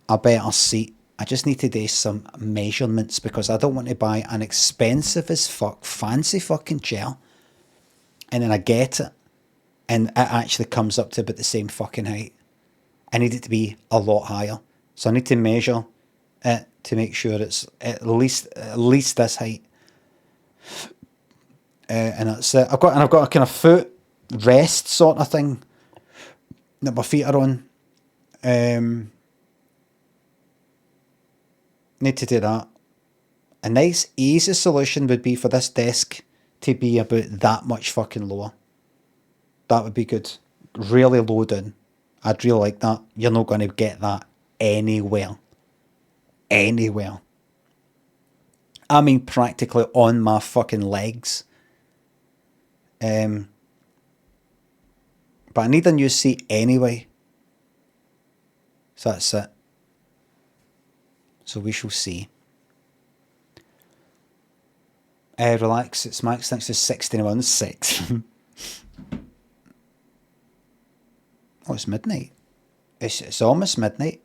a better seat. I just need to do some measurements because I don't want to buy an expensive as fuck, fancy fucking chair. And then I get it. And it actually comes up to about the same fucking height. I need it to be a lot higher. So I need to measure it to make sure it's at least this height. and that's it. I've got a kind of foot rest sort of thing that my feet are on. Need to do that. A nice easy solution would be for this desk to be about that much fucking lower. That would be good. Really low down. I'd really like that. You're not going to get that anywhere. Anywhere. I mean practically on my fucking legs. But I need a new seat anyway. So that's it. So we shall see. Relax, it's Max, thanks for 16:06. Oh, it's midnight. It's almost midnight.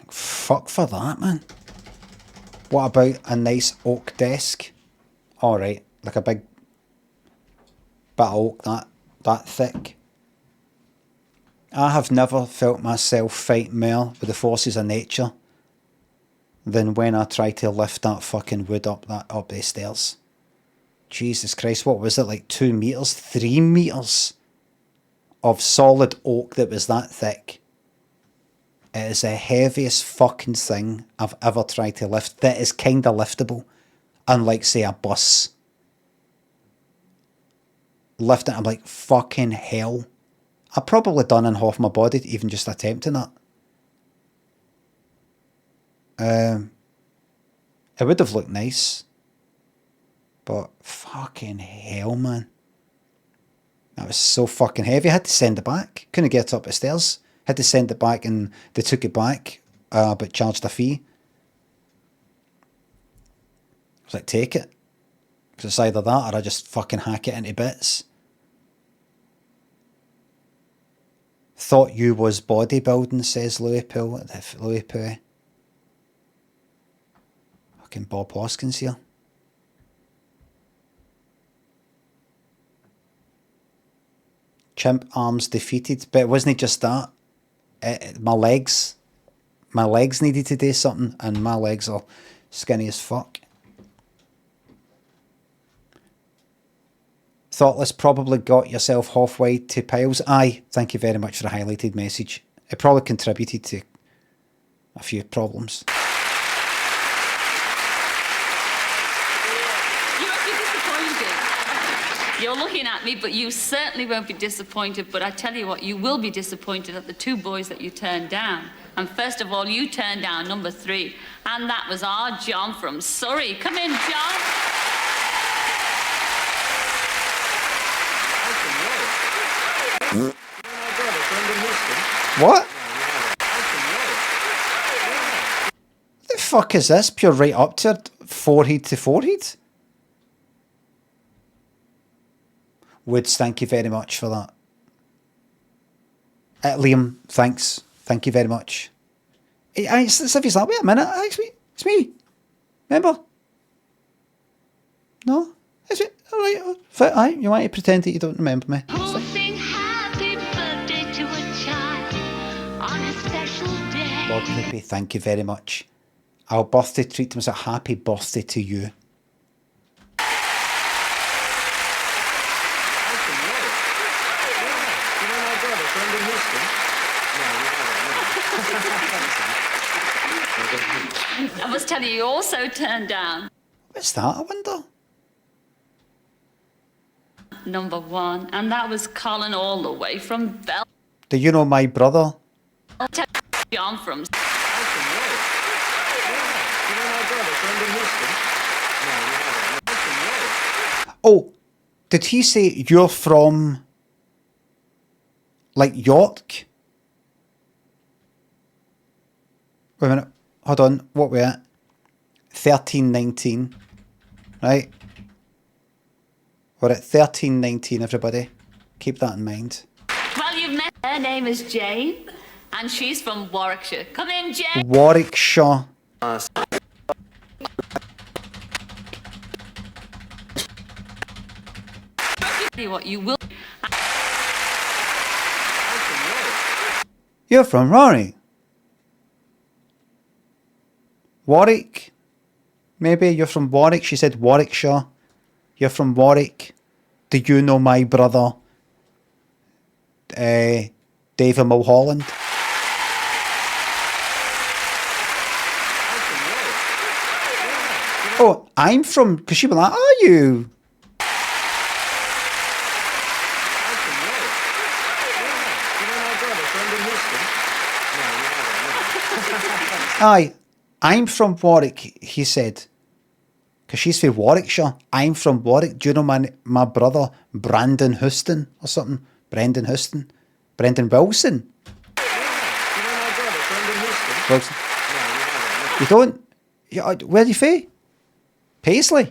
Fuck for that, man. What about a nice oak desk? Alright, like a big bit of oak that thick. I have never felt myself fight more with the forces of nature than when I tried to lift that fucking wood up the stairs. Jesus Christ, what was it, like 2 meters, 3 meters of solid oak that was that thick? It is the heaviest fucking thing I've ever tried to lift that is kind of liftable, unlike say a bus. Lifting it, I'm like, fucking hell. I've probably done in half my body even just attempting that. It would have looked nice. But fucking hell, man. That was so fucking heavy. I had to send it back. Couldn't get it up the stairs. Had to send it back and they took it back, but charged a fee. I was like, take it. Because it's either that or I just fucking hack it into bits. Thought you was bodybuilding, says Louis Poole. Louis Poole. Fucking Bob Hoskins here. Chimp arms defeated, but it wasn't just that. My legs needed to do something, and my legs are skinny as fuck. Thoughtless probably got yourself halfway to piles. Aye, thank you very much for the highlighted message. It probably contributed to a few problems. You're looking at me, but you certainly won't be disappointed. But I tell you what, you will be disappointed at the 2 boys that you turned down. And first of all, you turned down number 3. And that was our John from Surrey. Come in, John. What? The fuck is this? Pure right up to forehead to forehead? Woods, thank you very much for that. Liam, thanks. Thank you very much. It's as if he's like, wait a minute, it's me. Remember? No? Is it? Alright, you want to pretend that you don't remember me. Lord Clippy, thank you very much. Our birthday treat was a happy birthday to you. I must tell you, you also turned down. What's that, I wonder? Number 1, and that was Colin all the way from Bell. Do you know my brother? John from. Oh, did he say you're from, like, York? Wait a minute. Hold on. What were we at? 1319. Right? We're at 1319, everybody. Keep that in mind. Well, you've met her. Name is Jane, and she's from Warwickshire. Come in, Jane. Warwickshire. What you will. You're from Rory. Warwick. Maybe you're from Warwick. She said Warwickshire. You're from Warwick. Do you know my brother, David Mulholland? Oh, I'm from... Because she was like, are you? Aye, I'm from Warwick, he said. Because she's from Warwickshire. I'm from Warwick. Do you know my brother, Brandon Houston or something? Brendan Houston? Brendan Wilson? Wilson. You don't? Where are you from? Paisley? Do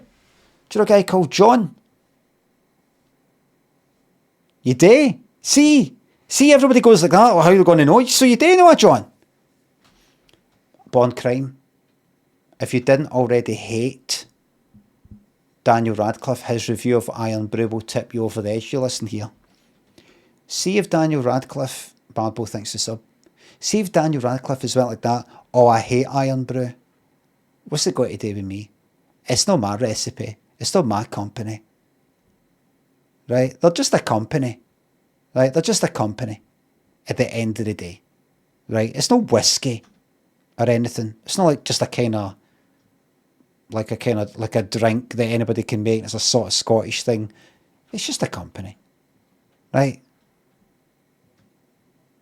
you know a guy called John? You do? See, everybody goes like that. Well, how are you going to know? So you do know a John? Born Crime. If you didn't already hate Daniel Radcliffe, his review of Iron Brew will tip you over the edge. You listen here. See if Daniel Radcliffe, Barbo thinks the sub. See if Daniel Radcliffe is went like that. Oh, I hate Iron Brew. What's it got to do with me? It's not my recipe. It's not my company. Right? They're just a company. Right? They're just a company at the end of the day. Right? It's not whiskey or anything. It's not like just a kind of like a drink that anybody can make. It's a sort of Scottish thing. It's just a company. Right?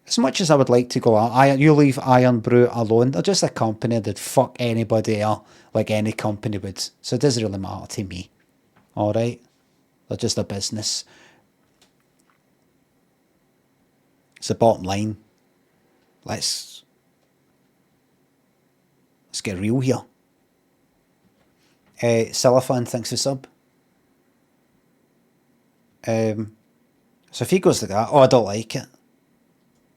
As much as I would like to go, you leave Iron Brew alone. They're just a company that fuck anybody else like any company would. So it doesn't really matter to me. Alright? They're just a business. It's the bottom line. Let's get real here. Cellophane thinks the sub. So if he goes like that, oh, I don't like it.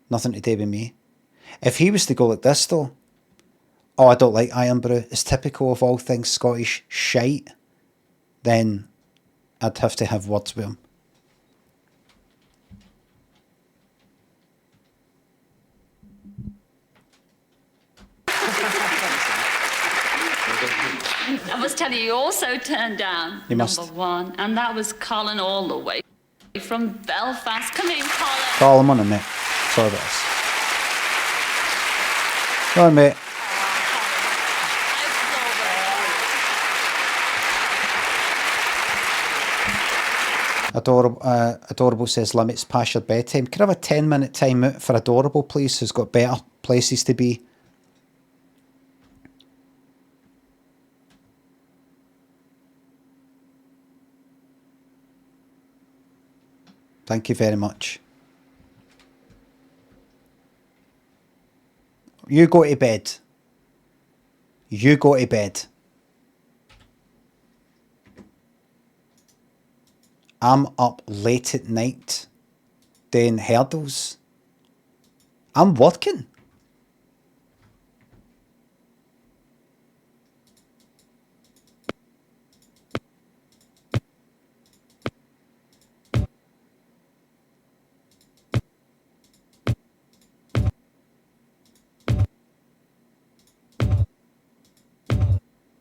Nothing to do with me. If he was to go like this though, oh, I don't like Iron Brew, it's typical of all things Scottish shite, then I'd have to have words with him. I must tell you, you also turned down number one, and that was Colin all the way from Belfast. Come in, Colin. Call him on a mate. Sorry about this. Go on, mate. Adorable says limits past your bedtime. Can I have a 10-minute time out for Adorable, please, who's got better places to be? Thank you very much. You go to bed. You go to bed. I'm up late at night doing hurdles. I'm working.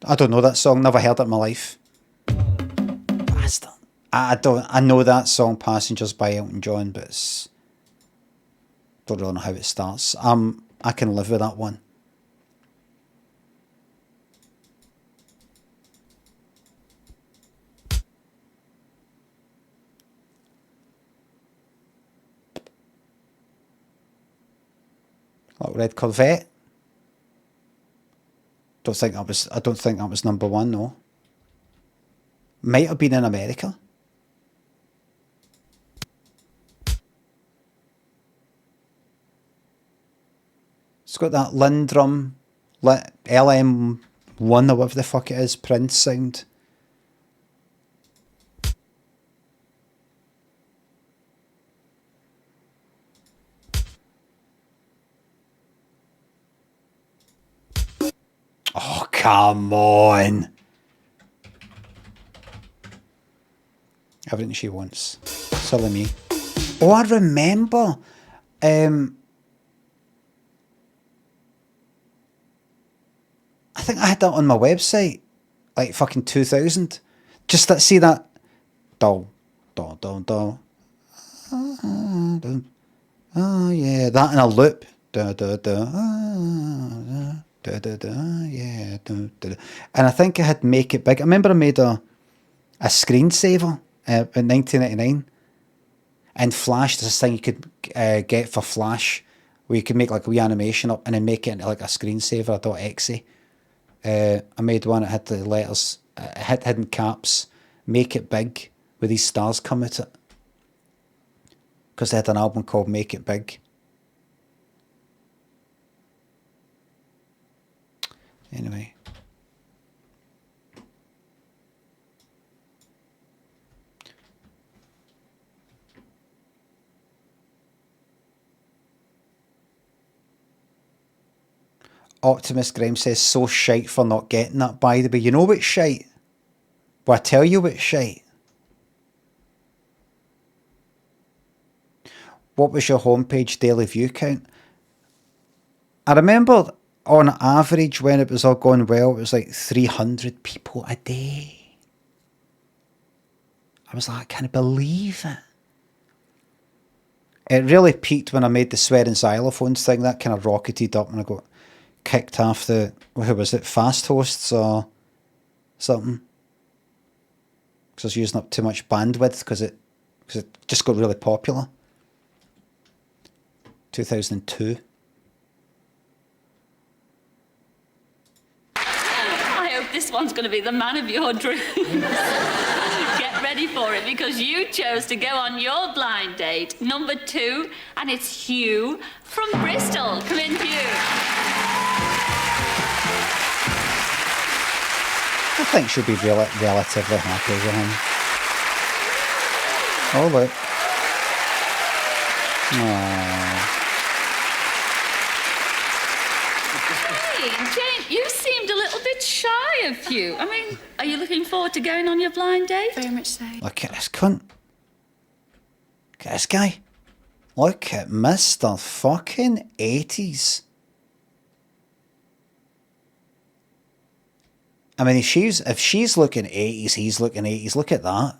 I don't know that song, never heard it in my life. Bastard. I know that song Passengers by Elton John, but it's don't really know how it starts. I can live with that one. Little red Corvette. I don't think that was number one, no. Might have been in America. It's got that Lindrum, LM1 or whatever the fuck it is, Prince sound. Oh, come on. Everything she wants. Silly me. Oh, I remember. I think I had that on my website. like fucking 2000. Just that, see that, do, do, do, do. Oh yeah, that in a loop. Da, da, da, da, da, da, yeah, da, da, da. And I think I had Make It Big. I remember I made a screensaver in 1999. And Flash, there's this thing you could get for Flash, where you could make like a wee animation up and then make it into like a screensaver.exe. I made one that had the letters, hidden caps, Make It Big, with these stars come at it. Because they had an album called Make It Big. Anyway. Optimus Graham says, so shite for not getting that, by the way. You know what's shite? Well, I tell you what's shite. What was your homepage daily view count? I remember on average when it was all going well, it was like 300 people a day. I was like, I can't believe it. It really peaked when I made the swearing xylophones thing. That kind of rocketed up when I got kicked off the, who was it, Fast Hosts or something. Because I was using up too much bandwidth because it just got really popular. 2002. I hope this one's going to be the man of your dreams. Get ready for it, because you chose to go on your blind date, number 2, and it's Hugh from Bristol. Come in, Hugh. I think she'll be relatively happy with him. Oh, look. Aww. Hey, Jane, you seemed a little bit shy of Hugh. I mean, are you looking forward to going on your blind date? Very much so. Look at this cunt. Look at this guy. Look at Mr. fucking 80s. I mean, if she's looking 80s, he's looking 80s. Look at that.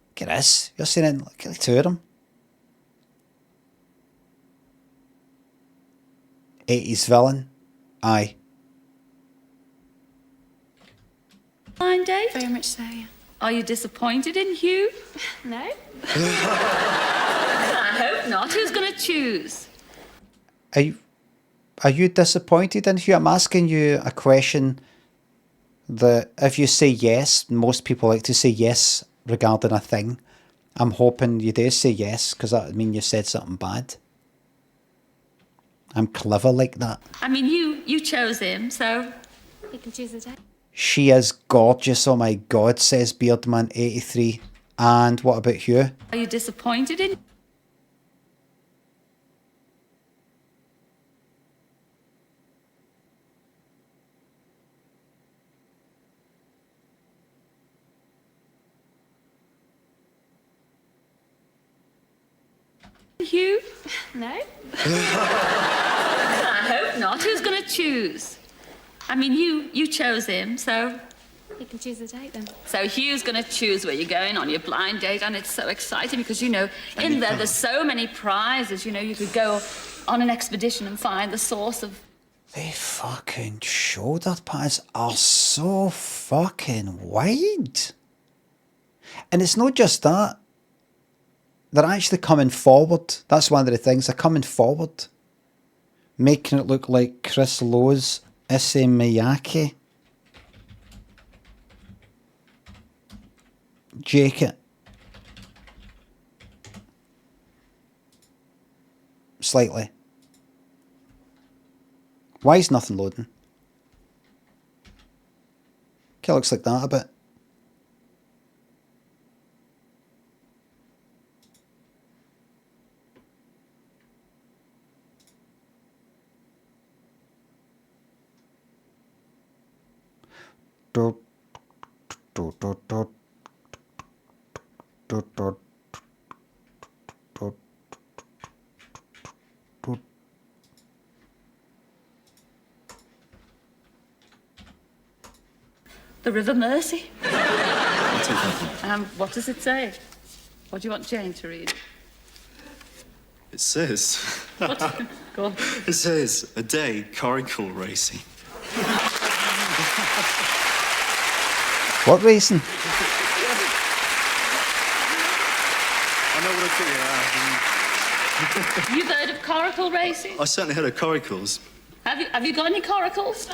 Look at this. You're seeing it. Look at the two of them. 80s villain. Aye. Blind date? Very much so, yeah. Are you disappointed in Hugh? No. I hope not. Who's going to choose? Are you disappointed in Hugh? I'm asking you a question that if you say yes, most people like to say yes regarding a thing. I'm hoping you do say yes, because that would mean you said something bad. I'm clever like that. I mean, you chose him, so... You can choose the day. She is gorgeous, oh my god, says Beardman83. And what about Hugh? Are you disappointed in... Hugh? No. I hope not. Who's going to choose? I mean, you chose him, so... You can choose the date then. So Hugh's going to choose where you're going on your blind date, and it's so exciting because, you know, in there's so many prizes. You know, you could go on an expedition and find the source of... The fucking shoulder pads are so fucking wide. And it's not just that. They're actually coming forward. That's one of the things. They're coming forward. Making it look like Chris Lowe's Issey Miyake jacket. Slightly. Why is nothing loading? Okay, looks like that a bit. The River Mersey. I'll take that one. What does it say? What do you want Jane to read? It says... What? Go on. It says, a day coracle racing. What racing? I know what I You've heard of coracle racing? I certainly heard of coracles. Have you got any coracles?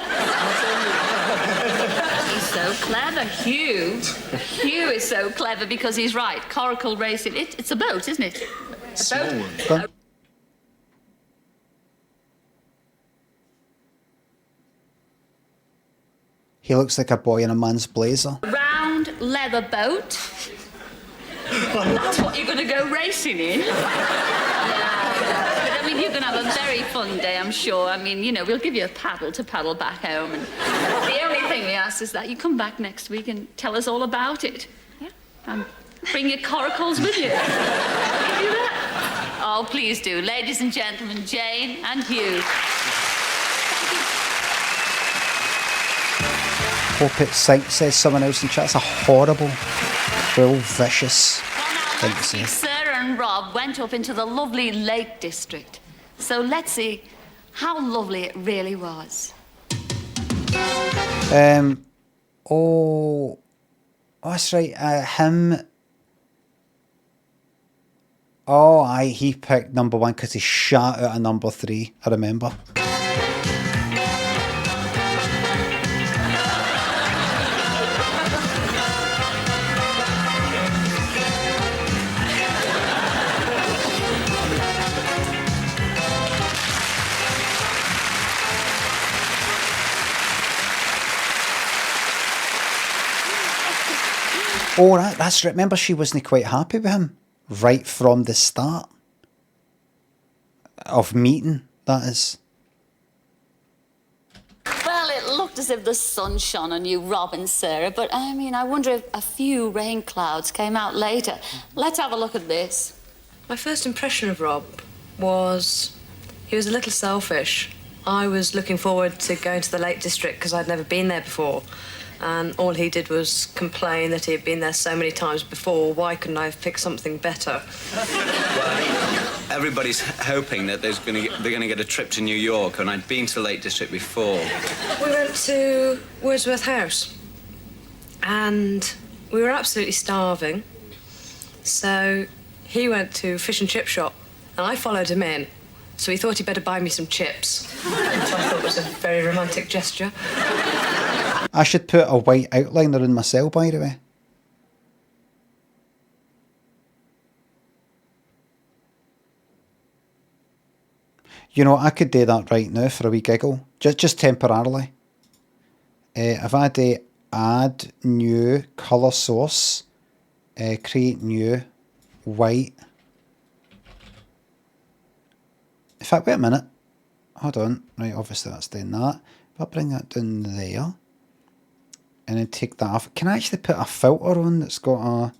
He's so clever, Hugh. Hugh is so clever because he's right. Coracle racing, it's a boat, isn't it? A Small boat. one. He looks like a boy in a man's blazer. Round leather boat. That's what you're going to go racing in. But I mean, you're going to have a very fun day, I'm sure. I mean, you know, we'll give you a paddle to paddle back home. And the only thing we ask is that you come back next week and tell us all about it. Yeah? And bring your coracles with you. Can you do that? Oh, please do. Ladies and gentlemen, Jane and Hugh. Hope it says someone else in chat. It's a horrible, cruel, vicious thing to say. Sarah and Rob went up into the lovely Lake District. So let's see how lovely it really was. Oh, that's right. Him. Oh, aye, he picked number 1 because he shot out a number 3. I remember. Oh, that's right. Remember, she wasn't quite happy with him right from the start of meeting, that is. Well, it looked as if the sun shone on you, Rob and Sarah, but I mean, I wonder if a few rain clouds came out later. Let's have a look at this. My first impression of Rob was he was a little selfish. I was looking forward to going to the Lake District because I'd never been there before. And all he did was complain that he had been there so many times before. Why couldn't I have picked something better? Well, everybody's hoping that they're going to get a trip to New York, and I'd been to the Lake District before. We went to Wordsworth House, and we were absolutely starving. So he went to fish and chip shop, and I followed him in. So he thought he'd better buy me some chips, which I thought was a very romantic gesture. I should put a white outliner in my cell, by the way. You know, I could do that right now for a wee giggle. Just temporarily. If I do add new colour source, create new white. In fact, wait a minute. Hold on. Right, obviously that's doing that. If I bring that down there, and then take that off. Can I actually put a filter on that's got a...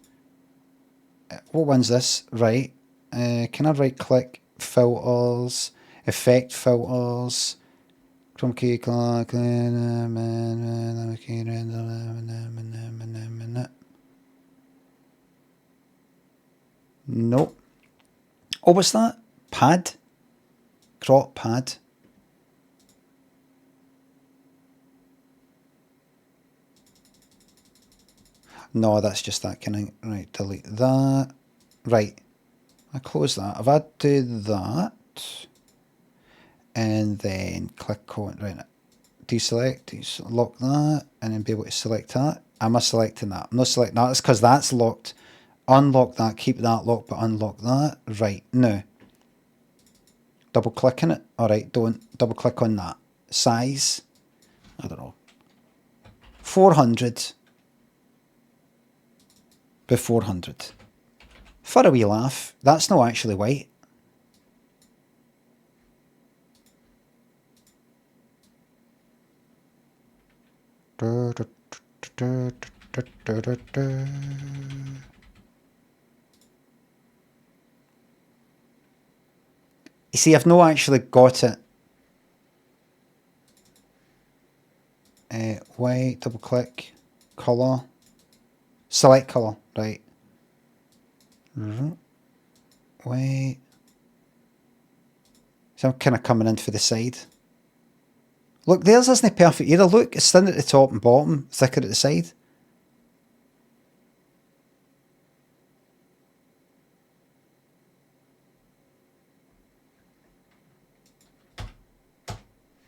What one's this? Right. Can I right click? Filters. Effect filters. Chroma key. Nope. Oh, what's that? Pad? Crop pad. No, that's just that kind of... Right, delete that. Right. I close that. If I do that, and then click on... Right, deselect, lock that, and then be able to select that. Am I selecting that? I'm not selecting that. It's because that's locked. Unlock that, keep that locked, but unlock that. Right, now. Double click on it. Alright, don't double click on that. Size. I don't know. 400. By 400. For a wee laugh, that's not actually white. You see, I've not actually got it. White, double click. Colour. Select colour, right. Wait. So I'm kind of coming in for the side. Look, theirs isn't perfect either. Look, it's thin at the top and bottom, thicker at the side.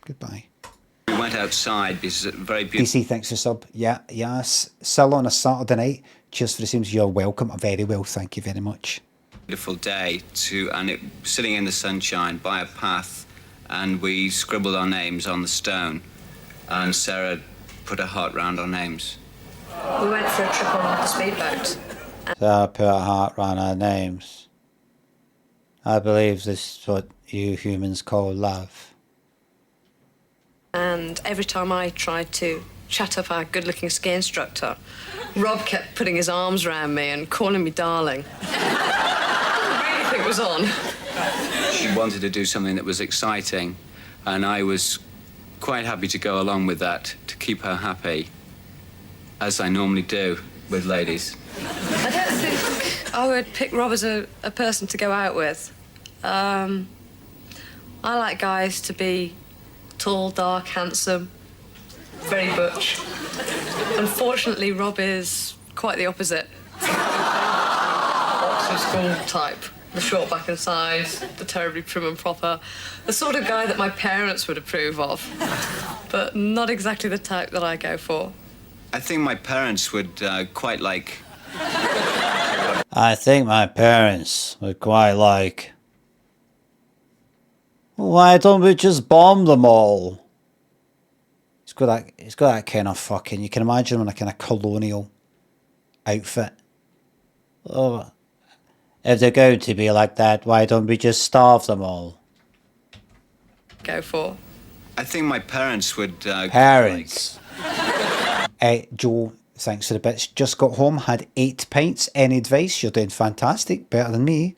Goodbye. We went outside because it's very beautiful. DC, thanks for sub. Yeah, yes. Still on a Saturday night. Cheers for the Sims. You're welcome. Very well, thank you very much. Beautiful day sitting in the sunshine by a path, and we scribbled our names on the stone, and Sarah put a heart round our names. We went for a trip on the speedboat. So I put a heart round our names. I believe this is what you humans call love. And every time I tried to chat up our good-looking ski instructor, Rob kept putting his arms around me and calling me darling. I really think it was on. She wanted to do something that was exciting, and I was quite happy to go along with that to keep her happy, as I normally do with ladies. I don't think I would pick Rob as a person to go out with. I like guys to be tall, dark, handsome, very butch. Unfortunately, Rob is quite the opposite. Oxford school type. The short back and sides, the terribly prim and proper. The sort of guy that my parents would approve of. But not exactly the type that I go for. I think my parents would quite like... I think my parents would quite like... Why don't we just bomb them all? It's got that kind of fucking... You can imagine him in a kind of colonial outfit. Oh, if they're going to be like that, why don't we just starve them all? Go for. I think my parents would... Parents. Joe, thanks for the bits. Just got home, had 8 pints. Any advice? You're doing fantastic. Better than me.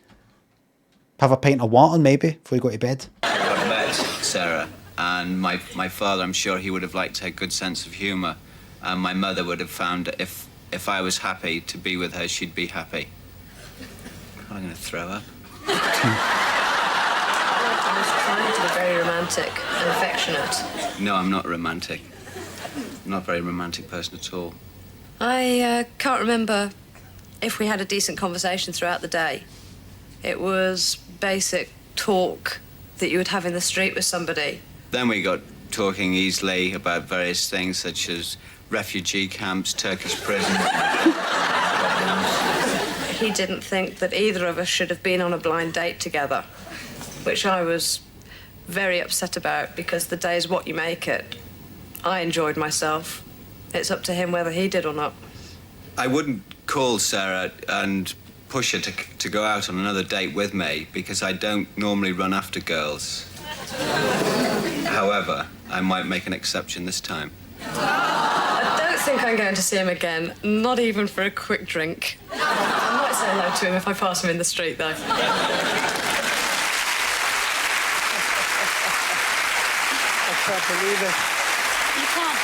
Have a pint of water maybe before you go to bed. I met Sarah, and my father, I'm sure he would have liked her good sense of humour. And my mother would have found that if I was happy to be with her, she'd be happy. I'm going to throw up. I was trying to be very romantic and affectionate. No, I'm not romantic. I'm not a very romantic person at all. I can't remember if we had a decent conversation throughout the day. It was basic talk that you would have in the street with somebody. Then we got talking easily about various things such as refugee camps, Turkish prisons. He didn't think that either of us should have been on a blind date together, which I was very upset about because the day is what you make it. I enjoyed myself. It's up to him whether he did or not. I wouldn't call Sarah and push her to go out on another date with me because I don't normally run after girls. However, I might make an exception this time. I don't think I'm going to see him again, not even for a quick drink. I might say hello to him if I pass him in the street, though. I can't believe it.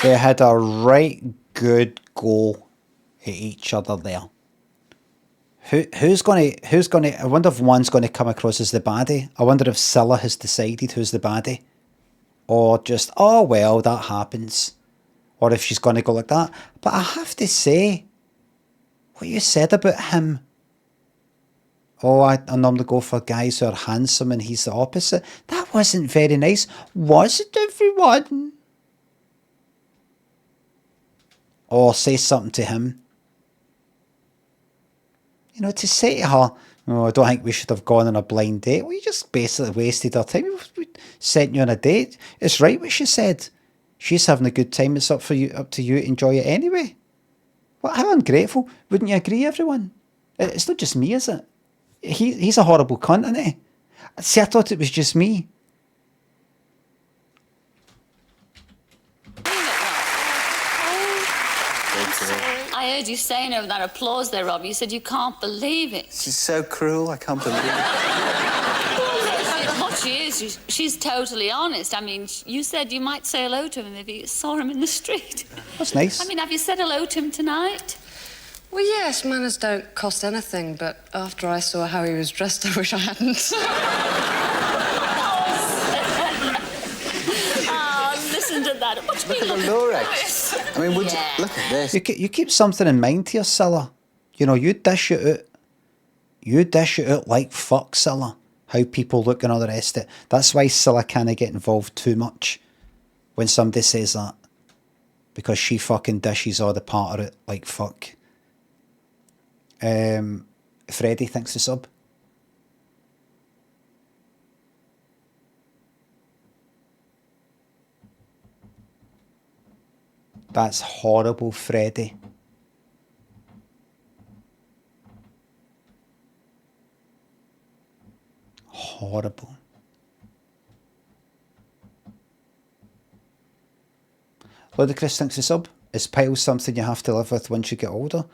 They had a right good go at each other there. Who's gonna? I wonder if one's gonna come across as the baddie. I wonder if Scylla has decided who's the baddie, or just oh well that happens, or if she's gonna go like that. But I have to say, what you said about him. Oh, I normally go for guys who are handsome, and he's the opposite. That wasn't very nice, was it, everyone? Or say something to him. You know, to say to her, oh, I don't think we should have gone on a blind date. Well, you just basically wasted our time. We sent you on a date. It's right what she said. She's having a good time. It's up to you to enjoy it anyway. Well, how ungrateful. Wouldn't you agree, everyone? It's not just me, is it? He's a horrible cunt, isn't he? See, I thought it was just me. I heard you saying over that applause there, Rob. You said you can't believe it. She's so cruel, I can't believe it. What's she is. She's totally honest. I mean, you said you might say hello to him if you saw him in the street. That's nice. I mean, have you said hello to him tonight? Well, yes, manners don't cost anything, but after I saw how he was dressed, I wish I hadn't. Oh, listen to that. What do you Look at mean, the look at Lorex. this? I mean, would Yeah. you look at this? You keep something in mind here, Scylla. You know, you dish it out. You dish it out like fuck, Scylla. How people look and all the rest of it. That's why Scylla can't get involved too much when somebody says that. Because she fucking dishes all the part of it like fuck. Freddie thinks the sub. That's horrible, Freddie. Horrible. Ludicrous thinks the sub. Is piles something you have to live with once you get older?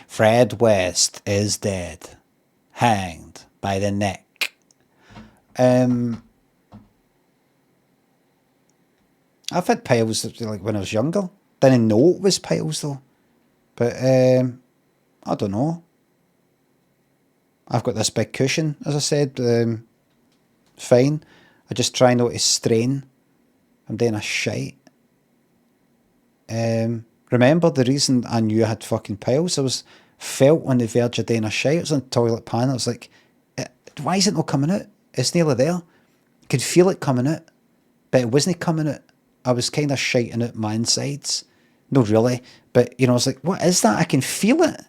Fred West is dead. Hanged by the neck. I've had piles like when I was younger. Didn't know it was piles though. But I don't know. I've got this big cushion, as I said. Fine. I just try not to strain. I'm doing a shite. Remember the reason I knew I had fucking piles? I was felt on the verge of doing a shite. I was on the toilet pan. I was like, why is it not coming out? It's nearly there. I could feel it coming out, but it wasn't coming out. I was kind of shiting out my insides. No, really. But, you know, I was like, what is that? I can feel it.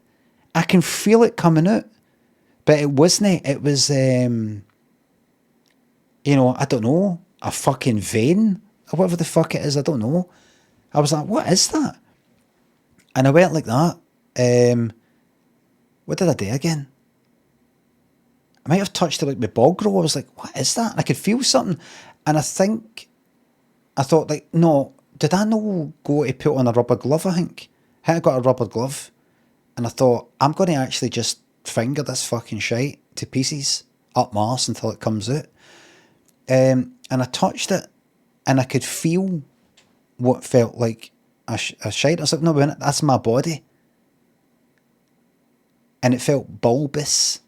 I can feel it coming out. But it wasn't. It was, you know, I don't know, a fucking vein or whatever the fuck it is. I don't know. I was like, what is that? And I went like that. What did I do again? I might have touched it like my bog roll. I was like, what is that? And I could feel something. And I thought like, no, did I not go to put on a rubber glove, I think? I got a rubber glove. And I thought, I'm going to actually just finger this fucking shite to pieces up my arse until it comes out. And I touched it and I could feel what felt like a shite. I was like, no, wait, that's my body. And it felt bulbous.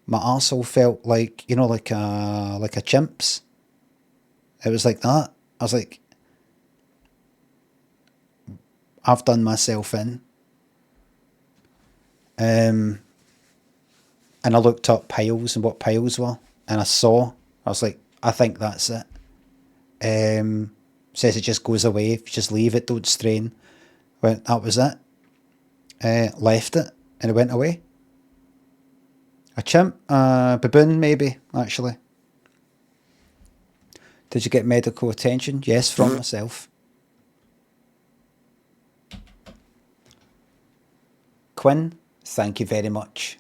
My arsehole felt like, you know, like a chimp's. It was like that. I was like, I've done myself in. And I looked up piles and what piles were, and I was like, I think that's it. Says it just goes away if you just leave it, don't strain. Went, that was it. Left it, and it went away. A chimp, baboon maybe, actually. Did you get medical attention? Yes, from myself. Quinn, thank you very much.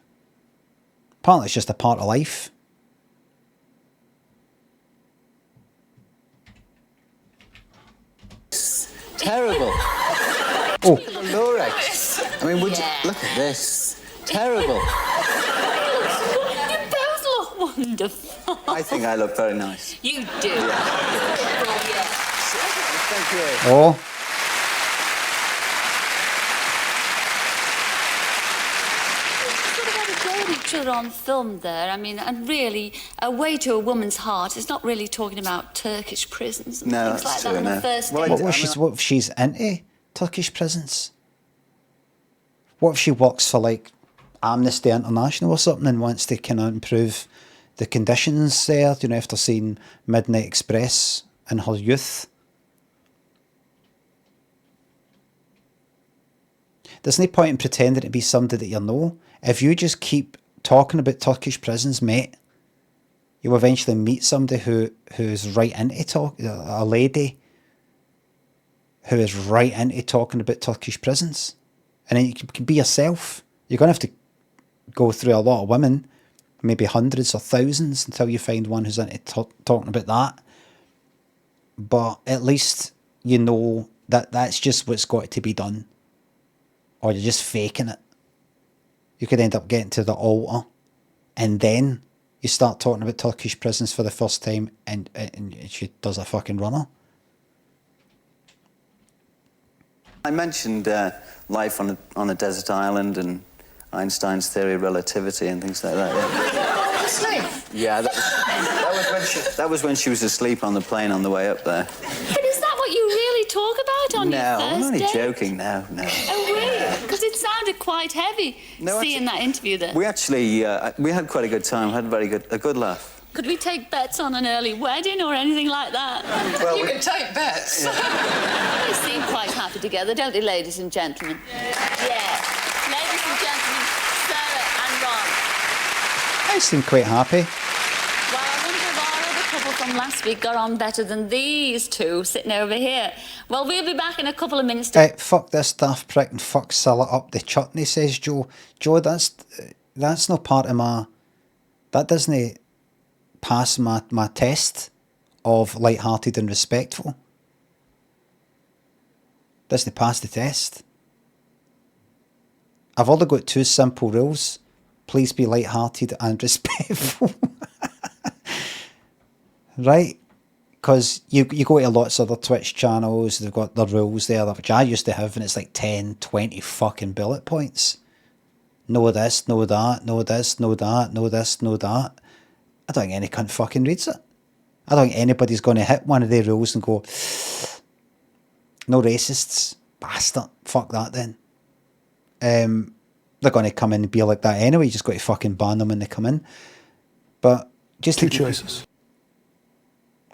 Apparently it's just a part of life. Terrible. Oh. Lorex. I mean, would you look at this? Terrible. You both look wonderful. I think I look very nice. You do. Thank you. Oh. Each other on film there. I mean, and really, a way to a woman's heart is not really talking about Turkish prisons and No, things like that's that true, on the no. first Well, date. What if she's into Turkish prisons? What if she works for like Amnesty International or something and wants to kind of improve the conditions there, you know, after seeing Midnight Express in her youth? There's no point in pretending to be somebody that you know. If you just keep talking about Turkish prisons, mate, you'll eventually meet somebody who's right into talk, a lady who is right into talking about Turkish prisons. And then you can be yourself. You're going to have to go through a lot of women, maybe hundreds or thousands, until you find one who's into talking about that. But at least you know that that's just what's got to be done. Or you're just faking it. You could end up getting to the altar and then You start talking about Turkish prisons for the first time, and she does a fucking runner. I mentioned life on a desert island and Einstein's theory of relativity and things like that. Yeah, yeah, that was when she was asleep on the plane on the way up there. But is that what you really talk about on your No, first I'm only date? joking now. No. Oh, really? Because it sounded quite heavy, seeing that interview there. We actually we had quite a good time. Had a good laugh. Could we take bets on an early wedding or anything like that? Well, You can take bets. They seem quite happy together, don't they, ladies and gentlemen? Yeah. Ladies and gentlemen, Sarah and Ron. I seem quite happy. Well, I wonder if our other couple from last week got on better than these two sitting over here. Well, we'll be back in a couple of minutes. Fuck this daft prick and fuck Scylla up the chutney, says Joe. Joe, that's not part of my... That doesn't pass my test of light-hearted and respectful. Doesn't pass the test. I've only got 2 simple rules. Please be light-hearted and respectful. Right? Because you go to lots of other Twitch channels, they've got their rules there, which I used to have, and it's like 10, 20 fucking bullet points. No this, no that, no this, no that, no this, no that. I don't think any cunt fucking reads it. I don't think anybody's going to hit one of their rules and go, no racists, bastard, fuck that then. They're going to come in and be like that anyway, you just got to fucking ban them when they come in. But just... 2 choices.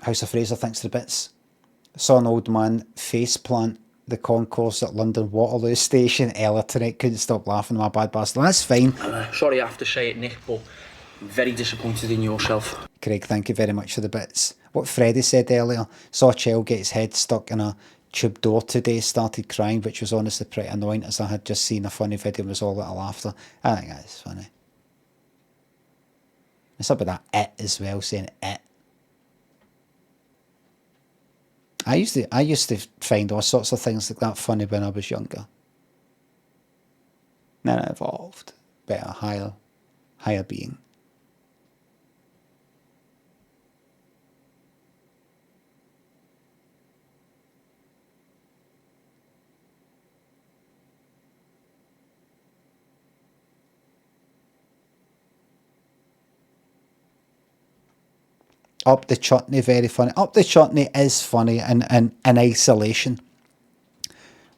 House of Fraser thinks the bits. Saw an old man face plant the concourse at London Waterloo Station earlier tonight. Couldn't stop laughing, my bad bastard. That's fine. Sorry I have to say it, Nick, but I'm very disappointed in yourself. Craig, thank you very much for the bits. What Freddie said earlier, saw a child get his head stuck in a tube door today, started crying, which was honestly pretty annoying as I had just seen a funny video and was all out of laughter. I think that's funny. It's about that it as well, saying it. I used to find all sorts of things like that funny when I was younger. Then I evolved, better, higher being. Up the chutney, very funny. Up the chutney is funny in isolation.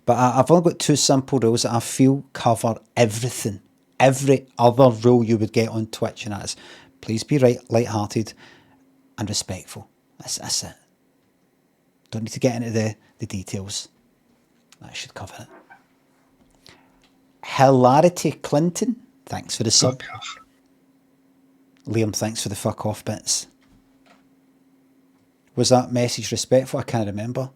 But I've only got 2 simple rules that I feel cover everything. Every other rule you would get on Twitch, and that is, please be light-hearted and respectful. That's it. Don't need to get into the details. That should cover it. Hilarity Clinton, thanks for the sub. Liam, thanks for the fuck off bits. Was that message respectful? I can't remember.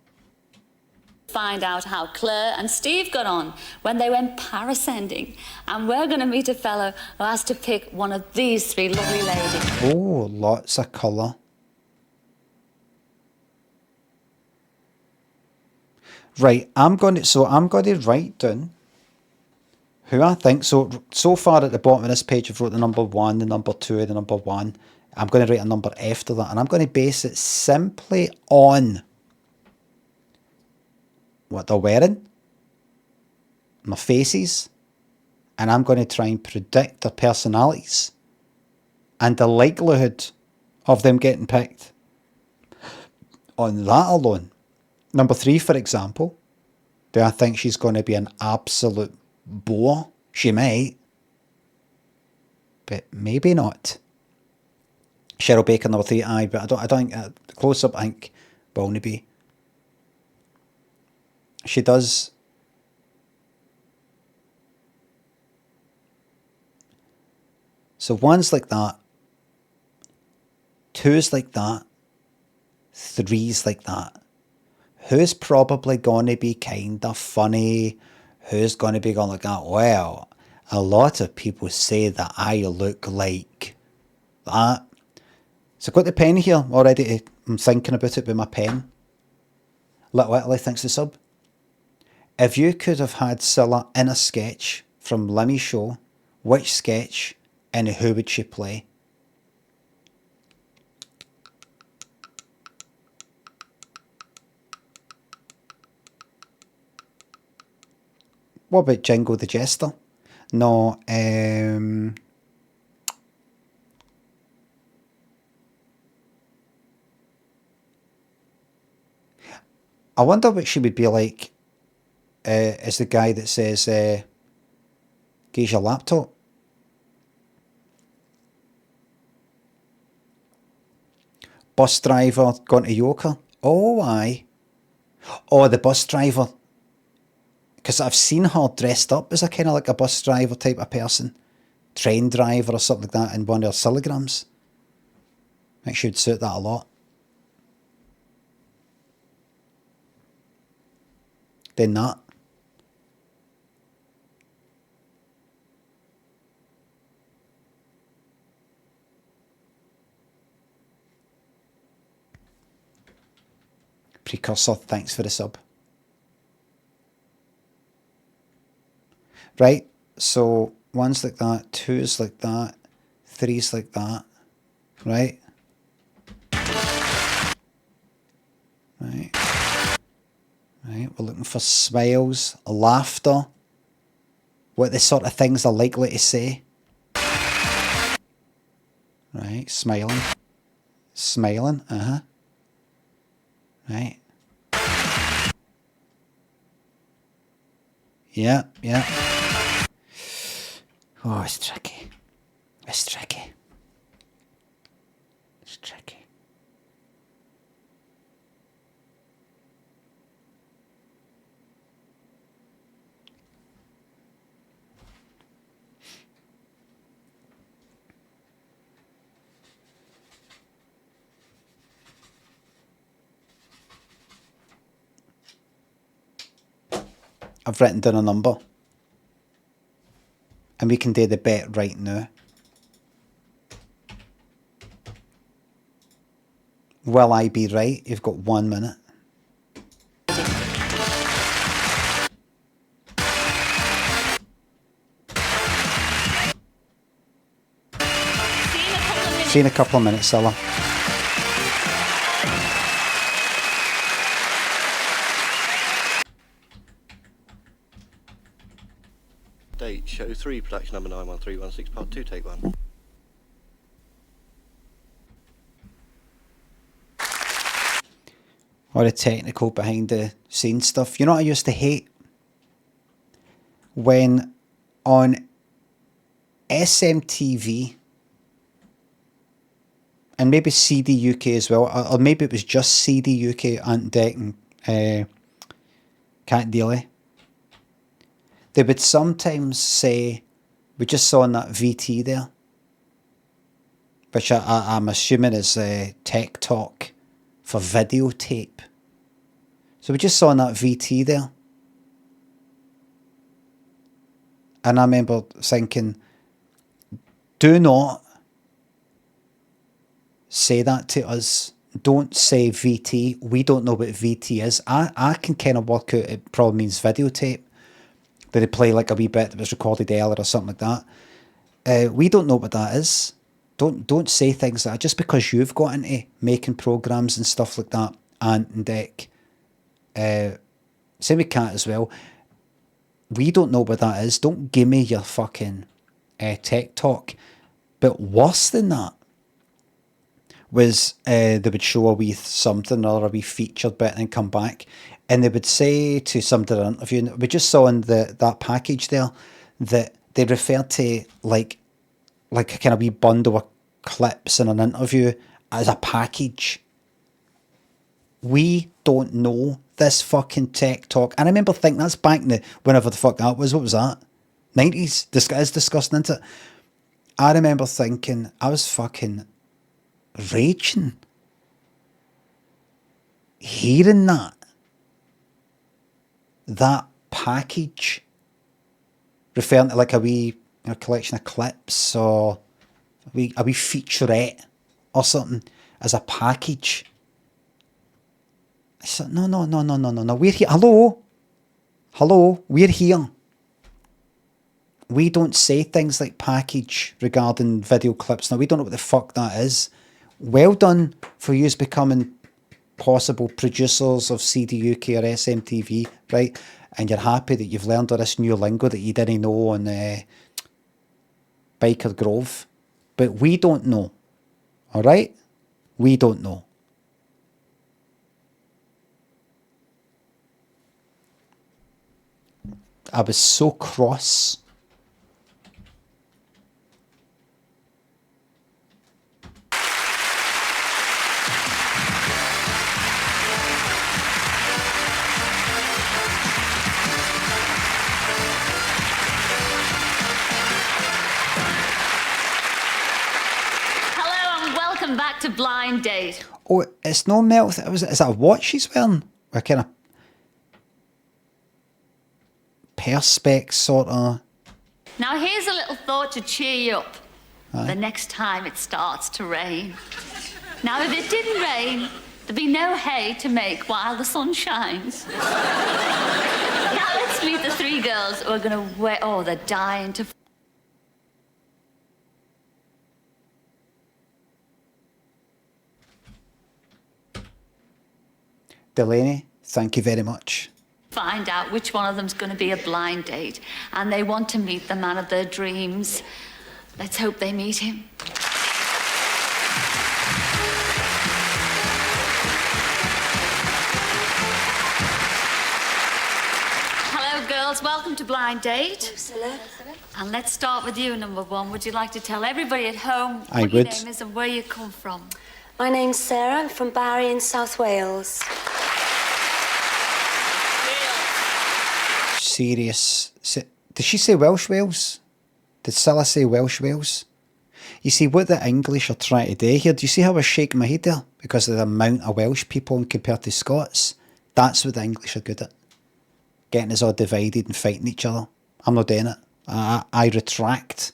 Find out how Claire and Steve got on when they went parascending. And we're going to meet a fellow who has to pick one of these 3 lovely ladies. Oh, lots of colour. Right, I'm going to write down who I think. So far at the bottom of this page, I've wrote the number 1, the number 2, the number 1. I'm going to write a number after that, and I'm going to base it simply on what they're wearing, their faces, and I'm going to try and predict their personalities and the likelihood of them getting picked on that alone. Number 3, for example, do I think she's going to be an absolute bore? She might, but maybe not. Cheryl Baker, number 3, aye, but I don't think close up. I think Wilnaby. She does. So 1's like that, 2's like that, 3's like that. Who's probably going to be kind of funny? Who's going to be going like that? Well, a lot of people say that I look like that. So I've got the pen here already. I'm thinking about it with my pen. Little Italy thinks the sub. If you could have had Scylla in a sketch from Limmy's show, which sketch and who would she play? What about Jingo the Jester? No, I wonder what she would be like as the guy that says, "Geez, your laptop." Bus driver gone to yoker. Oh, aye. Oh, the bus driver. Because I've seen her dressed up as a kind of like a bus driver type of person. Train driver or something like that in one of her cillograms. I think she would suit that a lot. Then that. Precursor, thanks for the sub. Right, so 1's like that, 2's like that, 3's like that, right? Right. Right, we're looking for smiles, laughter, what the sort of things they're likely to say. Right, smiling. Smiling, Right. Yeah, yeah. Oh, it's tricky. It's tricky. It's tricky. I've written down a number. And we can do the bet right now. Will I be right? You've got 1 minute. See you in a couple of minutes, Cilla. Date, show 3, production number 91316, part 2, take 1. Or the technical behind the scenes stuff. You know what I used to hate? When on SMTV, and maybe CD UK as well, or maybe it was just CD UK, Ant Deck and Cat Dealey, they would sometimes say, we just saw on that VT there, which I'm assuming is tech talk for videotape. So we just saw on that VT there. And I remember thinking, do not say that to us. Don't say VT. We don't know what VT is. I can kind of work out it probably means videotape. That they play like a wee bit that was recorded earlier or something like that. We don't know what that is. Don't say things like that. Just because you've got into making programs and stuff like that, and Deck, same with Cat as well. We don't know what that is. Don't give me your fucking tech talk. But worse than that was they would show a wee something or a wee featured bit and then come back. And they would say to somebody in an interview, and we just saw in that package there, that they referred to like a kind of wee bundle of clips in an interview as a package. We don't know this fucking tech talk. And I remember thinking, that's back in the, whenever the fuck that was, what was that? 90s? This is disgusting, isn't it? I remember thinking, I was fucking raging. Hearing that package referring to like a wee collection of clips or a wee featurette or something as a package. I said, no, we're here. Hello, we're here. We don't say things like package regarding video clips. Now, we don't know what the fuck that is. Well done for you becoming possible producers of CD UK or SMTV, right? and you're happy that you've learned all this new lingo that you didn't know on Biker Grove. But we don't know. All right? We don't know. I was so cross. Hello and welcome back to Blind Date. Oh, it's no melt. Is that a watch she's wearing? Or kind of perspex sort of. Now here's a little thought to cheer you up. Aye. The next time it starts to rain. Now if it didn't rain, there'd be no hay to make while the sun shines. Now let's meet the three girls who are gonna wear. Oh, they're dying to. Delaney, thank you very much. Find out which one of them's going to be a blind date, and they want to meet the man of their dreams. Let's hope they meet him. Hello, girls. Welcome to Blind Date. Hello, And let's start with you, number one. Would you like to tell everybody at home I what your would. name is and where you come from? My name's Sarah. I'm from Barry in South Wales. Serious. Did she say Welsh Wales? Did Scylla say Welsh Wales? You see what the English are trying to do here. Do you see how I shake my head there? Because of the amount of Welsh people compared to Scots. That's what the English are good at. Getting us all divided and fighting each other. I'm not doing it. I retract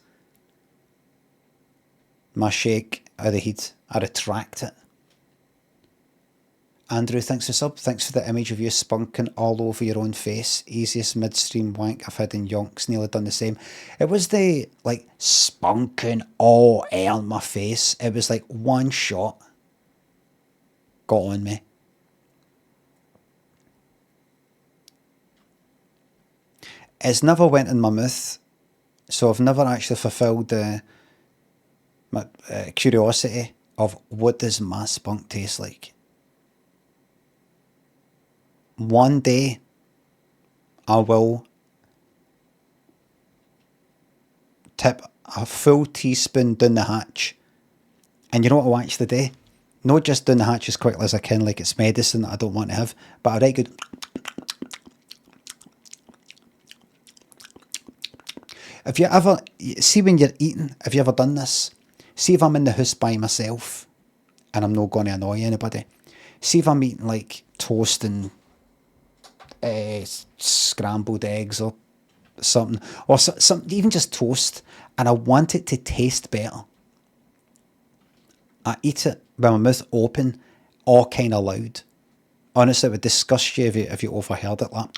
my shake of the head. I retract it. Andrew, thanks for sub. Thanks for the image of you spunking all over your own face. Easiest midstream wank I've had in yonks. Nearly done the same. It was the, like, spunking all on my face. It was like one shot. Got on me. It's never went in my mouth. So I've never actually fulfilled my curiosity of what does my spunk taste like. One day, I will tip a full teaspoon down the hatch. And you know what I'll actually do? Not just down the hatch as quickly as I can, like it's medicine that I don't want to have, but a right good... Have you ever... See when you're eating, have you ever done this? See if I'm in the house by myself, and I'm not going to annoy anybody. See if I'm eating, like, toast and... scrambled eggs or something, or something, even just toast, and I want it to taste better. I eat it with my mouth open, all kind of loud. Honestly, it would disgust you if you overheard it. Like,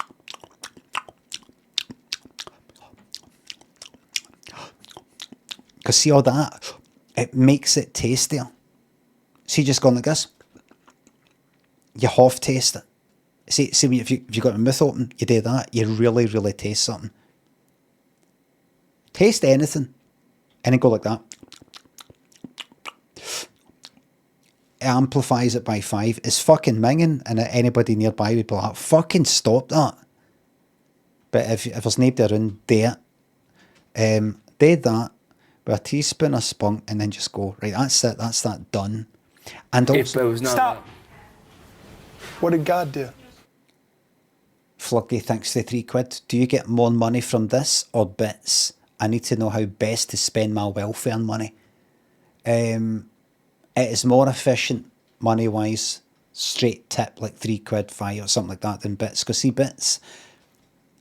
because see all that, it makes it tastier. See, just going like this, you half taste it. See, if you got your mouth open, you do that, you really, really taste something. Taste anything, and then go like that. It amplifies it by 5. It's fucking minging, and anybody nearby would be like, fucking stop that. But if there's nobody around, do it. Do that with a teaspoon of spunk, and then just go, right, that's it, that's that done. And also... Stop! What did God do? Fluggy, thanks for the £3. Do you get more money from this or bits? I need to know how best to spend my welfare money. It is more efficient money-wise, straight tip, like £3, 5 or something like that, than bits. Because see, bits,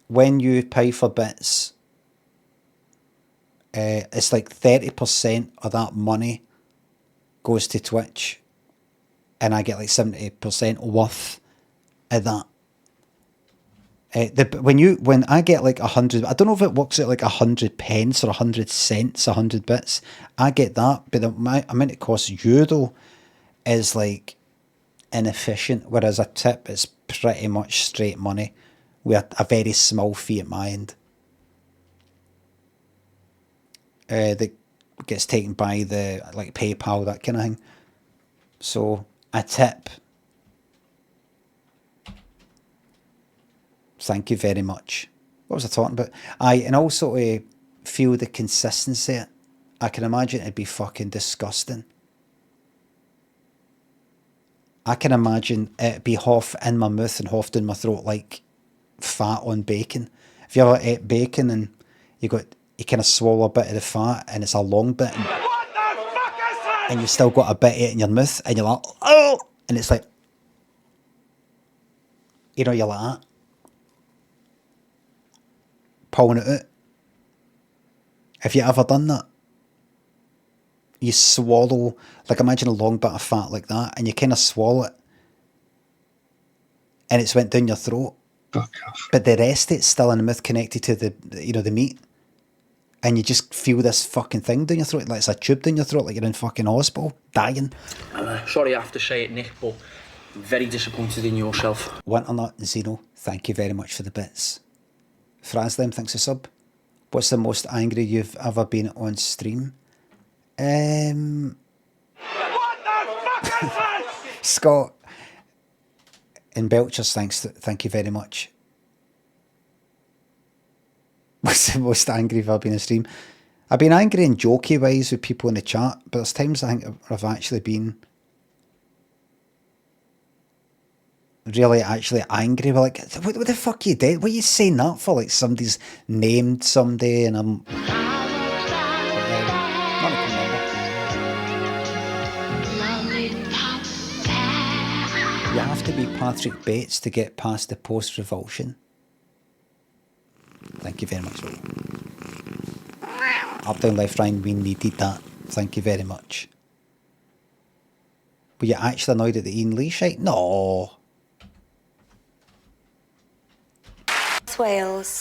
when you pay for bits, it's like 30% of that money goes to Twitch, and I get like 70% worth of that. When I get like 100, I don't know if it works out like 100 pence or 100 cents, 100 bits. I get that, but the amount it costs you though is like inefficient. Whereas a tip is pretty much straight money. with a very small fee at my end. That gets taken by the like PayPal, that kind of thing. So a tip. Thank you very much. What was I talking about? And also to feel the consistency. I can imagine it'd be fucking disgusting. I can imagine it'd be half in my mouth and half down my throat like fat on bacon. If you ever ate bacon and you kind of swallow a bit of the fat and it's a long bit and you've still got a bit of it in your mouth and you're like, oh, and it's like, you know, you're like that. Pulling it out. Have you ever done that? You swallow, like imagine a long bit of fat like that, and you kind of swallow it, and it's went down your throat. But the rest of it's still in the mouth, connected to the, you know, the meat, and you just feel this fucking thing down your throat, like it's a tube down your throat, like you're in fucking hospital, dying. Sorry I have to say it, Nick, but I'm very disappointed in yourself. Winternut Zeno, thank you very much for the bits. Fraslem, thanks a sub. What's the most angry you've ever been on stream? Scott in Belchers, thank you very much. What's the most angry you've ever been on stream? I've been angry in jokey ways with people in the chat, but there's times I think I've actually been really actually angry. We're like, what the fuck you did? What are you saying that for? Like somebody's named someday and I'm... You have to be Patrick Bates to get past the post-revulsion. Thank you very much. Up, down, left, right, we needed that. Thank you very much. Were you actually annoyed at the Ian Lee shite? No. Wales.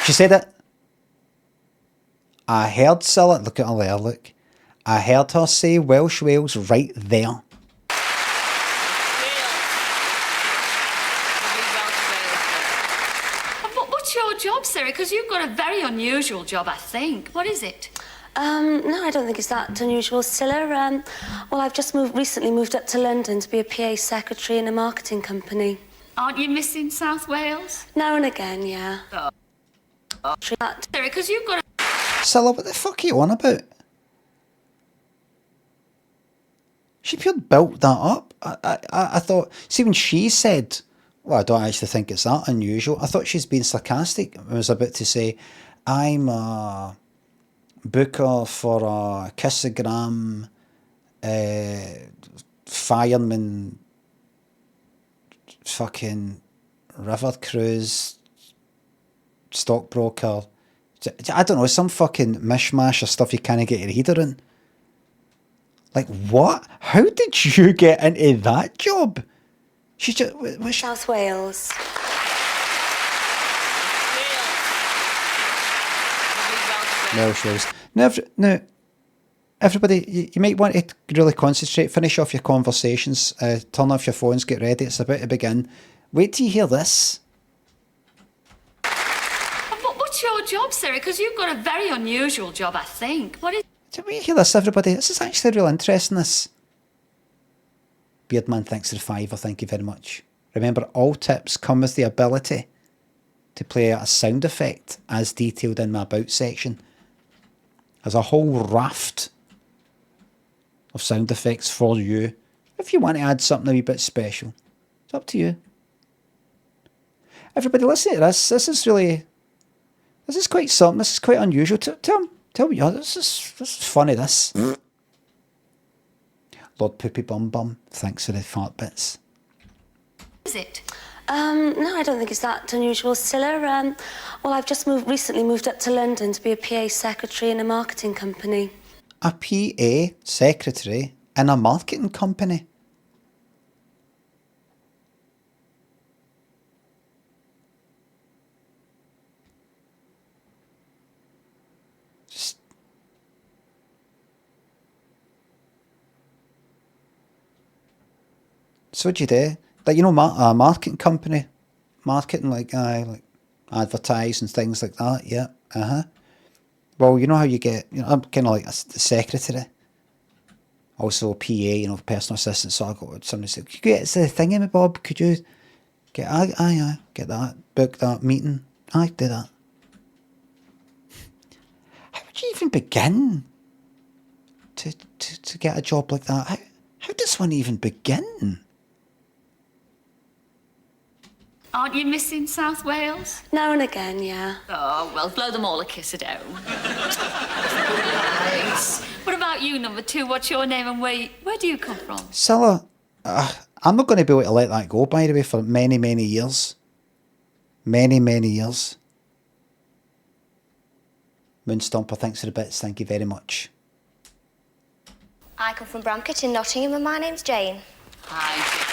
She said it. I heard Cilla, look at her there, look. I heard her say Welsh Wales right there. What's your job, Sarah? Because you've got a very unusual job, I think. What is it? No, I don't think it's that unusual, Scylla. Well, I've just recently moved up to London to be a PA secretary in a marketing company. Aren't you missing South Wales? Now and again, yeah. Sarah, because you've got a... Scylla, what the fuck are you on about? She pure built that up. I thought, see when she said, well, I don't actually think it's that unusual. I thought she's being sarcastic. I was about to say, I'm a booker for a kissogram, fireman, fucking river cruise, stockbroker. I don't know, some fucking mishmash of stuff you can't get your head around. Like, what? How did you get into that job? She's just... South Wales. Welsh Wales. Now, everybody, you might want to really concentrate, finish off your conversations, turn off your phones, get ready, it's about to begin. Wait till you hear this. What's your job, Sarah? Because you've got a very unusual job, I think. What is... Wait, hear this, everybody. This is actually real interesting, this. Beardman, thanks for the $5, thank you very much. Remember, all tips come with the ability to play a sound effect, as detailed in my About section. There's a whole raft of sound effects for you. If you want to add something a wee bit special, it's up to you. Everybody, listen to this. This is quite something. This is quite unusual. Tell me, this is funny, this. Lord Poopy Bum Bum, thanks for the fart bits. Is it? No, I don't think it's that unusual, Scylla. Well, I've just recently moved up to London to be a PA secretary in a marketing company. A PA secretary in a marketing company? So what do you do? Like, you know, a marketing company, marketing, like advertise and things like that. Yeah. Well, you know how you get, you know, I'm kind of like a secretary, also a PA, you know, personal assistant. So I got somebody say, "Could you get the thingy, Bob? Could you get get that, book that meeting? I do that." How would you even begin to get a job like that? How does one even begin? Aren't you missing South Wales? Now and again, yeah. Oh, well, blow them all a kiss down. Right. What about you, number 2? What's your name and where do you come from? Cilla, I'm not going to be able to let that go, by the way, for many, many years. Many, many years. Moonstomper, thanks for the bits. Thank you very much. I come from Bramcote in Nottingham and my name's Jane. Hi.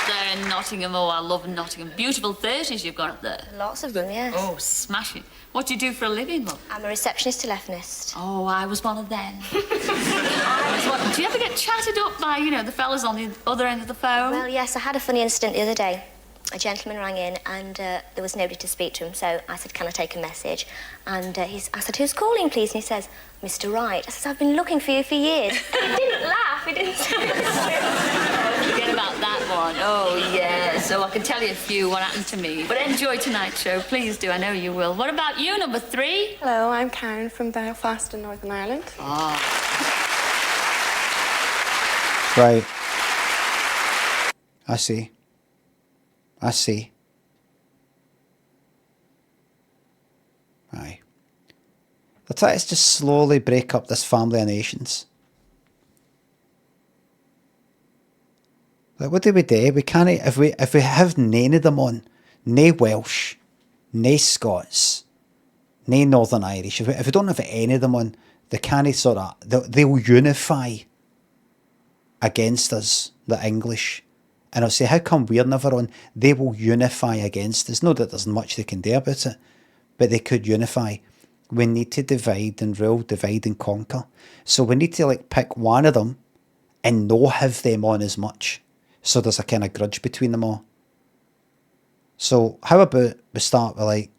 There in Nottingham. Oh, I love Nottingham. Beautiful theatres you've got up there. Lots of them, yes. Oh, smashing. What do you do for a living, love? I'm a receptionist telephonist. Oh, I was one of them. Do you ever get chatted up by, you know, the fellas on the other end of the phone? Well, yes, I had a funny incident the other day. A gentleman rang in and there was nobody to speak to him, so I said, "Can I take a message?" And I said, "Who's calling, please?" And he says, "Mr. Wright." I said, "I've been looking for you for years." And he didn't laugh, he didn't say Forget about that one. Oh, yeah. So I can tell you a few what happened to me. But enjoy tonight's show. Please do. I know you will. What about you, number 3? Hello, I'm Karen from Belfast in Northern Ireland. Oh. Right. I see. Aye. They're trying to just slowly break up this family of nations. Like, what do? We can't, if we have none of them on, nae Welsh, nae Scots, nae Northern Irish, if we don't have any of them on, they can't sort of, they'll unify against us, the English. And I'll say, how come we're never on? They will unify against us. Not that there's much they can do about it, but they could unify. We need to divide and rule, divide and conquer. So we need to like pick one of them and not have them on as much. So there's a kind of grudge between them all. So how about we start with like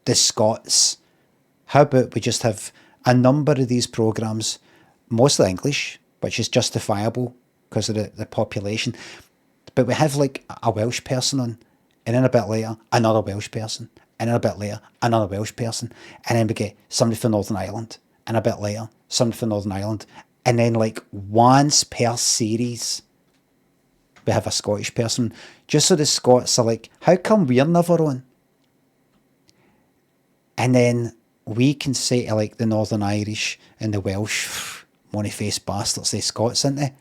the Scots? How about we just have a number of these programmes, mostly English, which is justifiable because of the population. But we have like a Welsh person on, and then a bit later, another Welsh person, and then a bit later, another Welsh person, and then we get somebody from Northern Ireland, and a bit later, somebody from Northern Ireland, and then like once per series, we have a Scottish person, just so the Scots are like, how come we're never on? And then we can say to like the Northern Irish and the Welsh, money-faced bastards, they Scots, aren't they?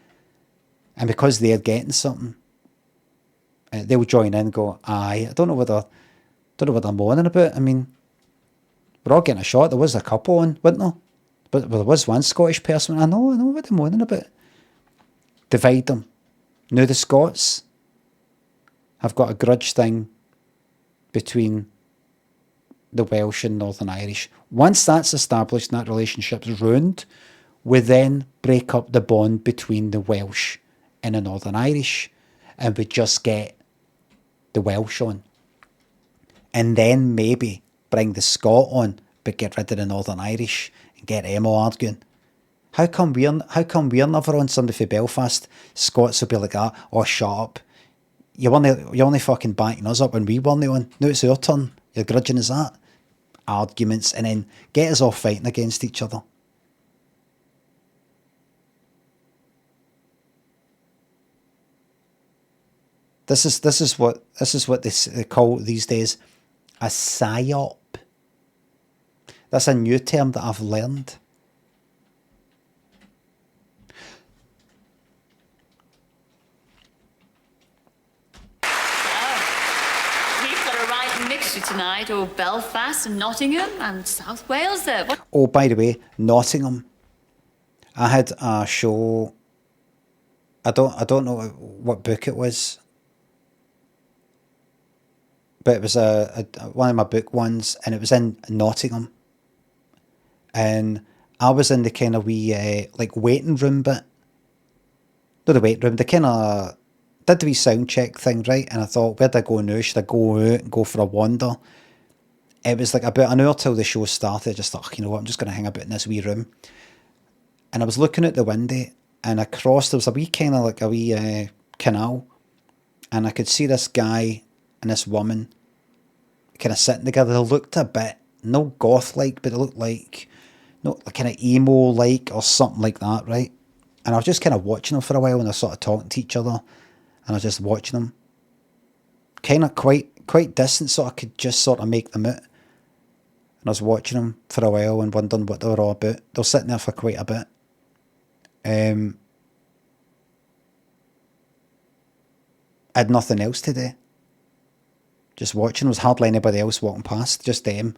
And because they're getting something, they'll join in and go, aye, I don't know what they're moaning about. I mean, we're all getting a shot. There was a couple on, wasn't there? But there was one Scottish person. I know what they're moaning about. Divide them. Now the Scots have got a grudge thing between the Welsh and Northern Irish. Once that's established and that relationship's ruined, we then break up the bond between the Welsh and the Northern Irish, and we just get the Welsh on. And then maybe bring the Scot on, but get rid of the Northern Irish and get them all arguing. How come we're never on somebody for Belfast? Scots will be like that, oh shut up. You're only fucking backing us up when we weren't on. Now it's our turn. You're grudging us that. Arguments, and then get us all fighting against each other. This is what they call these days a psyop. That's a new term that I've learned. We've got a right mixture tonight of Belfast and Nottingham and South Wales there. What? Oh, by the way, Nottingham. I had a show. I don't know what book it was. But it was one of my book ones, and it was in Nottingham. And I was in the kind of wee, like, waiting room bit. Not the waiting room, the kind of... Did the wee sound check thing, right? And I thought, where do I go now? Should I go out and go for a wander? It was like about an hour till the show started. I just thought, you know what, I'm just going to hang about in this wee room. And I was looking out the window, and across, there was a wee kind of like a wee canal. And I could see this guy and this woman kind of sitting together. They looked a bit, no goth-like, but they looked like, no, kind of emo-like or something like that, right? And I was just kind of watching them for a while, and they're sort of talking to each other. And I was just watching them. Kind of quite distant, so I could just sort of make them out. And I was watching them for a while and wondering what they were all about. They were sitting there for quite a bit. I had nothing else to do. Just watching. There was hardly anybody else walking past, just them.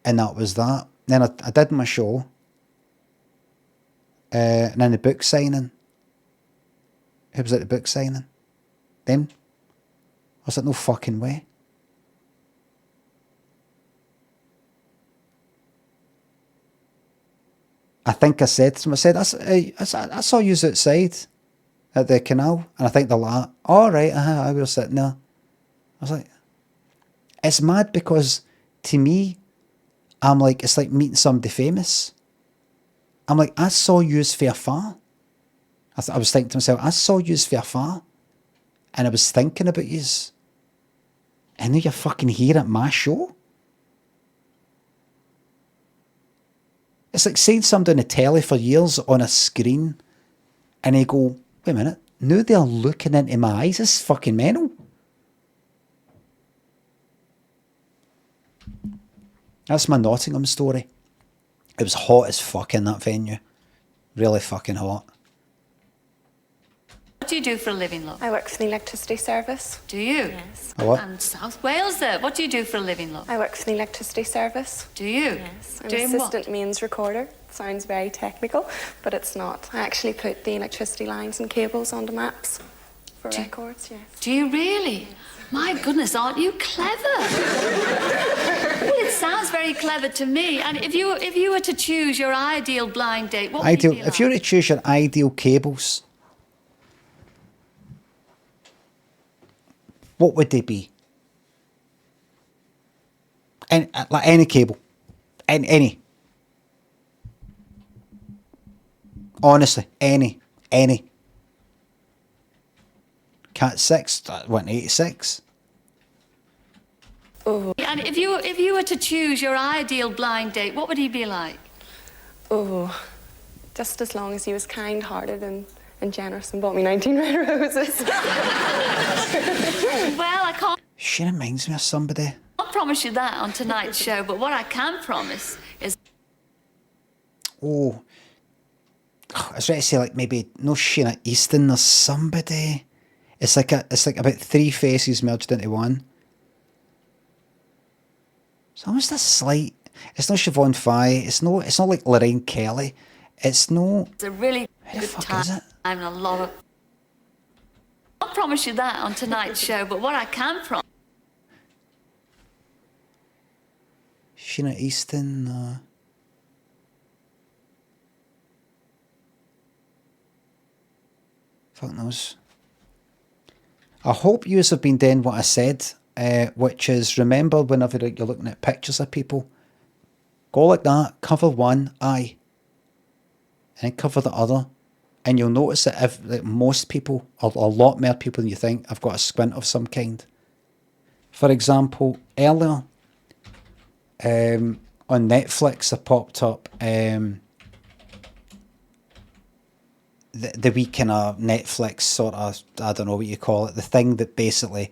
And that was that. Then I did my show. And then the book signing. Who was at the book signing? Them? I was like, no fucking way. I think I said to them, I saw you outside at the canal. And I think they're like, all right, I was sitting there. I was like, it's mad because to me, I'm like, it's like meeting somebody famous. I'm like, I saw you from afar. I was thinking to myself, I saw you from afar. And I was thinking about yous. And now you're fucking here at my show? It's like seeing somebody on the telly for years on a screen. And they go, wait a minute. Now they're looking into my eyes. This is fucking mental. That's my Nottingham story. It was hot as fuck in that venue. Really fucking hot. What do you do for a living, love? I work for the electricity service. Do you? Yes. A what? And South Wales there. What do you do for a living, love? I work for the electricity service. Do you? Yes. I'm Doing assistant what? means recorder. Sounds very technical, but it's not. I actually put the electricity lines and cables onto maps for records, yes. Do you really? My goodness, aren't you clever? Well, it sounds very clever to me. And if you were to choose your ideal blind date, what would you be like? If you were to choose your ideal cables, what would they be? And like any cable, any. Honestly, any. Cat 6, 186. Oh. And if you were to choose your ideal blind date, what would he be like? Oh, just as long as he was kind-hearted and generous and bought me 19 red roses. Well, I can't She reminds me of somebody. promise you that on tonight's show, but what I can promise is... Oh, I was ready to say like maybe no Sheena Easton or somebody. It's like about three faces merged into one. It's almost a slight. It's not Siobhan Fye. It's not like Lorraine Kelly. It's no. It's a really Who the good fuck time is it? and a lot of... I can't promise you that on tonight's show, but what I can promise... Sheena Easton. Fuck knows. I hope you have been doing what I said, which is remember whenever you're looking at pictures of people, go like that, cover one eye, and then cover the other, and you'll notice that if like, most people, or a lot more people than you think, have got a squint of some kind. For example, earlier on Netflix, I popped up the wee kind of Netflix sort of, I don't know what you call it, the thing that basically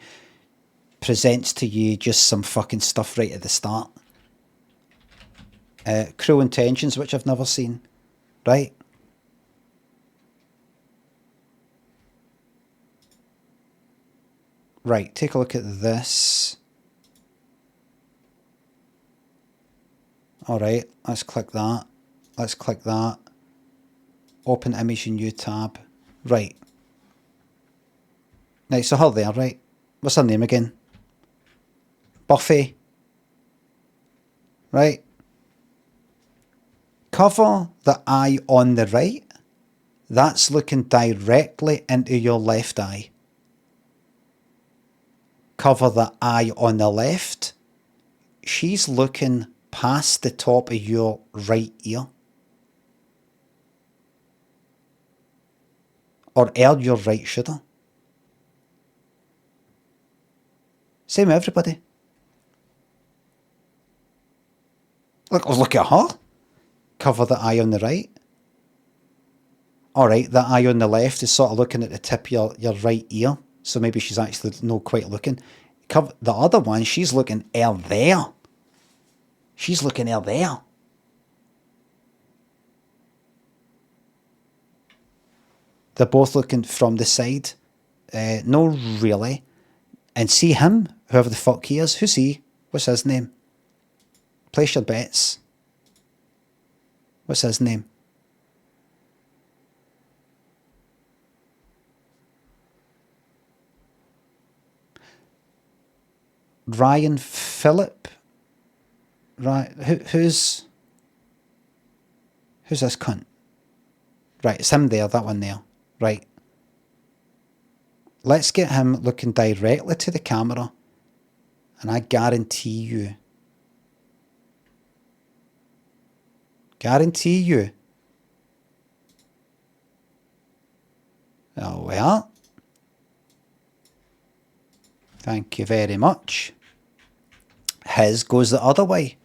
presents to you just some fucking stuff right at the start. Cruel Intentions, which I've never seen, right? Right, take a look at this. Alright, let's click that. Let's click that. Open image in new tab. Right. Right, so her there, right? What's her name again? Buffy. Right? Cover the eye on the right. That's looking directly into your left eye. Cover the eye on the left. She's looking past the top of your right ear. Or your right shoulder. Same with everybody. Look at her. Cover the eye on the right. Alright, the eye on the left is sort of looking at the tip of your right ear. So maybe she's actually not quite looking. Cover the other one, she's looking there. She's looking there. They're both looking from the side. No, really. And see him, whoever the fuck he is. Who's he? What's his name? Place your bets. What's his name? Ryan Phillip? Right, who's this cunt? Right, it's him there, that one there. Right. Let's get him looking directly to the camera. And I guarantee you. Oh, well. Thank you very much. His goes the other way.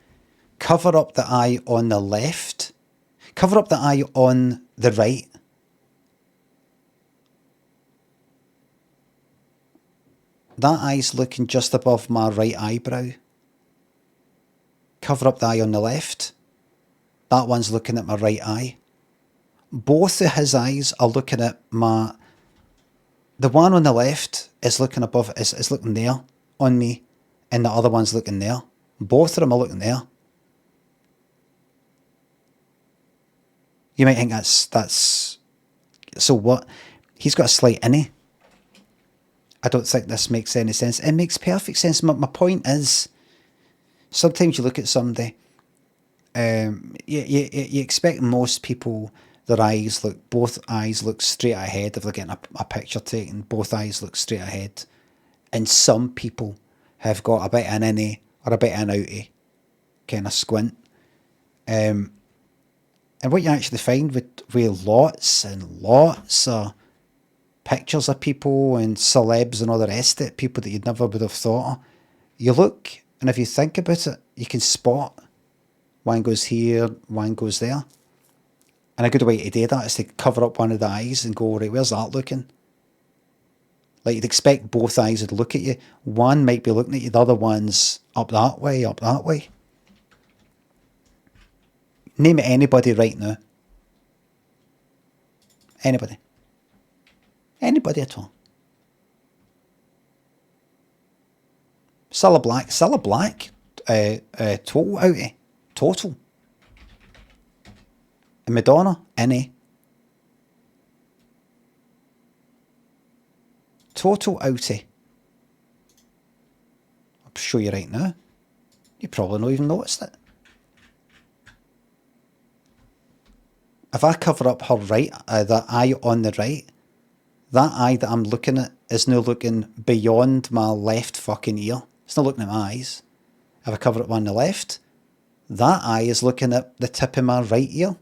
Cover up the eye on the left. Cover up the eye on the right. That eye's looking just above my right eyebrow. Cover up the eye on the left. That one's looking at my right eye. Both of his eyes are looking at my... The one on the left is looking above, is looking there on me. And the other one's looking there. Both of them are looking there. You might think that's... So what? He's got a slight innie. I don't think this makes any sense. It makes perfect sense. My point is, sometimes you look at somebody, you expect most people, their eyes look, both eyes look straight ahead if they're getting a picture taken. Both eyes look straight ahead. And some people have got a bit of an innie or a bit of an outie, kind of squint. And what you actually find with lots and lots of pictures of people and celebs and all the rest of it, people that you'd never would have thought of, you look, and if you think about it, you can spot one goes here, one goes there. And a good way to do that is to cover up one of the eyes and go, right, where's that looking? Like, you'd expect both eyes to look at you. One might be looking at you, the other one's up that way, up that way. Name anybody right now. Anybody. Anybody at all. Cilla Black, total outie. Total. And Madonna, any. Total outie. I'll show you right now. You probably not even noticed it. If I cover up her right, the eye on the right, that eye that I'm looking at is now looking beyond my left fucking ear. It's not looking at my eyes. If I cover up on the left, that eye is looking at the tip of my right ear.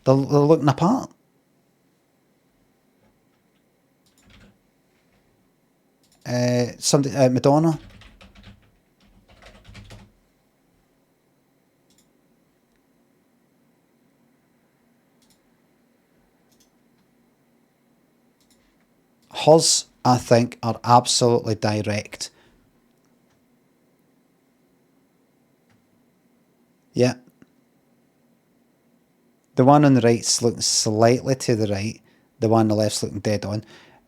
They're looking apart. Madonna. Hers, I think, are absolutely direct. Yeah. The one on the right's looking slightly to the right. The one on the left's looking dead on.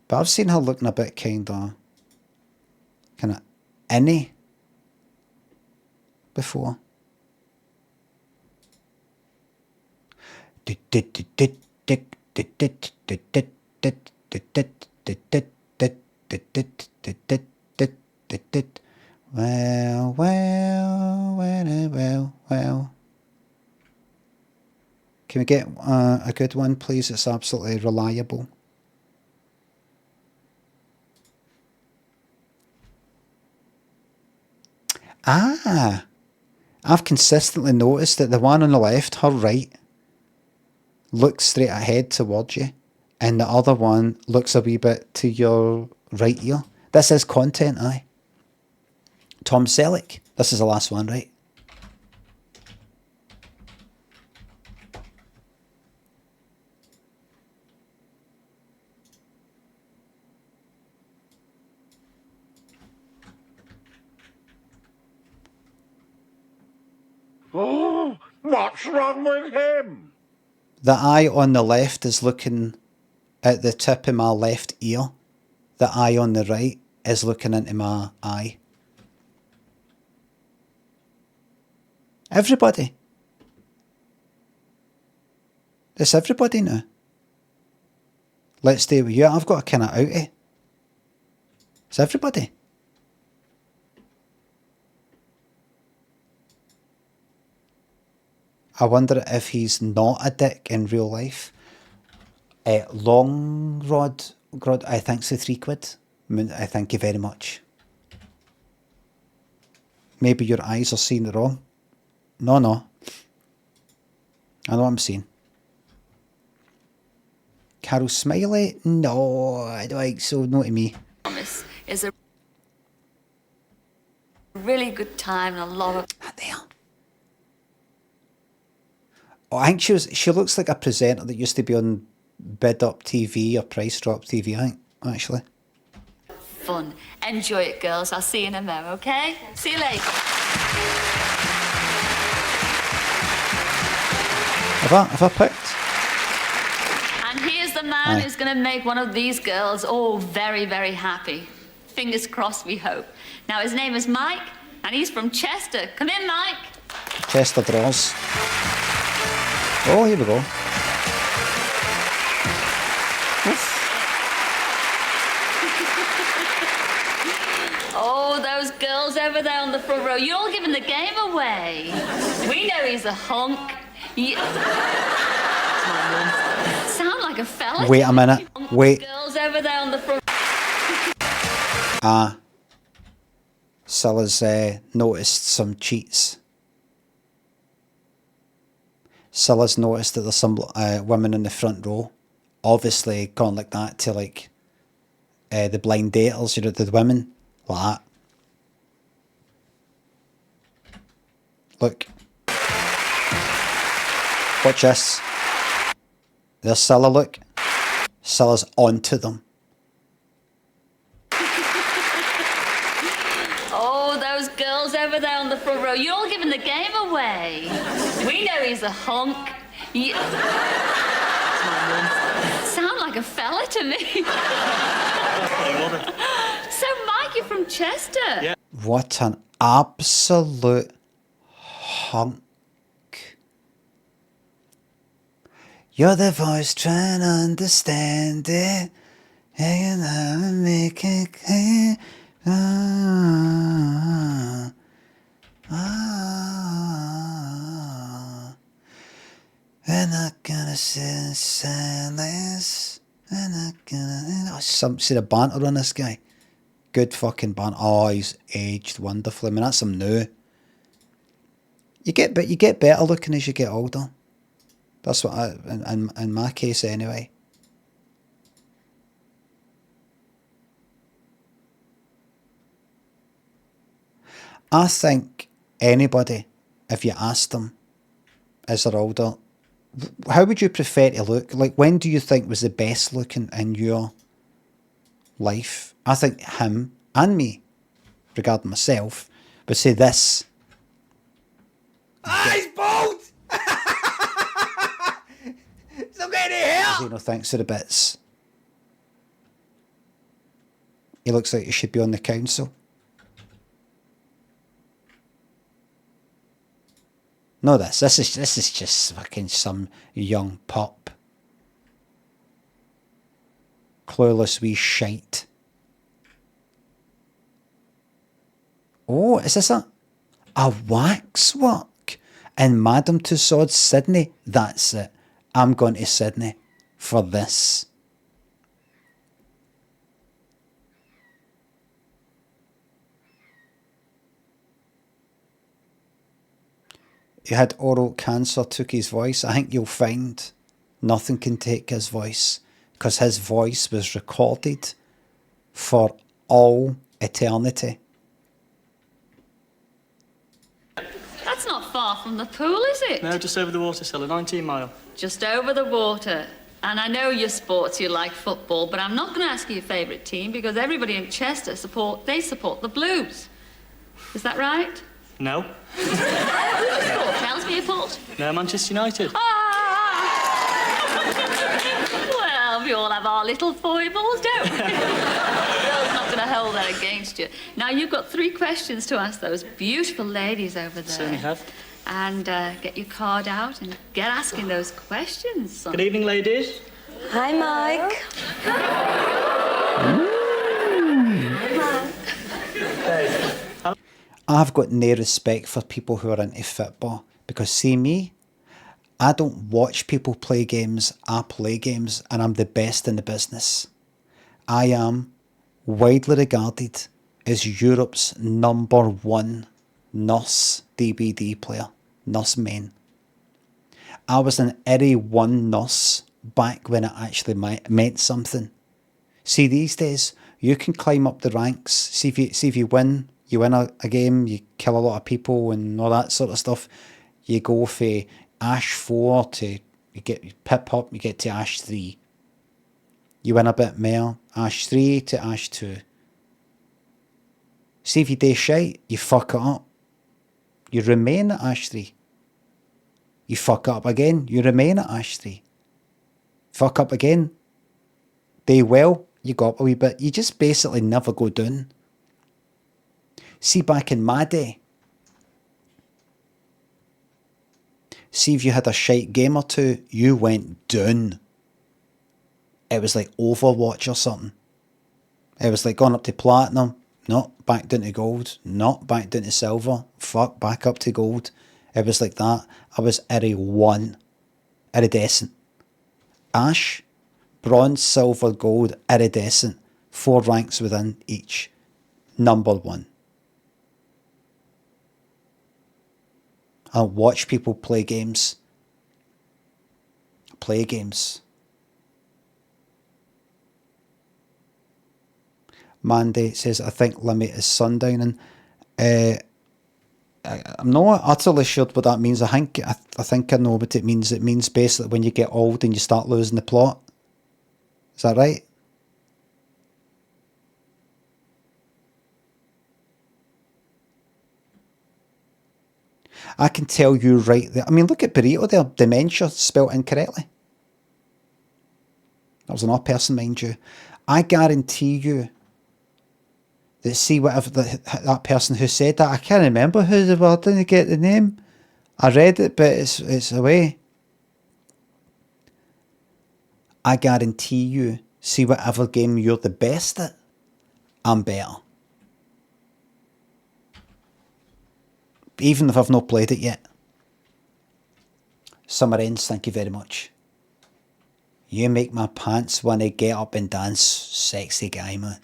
But I've seen her looking a bit kind of innie before. Well. Can we get a good one, please? It's absolutely reliable. Ah, I've consistently noticed that the one on the left, her right, looks straight ahead towards you, and the other one looks a wee bit to your right ear. This is content, aye. Tom Selleck. This is the last one, right? Oh, what's wrong with him? The eye on the left is looking at the tip of my left ear. The eye on the right is looking into my eye. Everybody. It's everybody now. Let's stay with you. I've got a kind of outie. It's everybody. I wonder if he's not a dick in real life. Long Rod, I think so, £3. I thank you very much. Maybe your eyes are seeing it wrong. No. I know what I'm seeing. Carol Smiley? No, I don't think so. No to me. Promise is a really good time and a lot of... There. Oh, I think she looks like a presenter that used to be on Bid Up TV or Price Drop TV, I think, actually. Fun. Enjoy it, girls. I'll see you in a minute, okay? See you later. Have I picked? And here's the man who's going to make one of these girls all very, very happy. Fingers crossed, we hope. Now, his name is Mike, and he's from Chester. Come in, Mike. Chester draws. Oh, here we go. Oh, those girls over there on the front row, you're all giving the game away. We know he's a hunk. Sound like a fella. Wait a minute. Wait. Girls over there on the front. Cilla's noticed some cheats. Cilla's noticed that there's some women in the front row, obviously gone like that to like the blind daters, you know, the women, like that. Look. Watch this. There's Cilla, look. Cilla's onto them. Oh, those girls over there on the front row, you're all giving the game away. We know he's a hunk. Sound like a fella to me. So, Mike, you're from Chester. Yeah. What an absolute hunk. You're the voice trying to understand it. And I make it clear. We're not gonna sit in silence. We're not gonna... see the banter on this guy. Good fucking banter. Oh, he's aged wonderfully. I mean, that's him new. You get better looking as you get older. That's what in my case anyway. I think anybody, if you asked them as they're older, how would you prefer to look? Like, when do you think was the best looking in your life? I think him and me, regarding myself, would say this. He's bald! So get it here! Zeno thinks to the bits. He looks like he should be on the council. No, this is just fucking some young pup. Clueless wee shite. Oh, is this a waxwork in Madame Tussauds, Sydney? That's it. I'm going to Sydney for this. He had oral cancer, took his voice. I think you'll find nothing can take his voice, because his voice was recorded for all eternity. That's not far from the pool, is it? No, just over the water, Cilla, 19 mile. Just over the water. And I know you're sports, you like football, but I'm not going to ask you your favourite team because everybody in Chester support the Blues. Is that right? No. Who do you support? Chelsea support? No, Manchester United. Well, we all have our little foibles, don't we? Bill's not going to hold that against you. Now, you've got 3 questions to ask those beautiful ladies over there. Certainly have. And get your card out and get asking those questions, son. Good evening, ladies. Hi, Mike. I've got no respect for people who are into football, because see me, I don't watch people play games, I play games, and I'm the best in the business. I am widely regarded as Europe's #1 nurse DVD player, nurse main. I was an Area 1 nurse back when it actually meant something. See, these days, you can climb up the ranks, see if you win. You win a game, you kill a lot of people and all that sort of stuff. You go for Ash 4 to you pip up, you get to Ash 3. You win a bit more, Ash 3 to Ash 2. See if you do shite, you fuck it up. You remain at Ash 3. You fuck up again, you remain at Ash 3. Fuck up again. Do well, you go up a wee bit. You just basically never go down. See, back in my day, see if you had a shite game or two, you went down. It was like Overwatch or something. It was like going up to platinum, no, back down to gold, no, back down to silver, fuck, back up to gold. It was like that. I was Area 1, iridescent. Ash, bronze, silver, gold, iridescent. 4 ranks within each. #1. I watch people play games. Play games. Mandy says, I think Limmy is sundowning. I'm not utterly sure what that means. I think I know what it means. It means basically when you get old and you start losing the plot. Is that right? I can tell you right there. I mean, look at Burrito there. Dementia spelt incorrectly. That was an odd person, mind you. I guarantee you that see whatever that person who said that, I can't remember who they were. I didn't get the name. I read it, but it's away. I guarantee you, see whatever game you're the best at, I'm better. Even if I've not played it yet. Summer Ends, thank you very much. You make my pants want to get up and dance, sexy guy, man.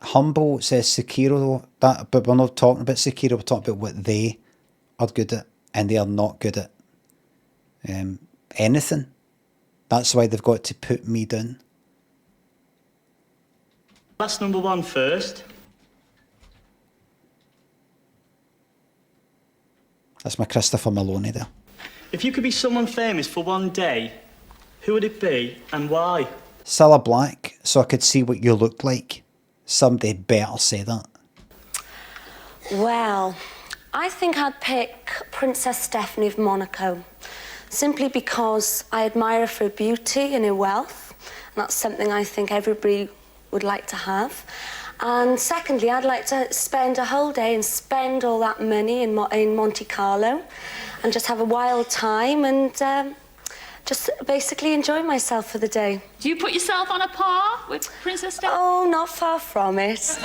Humble says Sekiro, but we're not talking about Sekiro, we're talking about what they are good at, and they are not good at anything. That's why they've got to put me down. That's #1 first. That's my Christopher Maloney there. If you could be someone famous for one day, who would it be and why? Cilla Black, so I could see what you looked like. Somebody better say that. Well, I think I'd pick Princess Stephanie of Monaco, simply because I admire her for her beauty and her wealth, and that's something I think everybody would like to have. And secondly, I'd like to spend a whole day and spend all that money in Monte Carlo and just have a wild time and just basically enjoy myself for the day. Do you put yourself on a par with Princess Stephanie? Oh, not far from it.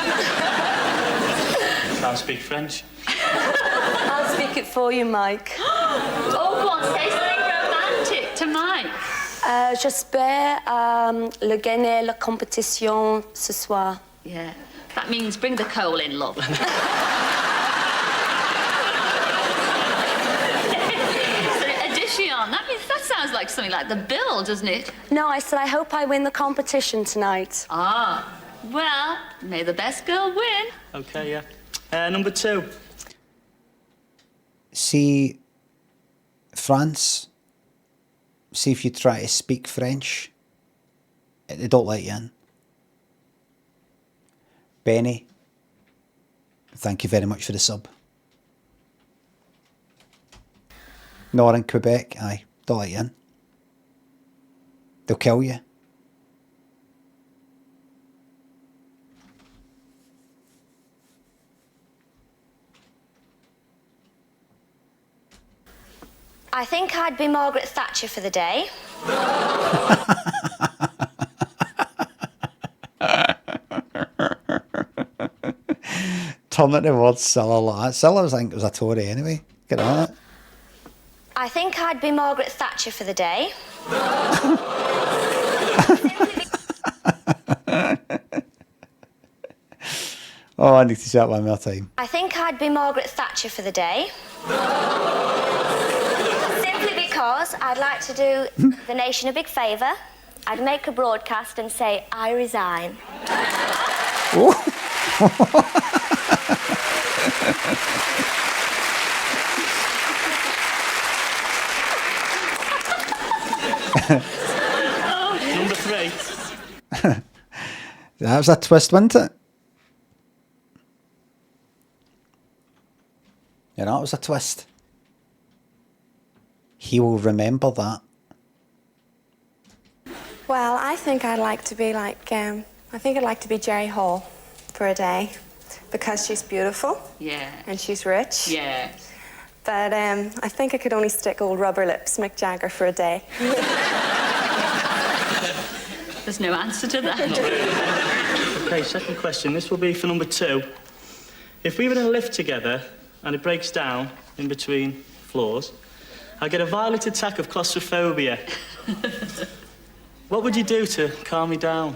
Can't speak French. I'll speak it for you, Mike. Oh, go on, say something romantic to Mike. J'espère le gagner la compétition ce soir. Yeah, that means bring the coal in, love. Addition, that sounds like something like the bill, doesn't it? No, I said I hope I win the competition tonight. Ah, well, may the best girl win. Okay, yeah. Number 2. See, France, see if you try to speak French, they don't let you in. Benny, thank you very much for the sub. Nor in Quebec, aye, don't let you in. They'll kill you. I think I'd be Margaret Thatcher for the day. Turn it towards Cilla like that. Cilla was, I think, was a Tory anyway. Get on it. I think I'd be Margaret Thatcher for the day. Oh, I need to say that one more time. I think I'd be Margaret Thatcher for the day. Simply because I'd like to do the nation a big favour. I'd make a broadcast and say, I resign. Number 3. That was a twist, wasn't it? Yeah, that was a twist. He will remember that. Well, I think I'd like to be like, I think I'd like to be Jerry Hall for a day because she's beautiful. Yeah. And she's rich. Yeah. But I think I could only stick old rubber lips Mick Jagger for a day. There's no answer to that. Okay, second question. This will be for number 2. If we were in a lift together and it breaks down in between floors, I get a violent attack of claustrophobia. What would you do to calm me down?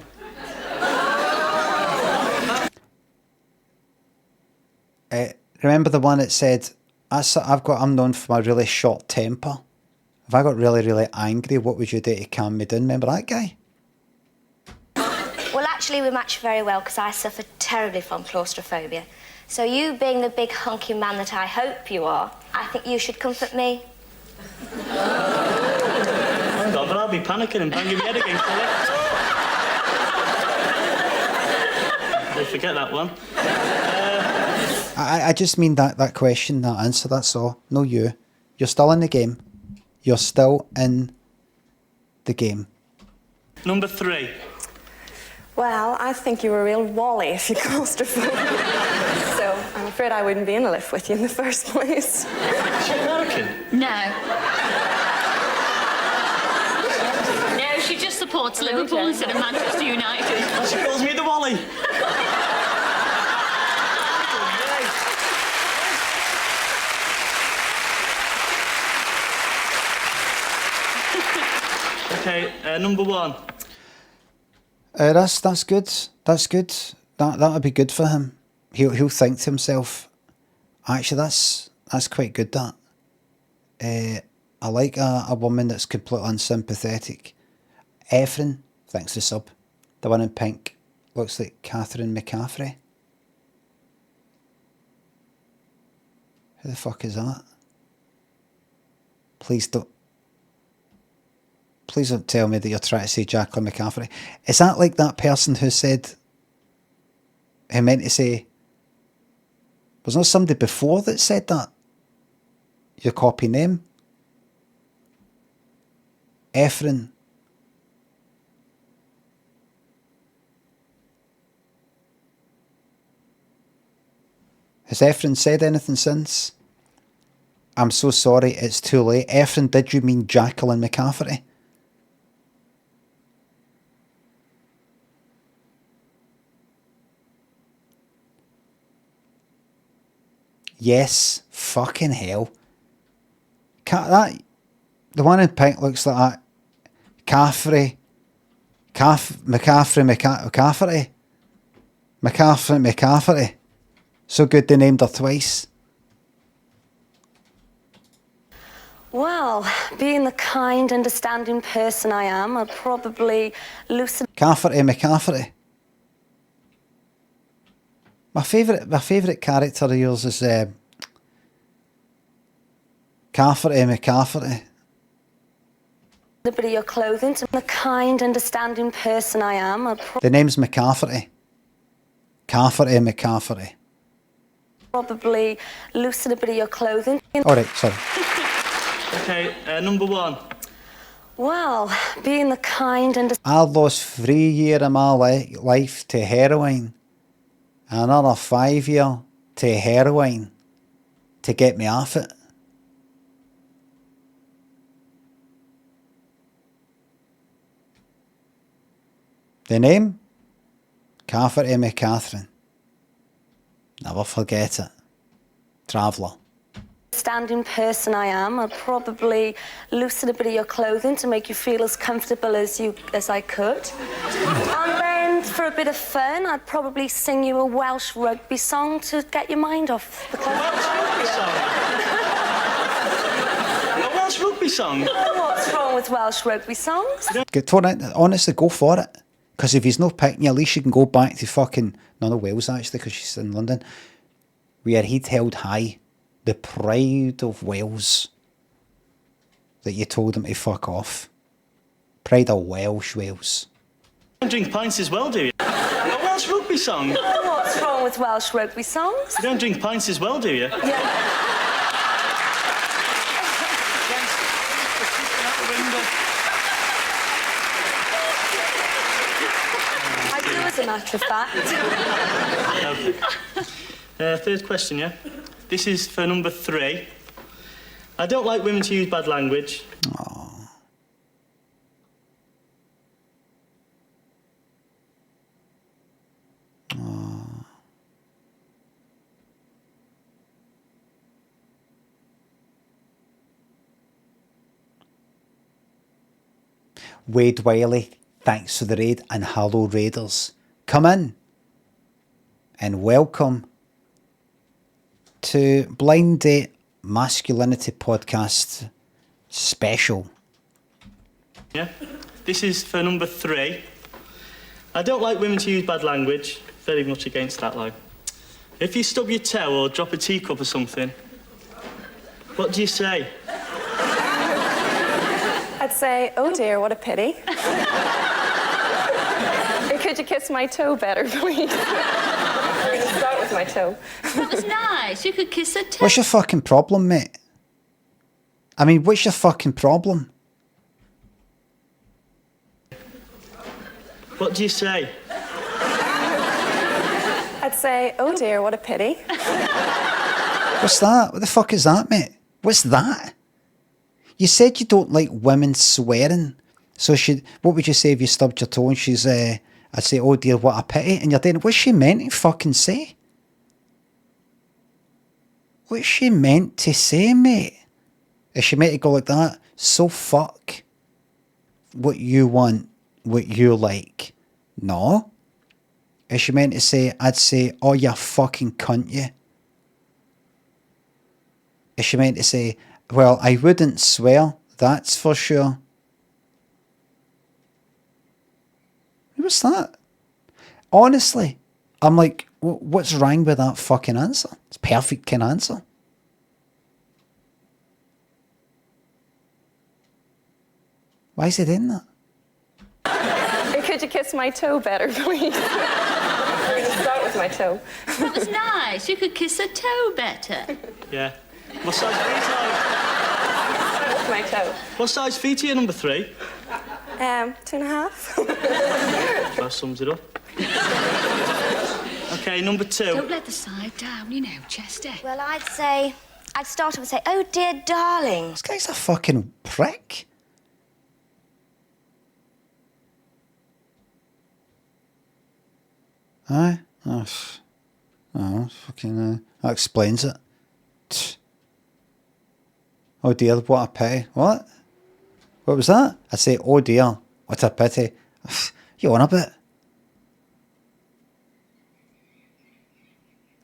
Remember the one that said, I'm known for my really short temper. If I got really, really angry, what would you do to calm me down? Remember that guy? Well, actually, we match very well because I suffer terribly from claustrophobia. So you being the big hunky man that I hope you are, I think you should comfort me. Hang on, but I'll be panicking and banging my head against the lift. Don't forget that one. I just mean that question, that answer, that's all. No you. You're still in the game. You're still in the game. Number 3. Well, I think you were a real wally if you claustrophobic. So I'm afraid I wouldn't be in a lift with you in the first place. Is she American? No. No, she just supports Liverpool instead of Manchester United. She calls me the Wally. Okay, number 1. That's good. That's good. That would be good for him. He'll think to himself, actually, that's quite good. That I like a woman that's completely unsympathetic. Efren, thanks for the sub. The one in pink looks like Catherine McCaffrey. Who the fuck is that? Please don't tell me that you're trying to say Jacqueline McCaffrey. Is that like that person who said, who meant to say, was there somebody before that said that? You're copying them? Efren. Has Efren said anything since? I'm so sorry, it's too late. Efren, did you mean Jacqueline McCaffrey? Yes, fucking hell. The one in pink looks like that. McCaffrey. So good they named her twice. Well, being the kind, understanding person I am, I'd probably loosen... McCaffrey. My favourite character of yours is McCaffrey. a bit of your clothing to the kind, understanding person I am. I'd The name's McCaffrey. McCaffrey. probably loosen a bit of your clothing. Alright, sorry. Okay, number 1. Well, being the kind and... I lost 3 years of my life to heroin. Another 5 years to heroin to get me off it. The name? Catherine. Never forget it. Traveller. Standing person I am, I'd probably loosen a bit of your clothing to make you feel as comfortable as I could. And then for a bit of fun, I'd probably sing you a Welsh rugby song to get your mind off the A Welsh rugby song? What's wrong with Welsh rugby songs? Honestly, go for it. Because if he's not picking you, at least you can go back to fucking... No, Wales, actually, because she's in London. Where he'd held high the pride of Wales that you told him to fuck off. Pride of Wales. You don't drink pints as well, do you? A Welsh rugby song? What's wrong with Welsh rugby songs? You don't drink pints as well, do you? Yeah. I do, as a matter of fact. Okay. Third question, yeah? This is for number 3. I don't like women to use bad language. Wade Wiley, thanks for the raid, and hello Raiders. Come in and welcome to Blind Date Masculinity Podcast Special. Yeah? This is for number 3. I don't like women to use bad language. Very much against that line. If you stub your toe or drop a teacup or something, what do you say? I'd say, oh dear, what a pity. Or could you kiss my toe better, please? I'm going to start with my toe. That was nice. You could kiss her toe. What's your fucking problem, mate? I mean, what's your fucking problem? What do you say? I'd say, oh dear, what a pity. What's that? What the fuck is that, mate? What's that? You said you don't like women swearing. So what would you say if you stubbed your toe and she's, I'd say, oh dear, what a pity. And you're saying, what's she meant to fucking say? What's she meant to say, mate? Is she meant to go like that? So fuck what you want, what you like. No. Is she meant to say, I'd say, oh, you fucking cunt, you. Is she meant to say, well, I wouldn't swear, that's for sure. What's that? Honestly, I'm like, what's wrong with that fucking answer? It's a perfect kind of answer. Why is it in that? Or could you kiss my toe better, please? I'm going to start with my toe. That was nice. You could kiss her toe better. Yeah. What size feet are you? Start with my toe. What size feet are you, number 3? 2.5. That sums it up. Okay, number 2. Don't let the side down, you know, Chester. Well, I'd start off and say, oh dear darling. This guy's a fucking prick. Aye? Oh, fucking, that explains it. Oh dear, what a pity. What? What was that? I say, oh dear, what a pity. You on a bit?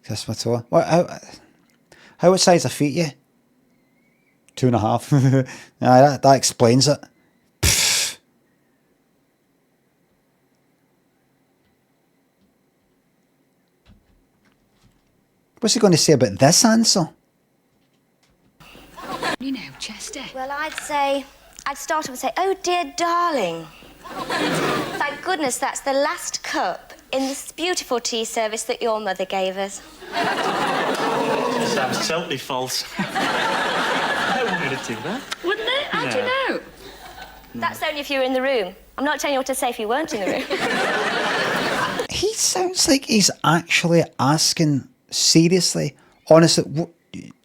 Kiss my toe. What? How much size of feet you? 2.5. Nah, that explains it. What's he going to say about this answer? You know, Chester. Well, I'd start off and say, oh dear darling. Thank goodness that's the last cup in this beautiful tea service that your mother gave us. Sounds totally false. No one would do that. Wouldn't it? How'd you know? That's only if you were in the room. I'm not telling you what to say if you weren't in the room. He sounds like he's actually asking seriously, honestly,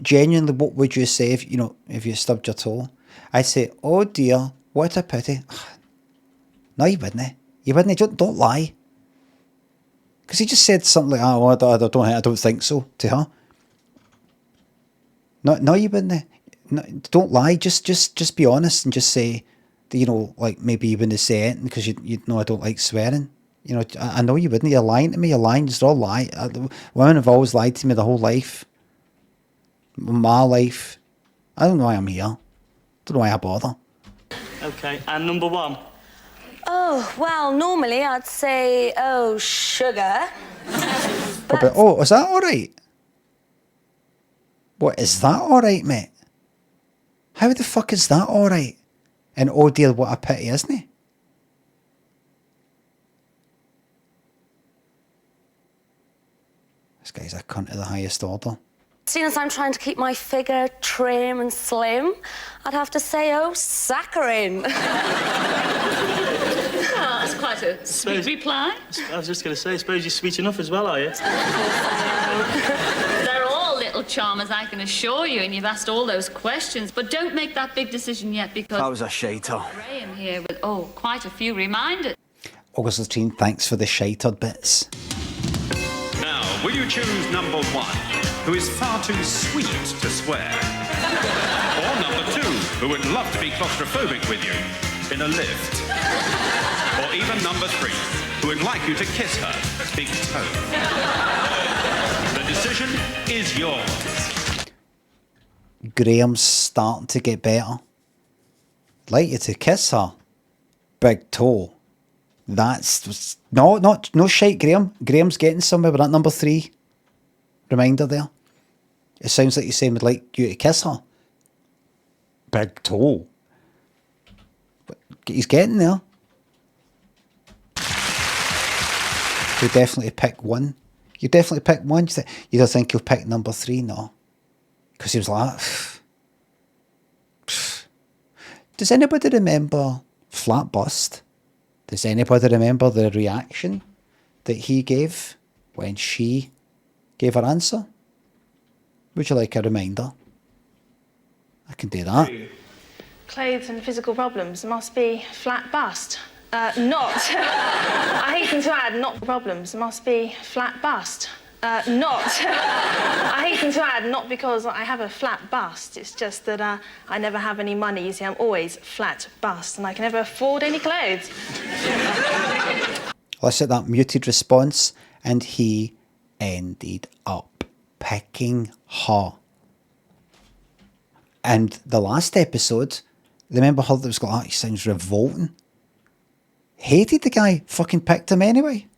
genuinely, what would you say if you stubbed your toe? I'd say, oh dear, what a pity. No, you wouldn't. You wouldn't. Don't lie. Because he just said something like, oh, I don't think so to her. No, you wouldn't. No, don't lie. Just be honest and just say that, like maybe you wouldn't say it because you know I don't like swearing. I know you wouldn't. You're lying to me. You're lying. Just all lie. Women have always lied to me the whole life. My life. I don't know why I'm here. Don't know why I bother. Okay, and number 1. Oh, well, normally I'd say, oh, sugar. But is that all right? What, is that all right, mate? How the fuck is that all right? And oh dear, what a pity, isn't it? This guy's a cunt of the highest order. Seeing as I'm trying to keep my figure trim and slim, I'd have to say, oh, saccharine. Well, that's quite a sweet reply. I was just going to say, I suppose you're sweet enough as well, are you? They're all little charmers, I can assure you, and you've asked all those questions. But don't make that big decision yet, because... That was a shiter. Graham here with, quite a few reminders. August Latrine, thanks for the shitered bits. Now, will you choose number 1, who is far too sweet to swear? Or number 2, who would love to be claustrophobic with you in a lift? Or even number 3, who would like you to kiss her big toe? The decision is yours. Graham's starting to get better. Like you to kiss her big toe. That's no shite, Graham. Graham's getting somewhere with that number 3 reminder there. It sounds like he's saying would like you to kiss her big toe. But he's getting there. You definitely pick 1. You definitely pick 1. You don't think you'll pick number 3? No, because he was like, does anybody remember Flat Bust? Does anybody remember the reaction that he gave when she gave her answer? Would you like a reminder? I can do that. Clothes and physical problems must be flat bust. I hasten to add, not problems must be flat bust. I hasten to add, not because I have a flat bust, it's just that I never have any money. You see, I'm always flat bust and I can never afford any clothes. Listen to that muted response, and he ended up picking her. And the last episode, remember her that was like, he sounds revolting. Hated the guy, fucking picked him anyway.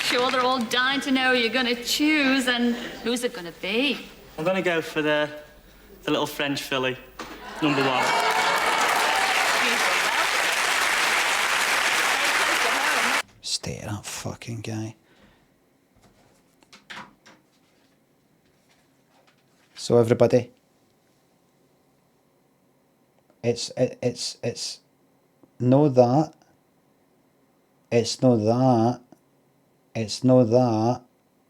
Sure, they're all dying to know who you're going to choose, and who's it going to be? I'm going to go for the little French filly, number 1. Stay at that fucking guy. So everybody, it's no that. It's no that. It's no that.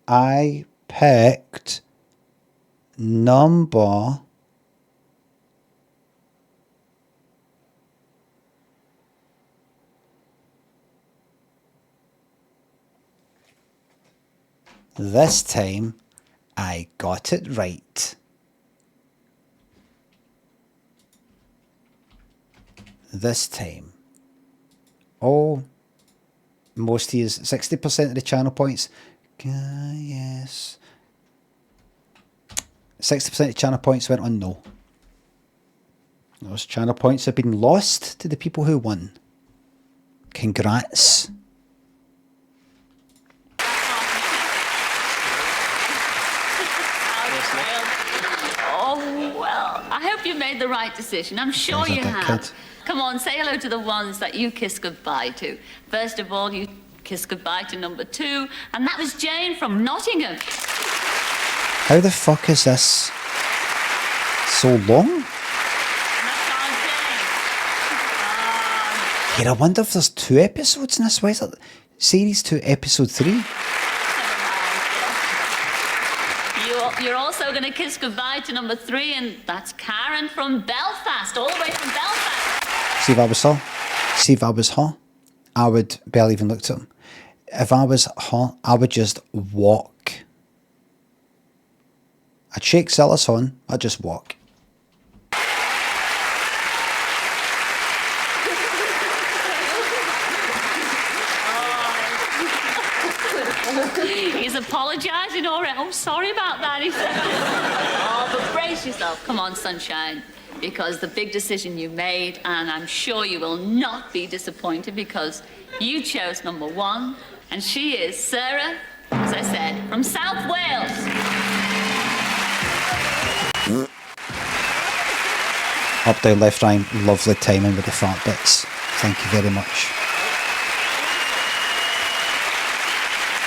I picked number This time, I got it right. This time. Oh, most of his 60% of the channel points. Yes. 60% of channel points went on no. Those channel points have been lost to the people who won. Congrats. Oh, well, I hope you made the right decision. I'm sure you have. Come on, say hello to the ones that you kissed goodbye to. First of all, you kissed goodbye to number 2, and that was Jane from Nottingham. How the fuck is this so long? Here, I wonder if there's 2 episodes in this. Why is it series 2, episode 3? You're also going to kiss goodbye to number 3, and that's Karen from Belfast, all the way from Belfast. See if I was her. See if I was her, I would barely even look at him. If I was her, I would just walk. I'd shake CILLA'S on, I'd just walk. He's apologising already. I'm sorry about that, he said. Oh, but brace yourself. Come on, sunshine. Because the big decision you made, and I'm sure you will not be disappointed because you chose number 1, and she is Sarah, as I said, from South Wales. Up, down, left, right. Lovely timing with the fart bits. Thank you very much.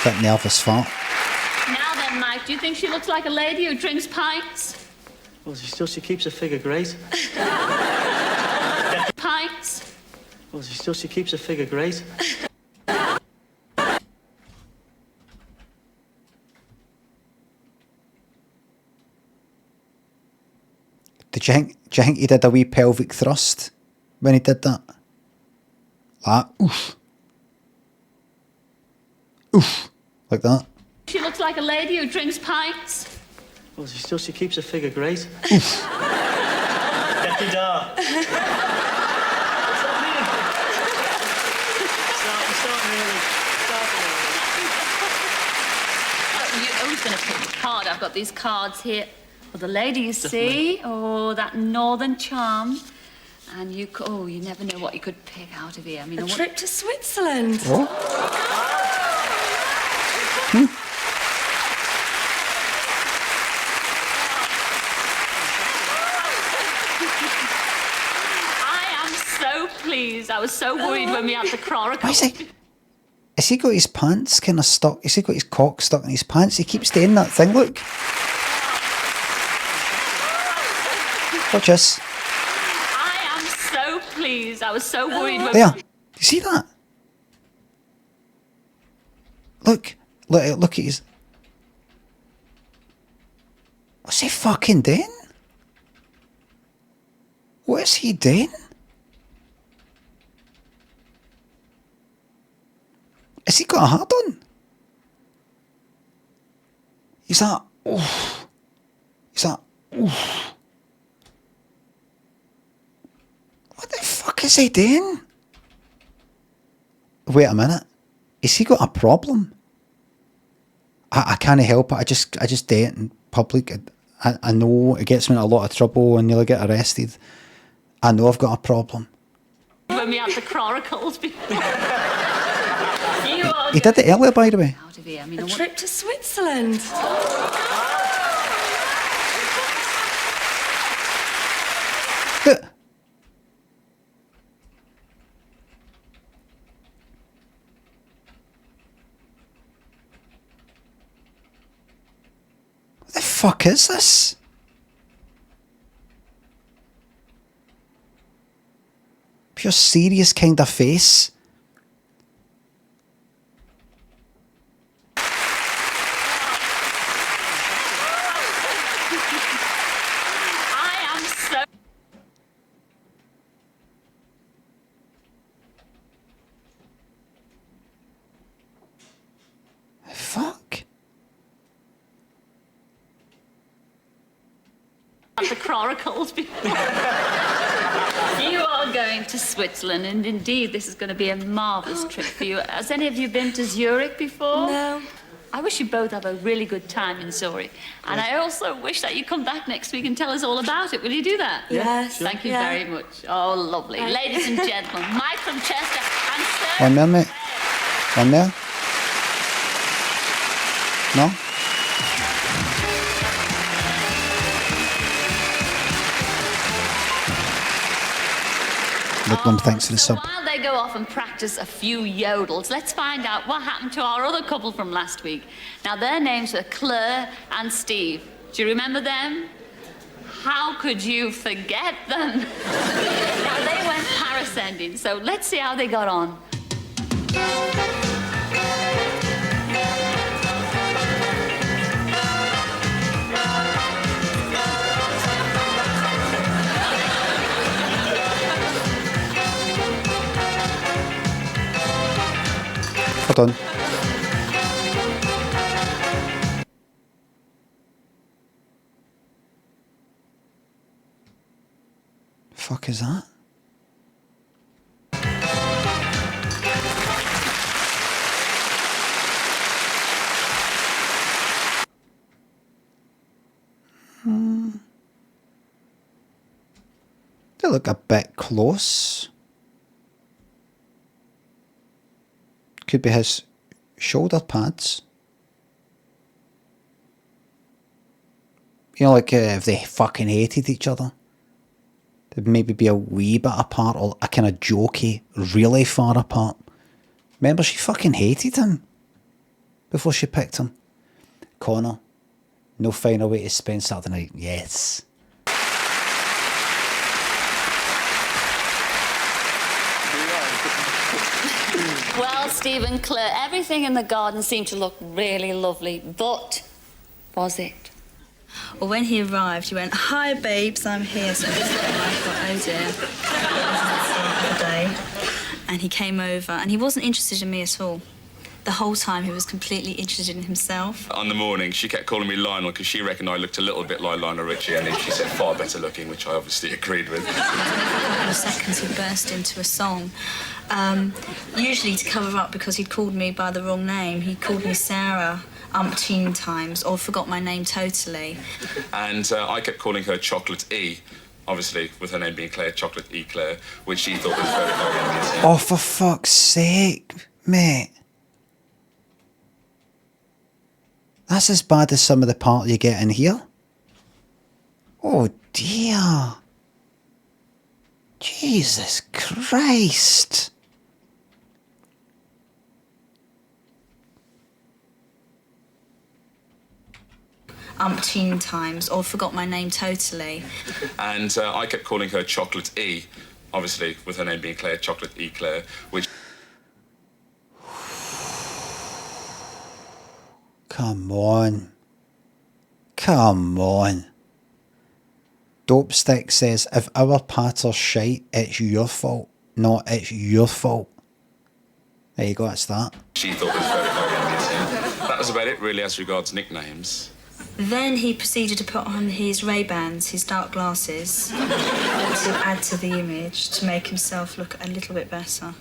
That nervous fart. Now then, Mike, do you think she looks like a lady who drinks pints? Well, she keeps her figure great. Pints? Well, she keeps her figure great. Do you think he did a wee pelvic thrust when he did that? Like, oof. Oof. Like that. She looks like a lady who drinks pints. Well, she keeps her figure great. Oof. Get the door. Who's going to pick the card? I've got these cards here. Well, the lady, you see, oh, that northern charm. And you never know what you could pick out of here. I mean, a trip to Switzerland. What? I am so pleased. I was so worried when we had the chloroquine. Why is he got his pants kind of stuck? Has he got his cock stuck in his pants? He keeps doing that thing, look. Watch this. I am so pleased. I was so worried when... There. You see that? Look at his... What's he fucking doing? What is he doing? Has he got a hard on? He's that... Oof. He's that... Oof. What the fuck is he doing? Wait a minute. Has he got a problem? I can't help it. I just do it in public. I know it gets me in a lot of trouble and nearly get arrested. I know I've got a problem. When we had the chloricals before. He did it earlier, by the way. Out of here. I mean, a trip to Switzerland. Look. What the fuck is this? Pure serious kind of face. I am so... Fuck. the chronicles before. You are going to Switzerland, and indeed, this is going to be a marvellous trip for you. Has any of you been to Zurich before? No. I wish you both have a really good time in Zurich. And I also wish that you come back next week and tell us all about it. Will you do that? Yes. Thank you very much. Oh, lovely. Ladies and gentlemen, Mike from Chester and Sir... One there, mate. One there. No? Woodland, thanks for the sub. While they go off and practice a few yodels, let's find out what happened to our other couple from last week. Now, their names were Claire and Steve. Do you remember them? How could you forget them? Now, they went parascending, so let's see how they got on. Hold on. Fuck is that? They look a bit close. Could be his shoulder pads. You know, like if they fucking hated each other. They'd maybe be a wee bit apart, or a kind of jokey, really far apart. Remember, she fucking hated him before she picked him. Connor, no finer way to spend Saturday night. Yes. Well, Steve and Claire, everything in the garden seemed to look really lovely, but was it? Well, when he arrived, he went, "Hi, babes, I'm here." So I thought, oh dear, this is the start of the day. And he came over, and he wasn't interested in me at all. The whole time, he was completely interested in himself. On the morning, she kept calling me Lionel because she reckoned I looked a little bit like Lionel Richie, and then she said far better looking, which I obviously agreed with. After a couple of seconds, he burst into a song. Usually to cover up because he'd called me by the wrong name. He called me Sarah umpteen times, or forgot my name totally. And I kept calling her Chocolate E, obviously with her name being Claire, Chocolate E Claire, which she thought was very, very amusing. Oh, for fuck's sake, mate. That's as bad as some of the part you get in here. Oh dear. Jesus Christ. Umpteen times, or forgot my name totally. And I kept calling her Chocolate E, obviously with her name being Claire, Chocolate E Claire, which... Come on. Come on. Dopestick says, if our patter's shite, it's your fault. No, it's your fault. There you go, that's that. She thought was very, very amusing. That was about it, really, as regards nicknames. Then he proceeded to put on his Ray-Bans, his dark glasses, to add to the image, to make himself look a little bit better.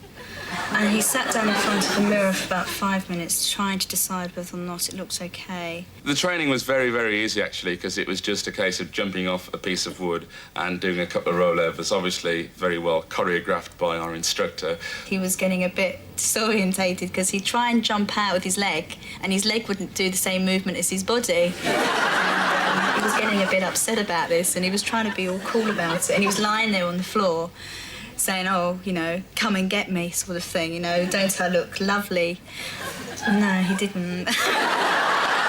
And he sat down in front of the mirror for about 5 minutes, trying to decide whether or not it looked okay. The training was very, very easy, actually, because it was just a case of jumping off a piece of wood and doing a couple of rollovers, obviously very well choreographed by our instructor. He was getting a bit disorientated because he'd try and jump out with his leg, and his leg wouldn't do the same movement as his body. And, he was getting a bit upset about this, and he was trying to be all cool about it, and he was lying there on the floor saying, oh, you know, come and get me, sort of thing, you know, don't I look lovely? No, he didn't. I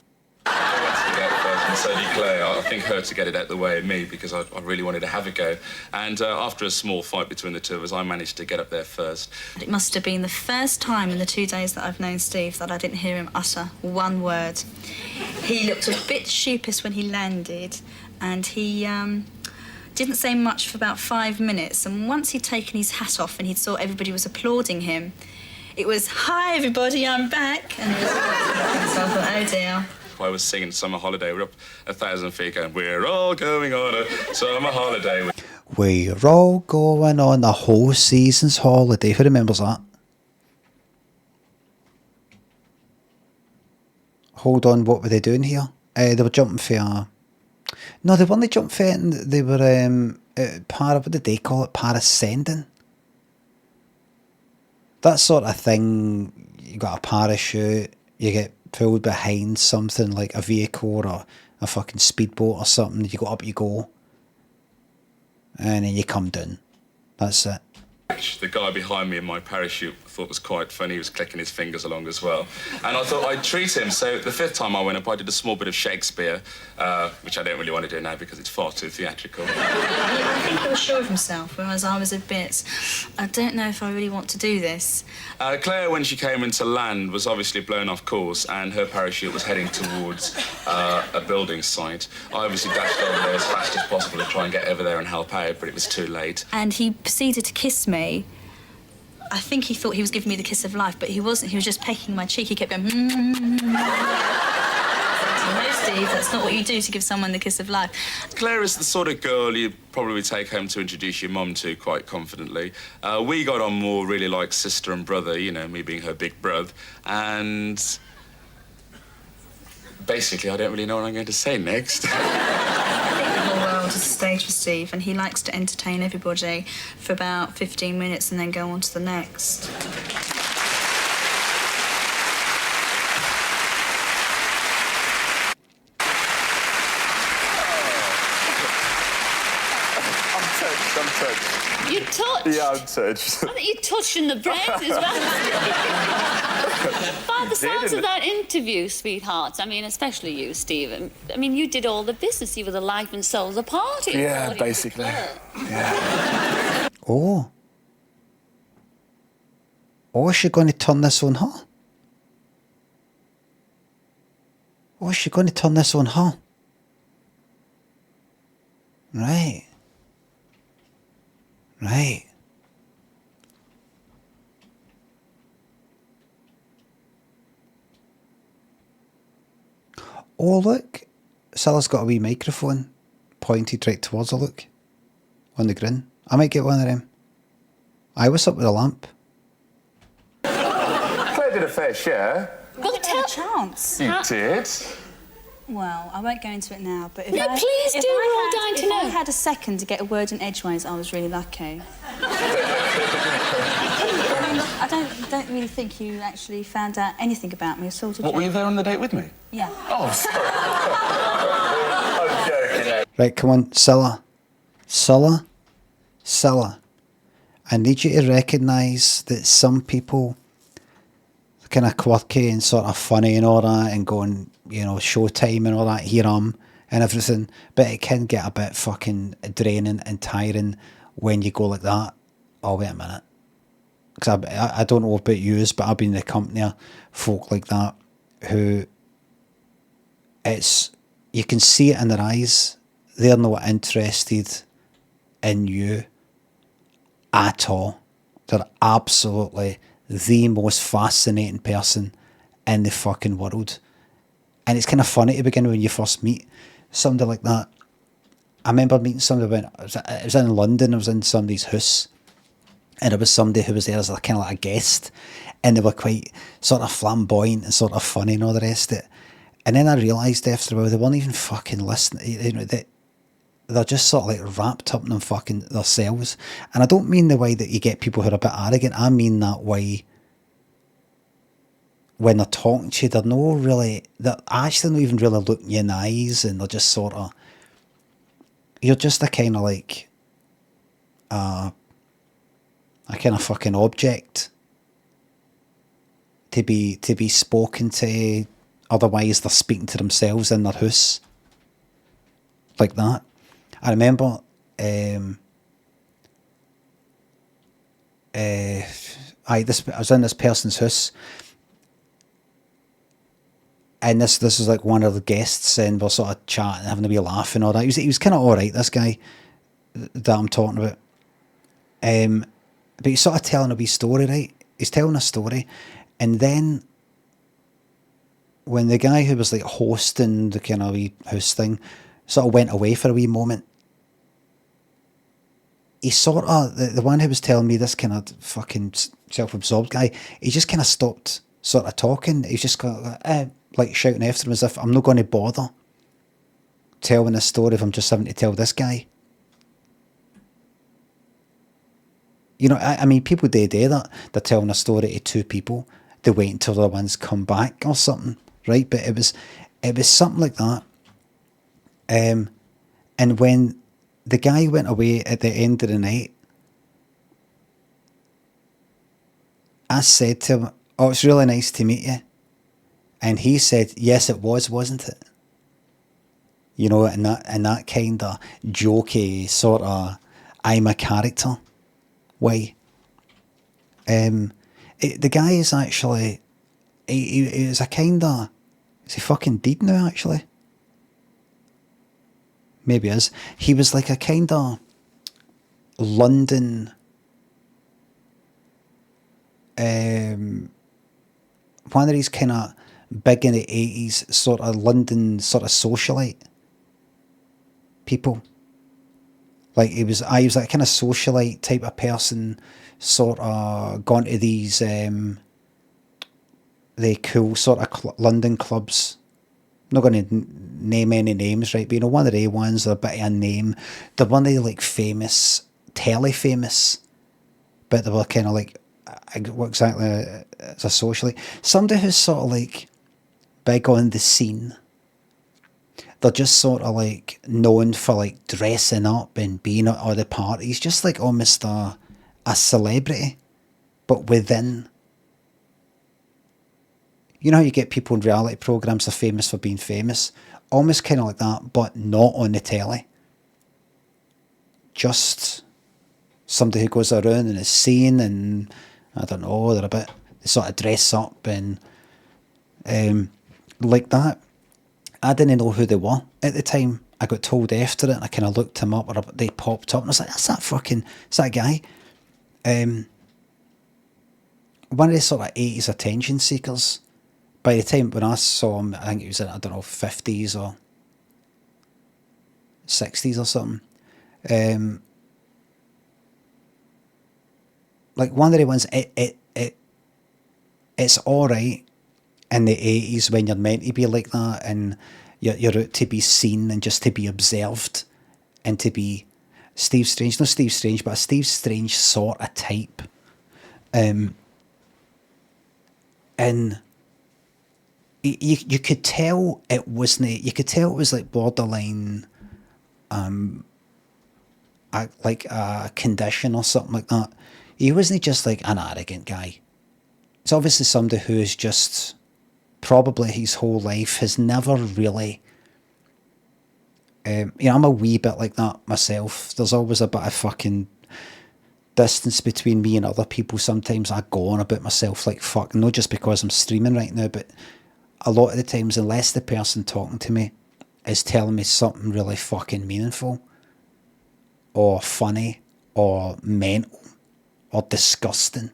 went to get first, and so did Claire. I think her to get it out of the way of me because I really wanted to have a go. And after a small fight between the two of us, I managed to get up there first. It must have been the first time in the 2 days that I've known Steve that I didn't hear him utter one word. He looked a bit sheepish when he landed, and he didn't say much for about 5 minutes, and once he'd taken his hat off and he saw everybody was applauding him, it was, "Hi everybody, I'm back," and it was, so I thought, oh dear, choir was singing Summer Holiday. We're up 1,000 feet going, we're all going on a summer holiday. We're all going on a whole season's holiday. Who remembers that? Hold on, what were they doing here? They were jumping for a... No, they weren't jumping for it. They were, what did they call it? Parascending? That sort of thing. You got a parachute, you get pulled behind something like a vehicle or a fucking speedboat or something. You go up, you go. And then you come down. That's it. The guy behind me in my parachute I thought was quite funny. He was clicking his fingers along as well. And I thought I'd treat him. So the 5th time I went up, I did a small bit of Shakespeare, which I don't really want to do now because it's far too theatrical. I think he was sure of himself, whereas I was a bit, I don't know if I really want to do this. Claire, when she came into land, was obviously blown off course and her parachute was heading towards a building site. I obviously dashed over there as fast as possible to try and get over there and help out, but it was too late. And he proceeded to kiss me. I think he thought he was giving me the kiss of life, but he wasn't. He was just pecking my cheek. He kept going, No, Steve, that's not what you do to give someone the kiss of life. Claire is the sort of girl you'd probably take home to introduce your mum to quite confidently. We got on more really like sister and brother, you know, me being her big brother. And basically, I don't really know what I'm going to say next. The whole world is a stage for Steve, and he likes to entertain everybody for about 15 minutes and then go on to the next. I'm touched. You touched? Yeah, I'm touched. I think you're touching the brains as well. By the sounds of that interview, sweetheart, I mean, especially you, Stephen, I mean, you did all the business. You were the life and soul of the party. Yeah, basically. Yeah. Oh. Oh, is she going to turn this on her? Oh, is she going to turn this on her? Right. Right. Oh, look. Cilla's got a wee microphone pointed right towards her, look. On the grin. I might get one of them. What's up with the lamp? Claire did a fair share. Well, tell a chance. You did. Well, I won't go into it now, but if No, please do, we're all dying to know. If I had a second to get a word in edgeways, I was really lucky. I don't really think you actually found out anything about me at all, did you? What, were you there on the date with me? Yeah. Oh, sorry. I'm joking. Right, come on, Cilla. Cilla. Cilla. I need you to recognise that some people are kind of quirky and sort of funny and all that and going, you know, showtime and all that, here and everything, but it can get a bit fucking draining and tiring when you go like that. Oh, wait a minute. Because I don't know about yous, but I've been in the company of folk like that who you can see it in their eyes. They're not interested in you at all. They're absolutely the most fascinating person in the fucking world. And it's kind of funny to begin when you first meet somebody like that. I remember meeting somebody when it was in London. I was in somebody's house, and it was somebody who was there as kind of like a guest, and they were quite sort of flamboyant and sort of funny and all the rest of it. And then I realised after a while they weren't even fucking listening. You know, they're just sort of like wrapped up in them fucking themselves. And I don't mean the way that you get people who are a bit arrogant. I mean that way. When they're talking to you, they're actually not even really looking you in the eyes, and they're just sort of, you're just a kind of like, a kind of fucking object to be spoken to, otherwise they're speaking to themselves in their house. Like that. I remember, I was in this person's house, and this was like one of the guests, and we're sort of chatting, having a wee laugh and all that. He was kind of alright, this guy that I'm talking about. But he's sort of telling a wee story, right? He's telling a story, and then when the guy who was like hosting the kind of wee house thing sort of went away for a wee moment, he sort of, the one who was telling me, this kind of fucking self-absorbed guy, he just kind of stopped sort of talking. He's just got like shouting after him as if, I'm not going to bother telling a story if I'm just having to tell this guy. You know, I mean, people do that. They're telling a story to two people. They wait until the other ones come back or something, right? But it was something like that. And when the guy went away at the end of the night, I said to him, "Oh, it's really nice to meet you." And he said, "Yes, it was, wasn't it?" You know, in that kind of jokey sort of I'm a character way. The guy is actually, he is a kind of, is he fucking dead now actually? Maybe he is. He was like a kind of London, one of these kind of big in the 80s sort of London sort of socialite people. Like he was that kind of socialite type of person, sort of gone to these the cool sort of London clubs. I'm not going to name any names, right? But you know, one of the ones that are a bit of a name. They're one of the like famous, telly-famous, but they were kind of like, what exactly as a socialite? Somebody who's sort of like big on the scene. They're just sort of like known for like dressing up and being at all the parties, just like almost a celebrity, but within. You know how you get people in reality programs are famous for being famous? Almost kind of like that, but not on the telly. Just somebody who goes around and is seen, and I don't know, they sort of dress up and like that. I didn't know who they were at the time. I got told after it, and I kind of looked them up, or they popped up, and I was like, it's that guy. One of the sort of 80s attention seekers. By the time when I saw him, I think he was in, I don't know, 50s or 60s or something. Like one of the ones, it's alright in the 80s when you're meant to be like that, and you're out to be seen and just to be observed and to be Steve Strange, not Steve Strange, but a Steve Strange sort of type. And you could tell it wasn't, you could tell it was like borderline like a condition or something like that. He wasn't just like an arrogant guy. It's obviously somebody who is just, probably his whole life has never really, you know, I'm a wee bit like that myself. There's always a bit of fucking distance between me and other people. Sometimes I go on about myself like fuck, not just because I'm streaming right now, but a lot of the times, unless the person talking to me is telling me something really fucking meaningful or funny or mental or disgusting,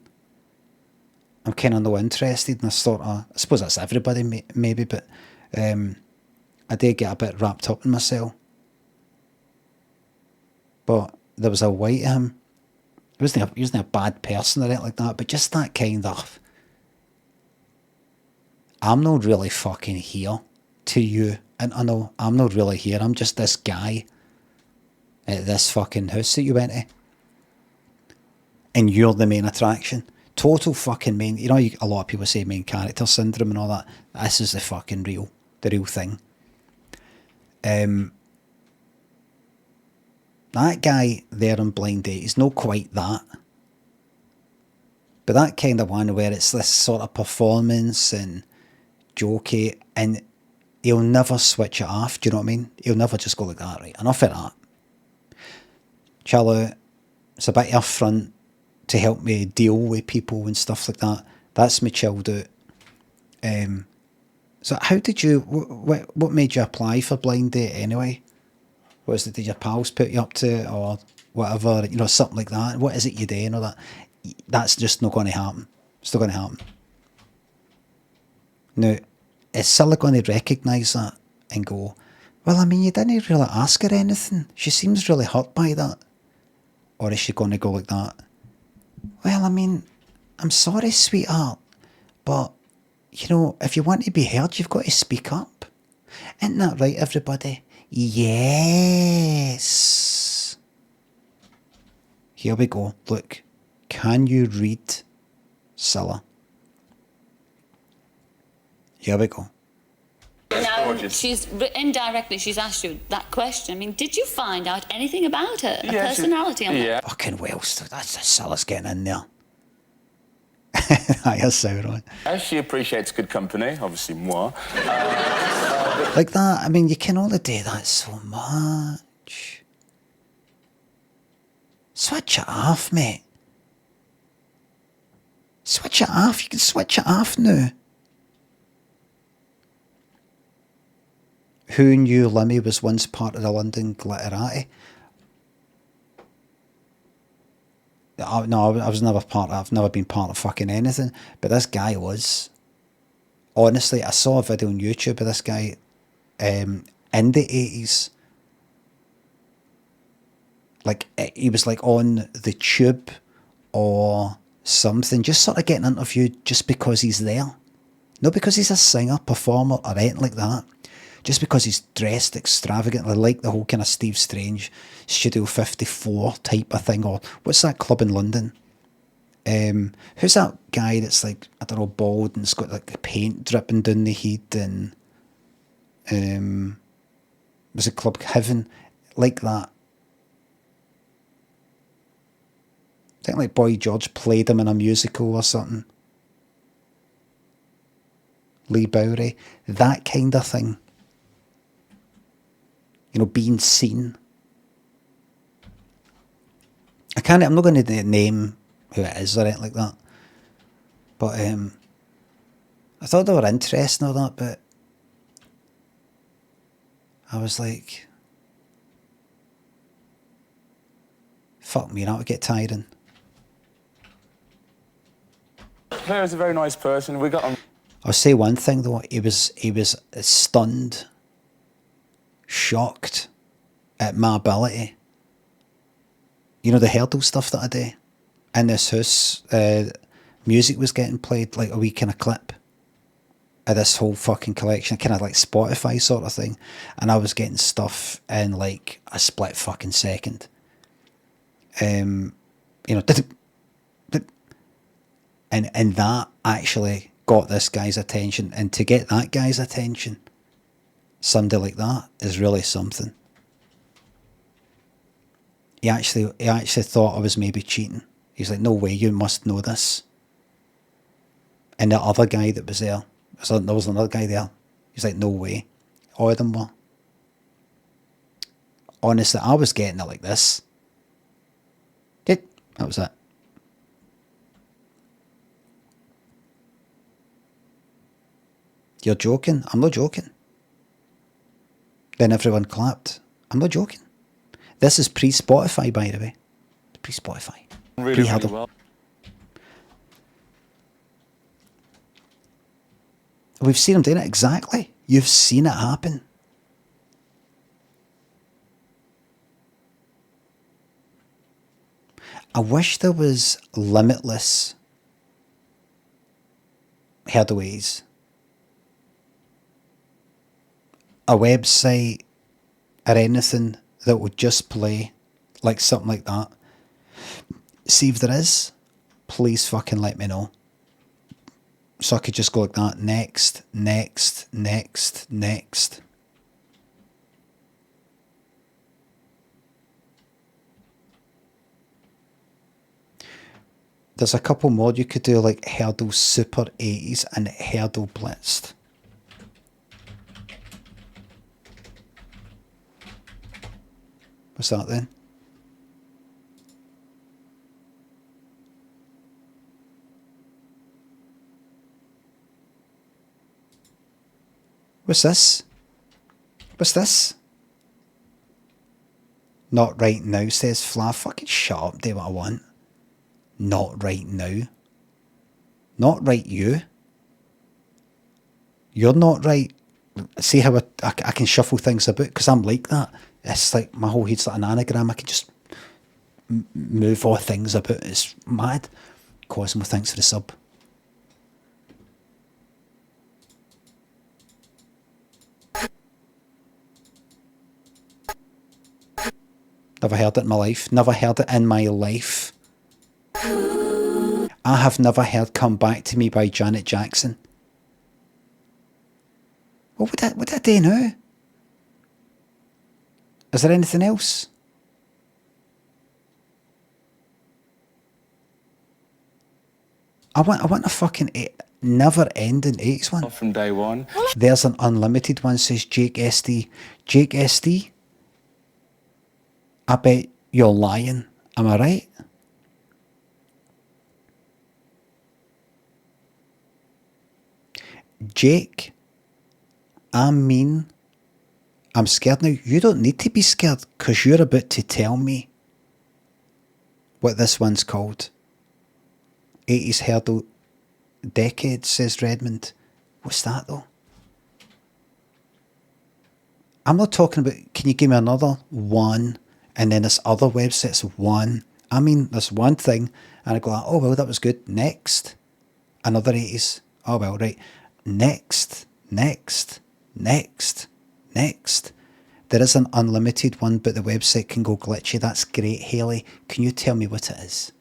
I'm kind of no interested, and I suppose that's everybody maybe, but I did get a bit wrapped up in myself. But there was a way to him. He wasn't a bad person or anything like that, but just that kind of, I'm not really fucking here to you, and I know I'm not really here, I'm just this guy at this fucking house that you went to, and you're the main attraction. Total fucking main, you know, a lot of people say main character syndrome and all that. This is the real thing. That guy there on Blind Date is not quite that. But that kind of one where it's this sort of performance and jokey, and he'll never switch it off, do you know what I mean? He'll never just go like that, right? Enough of that. Chill out. It's a bit of front to help me deal with people and stuff like that. That's me chilled out. So how did you, what made you apply for Blind Date anyway? What is it, did your pals put you up to it or whatever, you know, something like that? What is it you do and all that? That's just not going to happen. It's not going to happen. Now, is Scylla going to recognise that and go, well, I mean, you didn't really ask her anything. She seems really hurt by that. Or is she going to go like that? Well, I mean, I'm sorry, sweetheart, but, you know, if you want to be heard, you've got to speak up. Isn't that right, everybody? Yes. Here we go. Look, can you read Scylla? Here we go. Now, indirectly, she's asked you that question. I mean, did you find out anything about her? A personality on her? Fucking well, that's Scylla's getting in there. Yes, Sauron. She appreciates good company, obviously moi. Like that, I mean, you can only do that so much. Switch it off, mate. Switch it off. You can switch it off now. Who knew Limmy was once part of the London Glitterati? No, I was never part of, I've never been part of fucking anything, but this guy was. Honestly, I saw a video on YouTube of this guy in the 80s. Like, he was like on the tube or something, just sort of getting interviewed just because he's there. Not because he's a singer, performer, or anything like that. Just because he's dressed extravagantly, like the whole kind of Steve Strange Studio 54 type of thing, or what's that club in London? Who's that guy that's like, I don't know, bald and it's got like paint dripping down the head, and was it Club Heaven? Like that. I think like Boy George played him in a musical or something. Lee Bowery, that kind of thing. You know, being seen. I'm not going to name who it is or anything like that. But I thought they were interesting or that, but I was like, fuck me, that would get tiring. Claire's a very nice person. We got on. I'll say one thing though, he was stunned, shocked at my ability. You know, the hurdle stuff that I do in this house, music was getting played, like a wee kind of clip of this whole fucking collection, kind of like Spotify sort of thing, and I was getting stuff in like a split fucking second. You know, and that actually got this guy's attention, and to get that guy's attention, somebody like that is really something. He actually thought I was maybe cheating. He's like, no way, you must know this. And the other guy that was there, there was another guy there. He's like, no way. All of them were. Honestly, I was getting it like this. That was it. You're joking? I'm not joking. Then everyone clapped. I'm not joking. This is pre-Spotify, by the way. Pre-Spotify. Really well. We've seen him doing it, exactly. You've seen it happen. I wish there was limitless headaways. A website or anything that would just play like something like that. See if there is, please fucking let me know. So I could just go like that. Next, next, next, next. There's a couple more you could do, like Hurdle Super 80s and Hurdle Blitzed. What's that then? What's this? What's this? Not right now, says Flav. Fucking shut up, do what I want. Not right now. Not right you. you're not right. See how I can shuffle things about, because I'm like that. It's like my whole head's like an anagram. I can just move all things about. It's mad. Cosmo, thanks for the sub. Never heard it in my life. Never heard it in my life. I have never heard Come Back to Me by Janet Jackson. What would I do now? Is there anything else? I want a fucking never-ending 80s one. From day one. There's an unlimited one, says Jake SD. Jake SD? I bet you're lying. Am I right? Jake, I'm scared now. You don't need to be scared, because you're about to tell me what this one's called. 80s hurdle decade, says Redmond. What's that though? I'm not talking about, can you give me another one, and then this other website's one. I mean, there's one thing, and I go, oh well, that was good. Next. Another 80s. Oh well, right. Next. There is an unlimited one, but the website can go glitchy. That's great, Haley. Can you tell me what it is?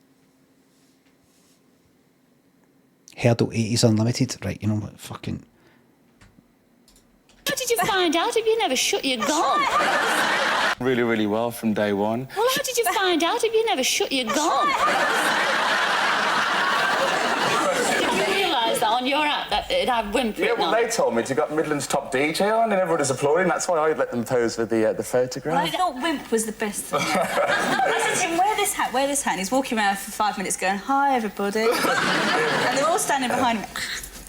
Hurdle 80s Unlimited. Right, you know what, fucking... How did you find out if you never shut your gun? Really, really well from day one. Well, how did you find out if you never shut your gun? Did you realise that on your app that it had Wimp Yeah, well, they told me to got Midland's top DJ on, and everyone was applauding. That's why I let them pose with the photograph. I thought Wimp was the best thing. I said to him, wear this hat, wear this hat. And he's walking around for 5 minutes going, hi, everybody. And they're all standing behind him.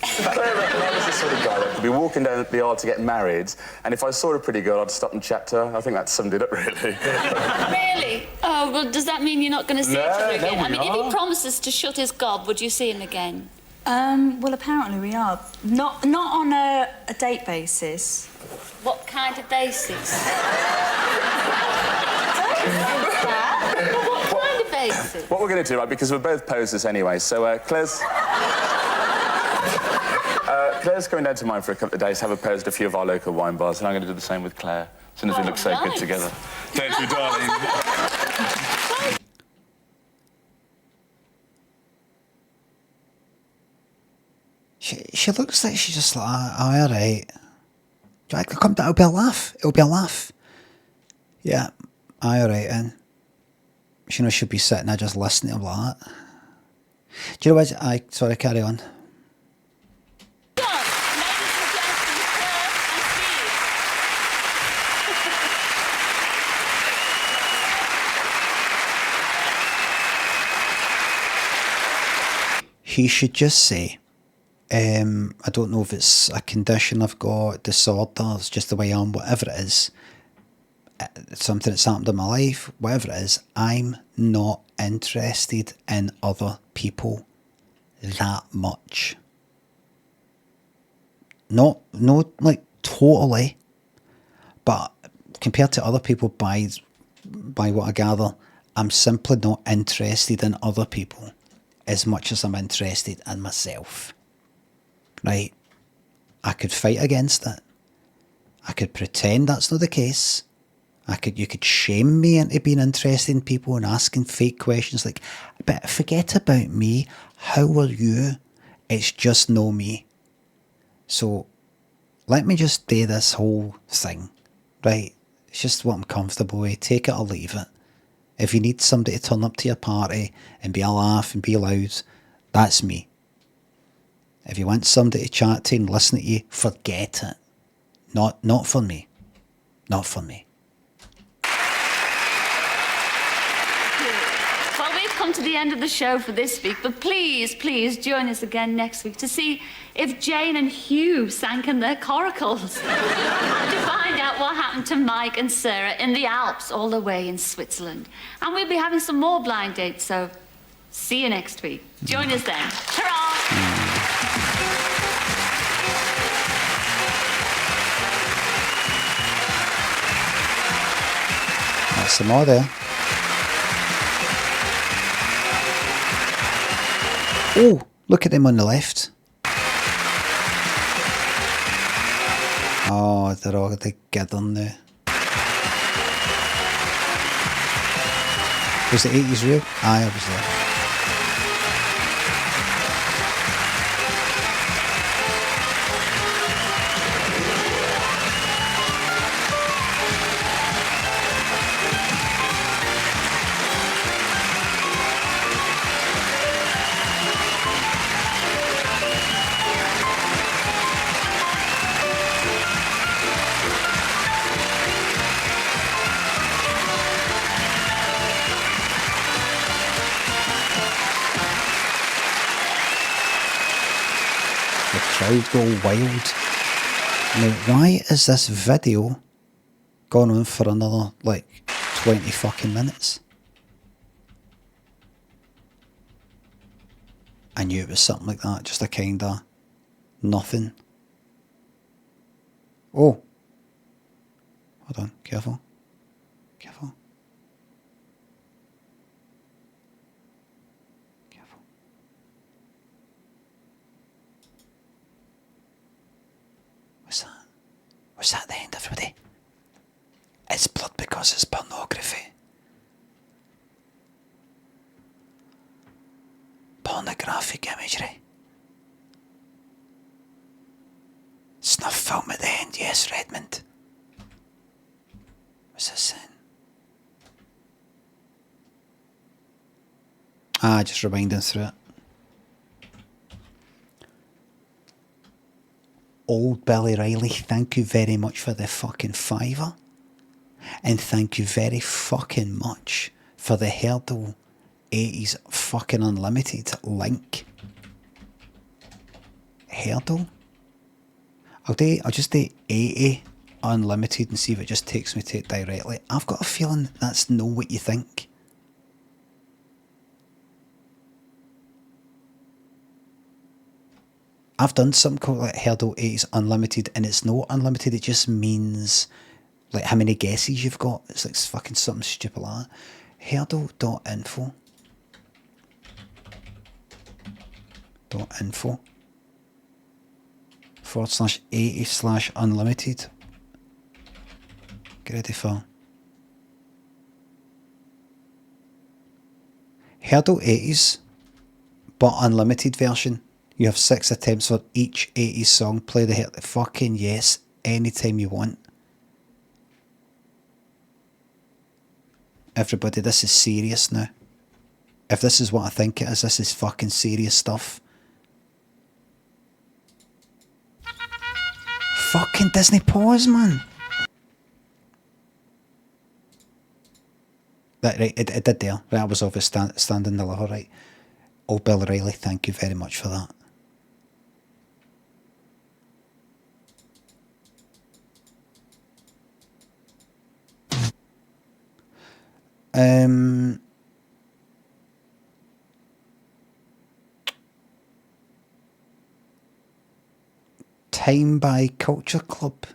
I was the sort of guy that could be walking down the aisle to get married, and if I saw a pretty girl, I'd stop and chat to her. I think that summed it up, really. Really? Oh, well, does that mean you're not going to see each other again? No, I mean, if he promises to shut his gob, would you see him again? Well, apparently we are. Not on a date basis. What kind of basis? What kind of basis? What we're going to do, right, because we're both posers anyway, so Claire's going down to mine for a couple of days to have a pose at a few of our local wine bars, and I'm going to do the same with Claire, as soon as we look so good together. Don't you, darling? She looks like she's just like, oh, all right. Come down, it'll be a laugh. It'll be a laugh. Yeah, all right, and she knows she'll be sitting there just listening to him like that. Do you know what? Sorry, carry on. He should just say, I don't know if it's a condition I've got, disorder, it's just the way I am, whatever it is, it's something that's happened in my life, whatever it is, I'm not interested in other people that much. Not like totally, but compared to other people by what I gather, I'm simply not interested in other people as much as I'm interested in myself. Right? I could fight against it. I could pretend that's not the case. You could shame me into being interested in people and asking fake questions like, but forget about me. How are you? It's just no me. So let me just do this whole thing. Right? It's just what I'm comfortable with. Take it or leave it. If you need somebody to turn up to your party and be a laugh and be loud, that's me. If you want somebody to chat to and listen to you, forget it. Not for me. Not for me. Well, we've come to the end of the show for this week, but please join us again next week to see if Jane and Hugh sank in their coracles. And to find out what happened to Mike and Sarah in the Alps all the way in Switzerland. And we'll be having some more blind dates, so see you next week. Join us then. Ta-ra! That's some more there. Oh, look at them on the left. Oh, they're all together now. Was the 80s real? Aye, I was there. Crowd go wild. Now, why is this video gone on for another like 20 fucking minutes? I knew it was something like that, just a kinda nothing. Oh, hold on, careful, careful. Was that the end, everybody? It's blood because it's pornography. Pornographic imagery. Snuff film at the end, yes, Redmond. What's this then? Ah, just rewinding through it. Old Billy Riley, thank you very much for the fucking $5. And thank you very fucking much for the Hurdle 80s fucking unlimited link. Hurdle? I'll just do 80 unlimited and see if it just takes me to it directly. I've got a feeling that's not what you think. I've done something called like Hurdle 80s Unlimited, and it's not unlimited, it just means like how many guesses you've got. It's like fucking something stupid like that. Hurdle.info /80/unlimited. Get ready for Hurdle 80s but unlimited version. You have 6 attempts for each 80s song. Play the hit. Fucking yes. Anytime you want. Everybody, this is serious now. If this is what I think it is, this is fucking serious stuff. Fucking Disney pause, man. That, right, it did there. Right, I was obvious standing deliver, right. Oh, Bill Riley, thank you very much for that. Time by Culture Club.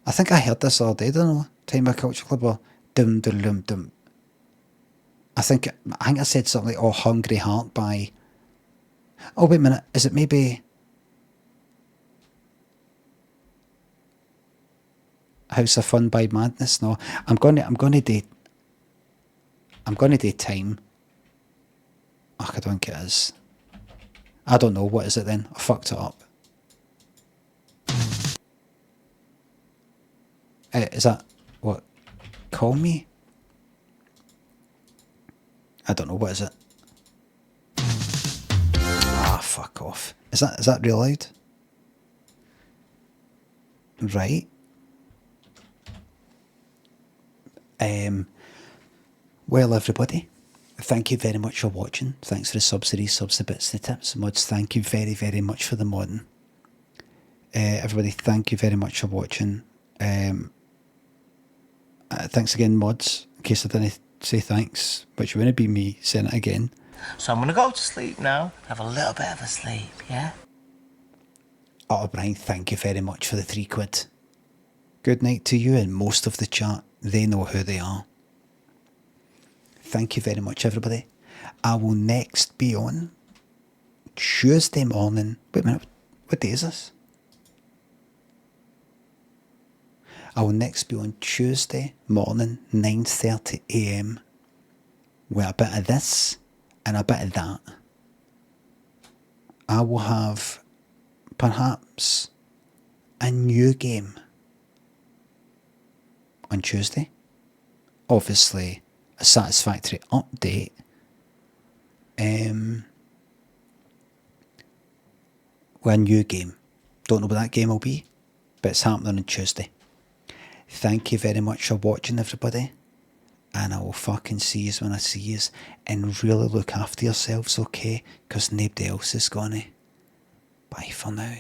I think I heard this all day, don't know. Time by Culture Club or Dum Dum Dum Dum. I think I said something like, oh, Hungry Heart by... Oh, wait a minute. Is it maybe... House of Fun by Madness? No. I'm gonna do Time. Oh, I don't think it is. I don't know. What is it then? I fucked it up. Is that... What? Call Me? I don't know. What is it? Ah, fuck off. Is that real loud? Right. Well, everybody, thank you very much for watching. Thanks for the subs, the bits, the tips, mods. Thank you very, very much for the modding. Everybody, thank you very much for watching. Thanks again, mods. In case I didn't say thanks, which wouldn't be me saying it again. So I'm going to go to sleep now, have a little bit of a sleep, yeah? Oh, Brian, thank you very much for the £3. Good night to you and most of the chat. They know who they are. Thank you very much, everybody. I will next be on Tuesday morning. Wait a minute, what day is this? I will next be on Tuesday morning, 9:30 AM, with a bit of this and a bit of that. I will have perhaps a new game on Tuesday. Obviously, a Satisfactory update. With a new game. Don't know what that game will be, but it's happening on Tuesday. Thank you very much for watching, everybody. And I will fucking see you when I see you. And really look after yourselves, okay? Because nobody else is gonna. Bye for now.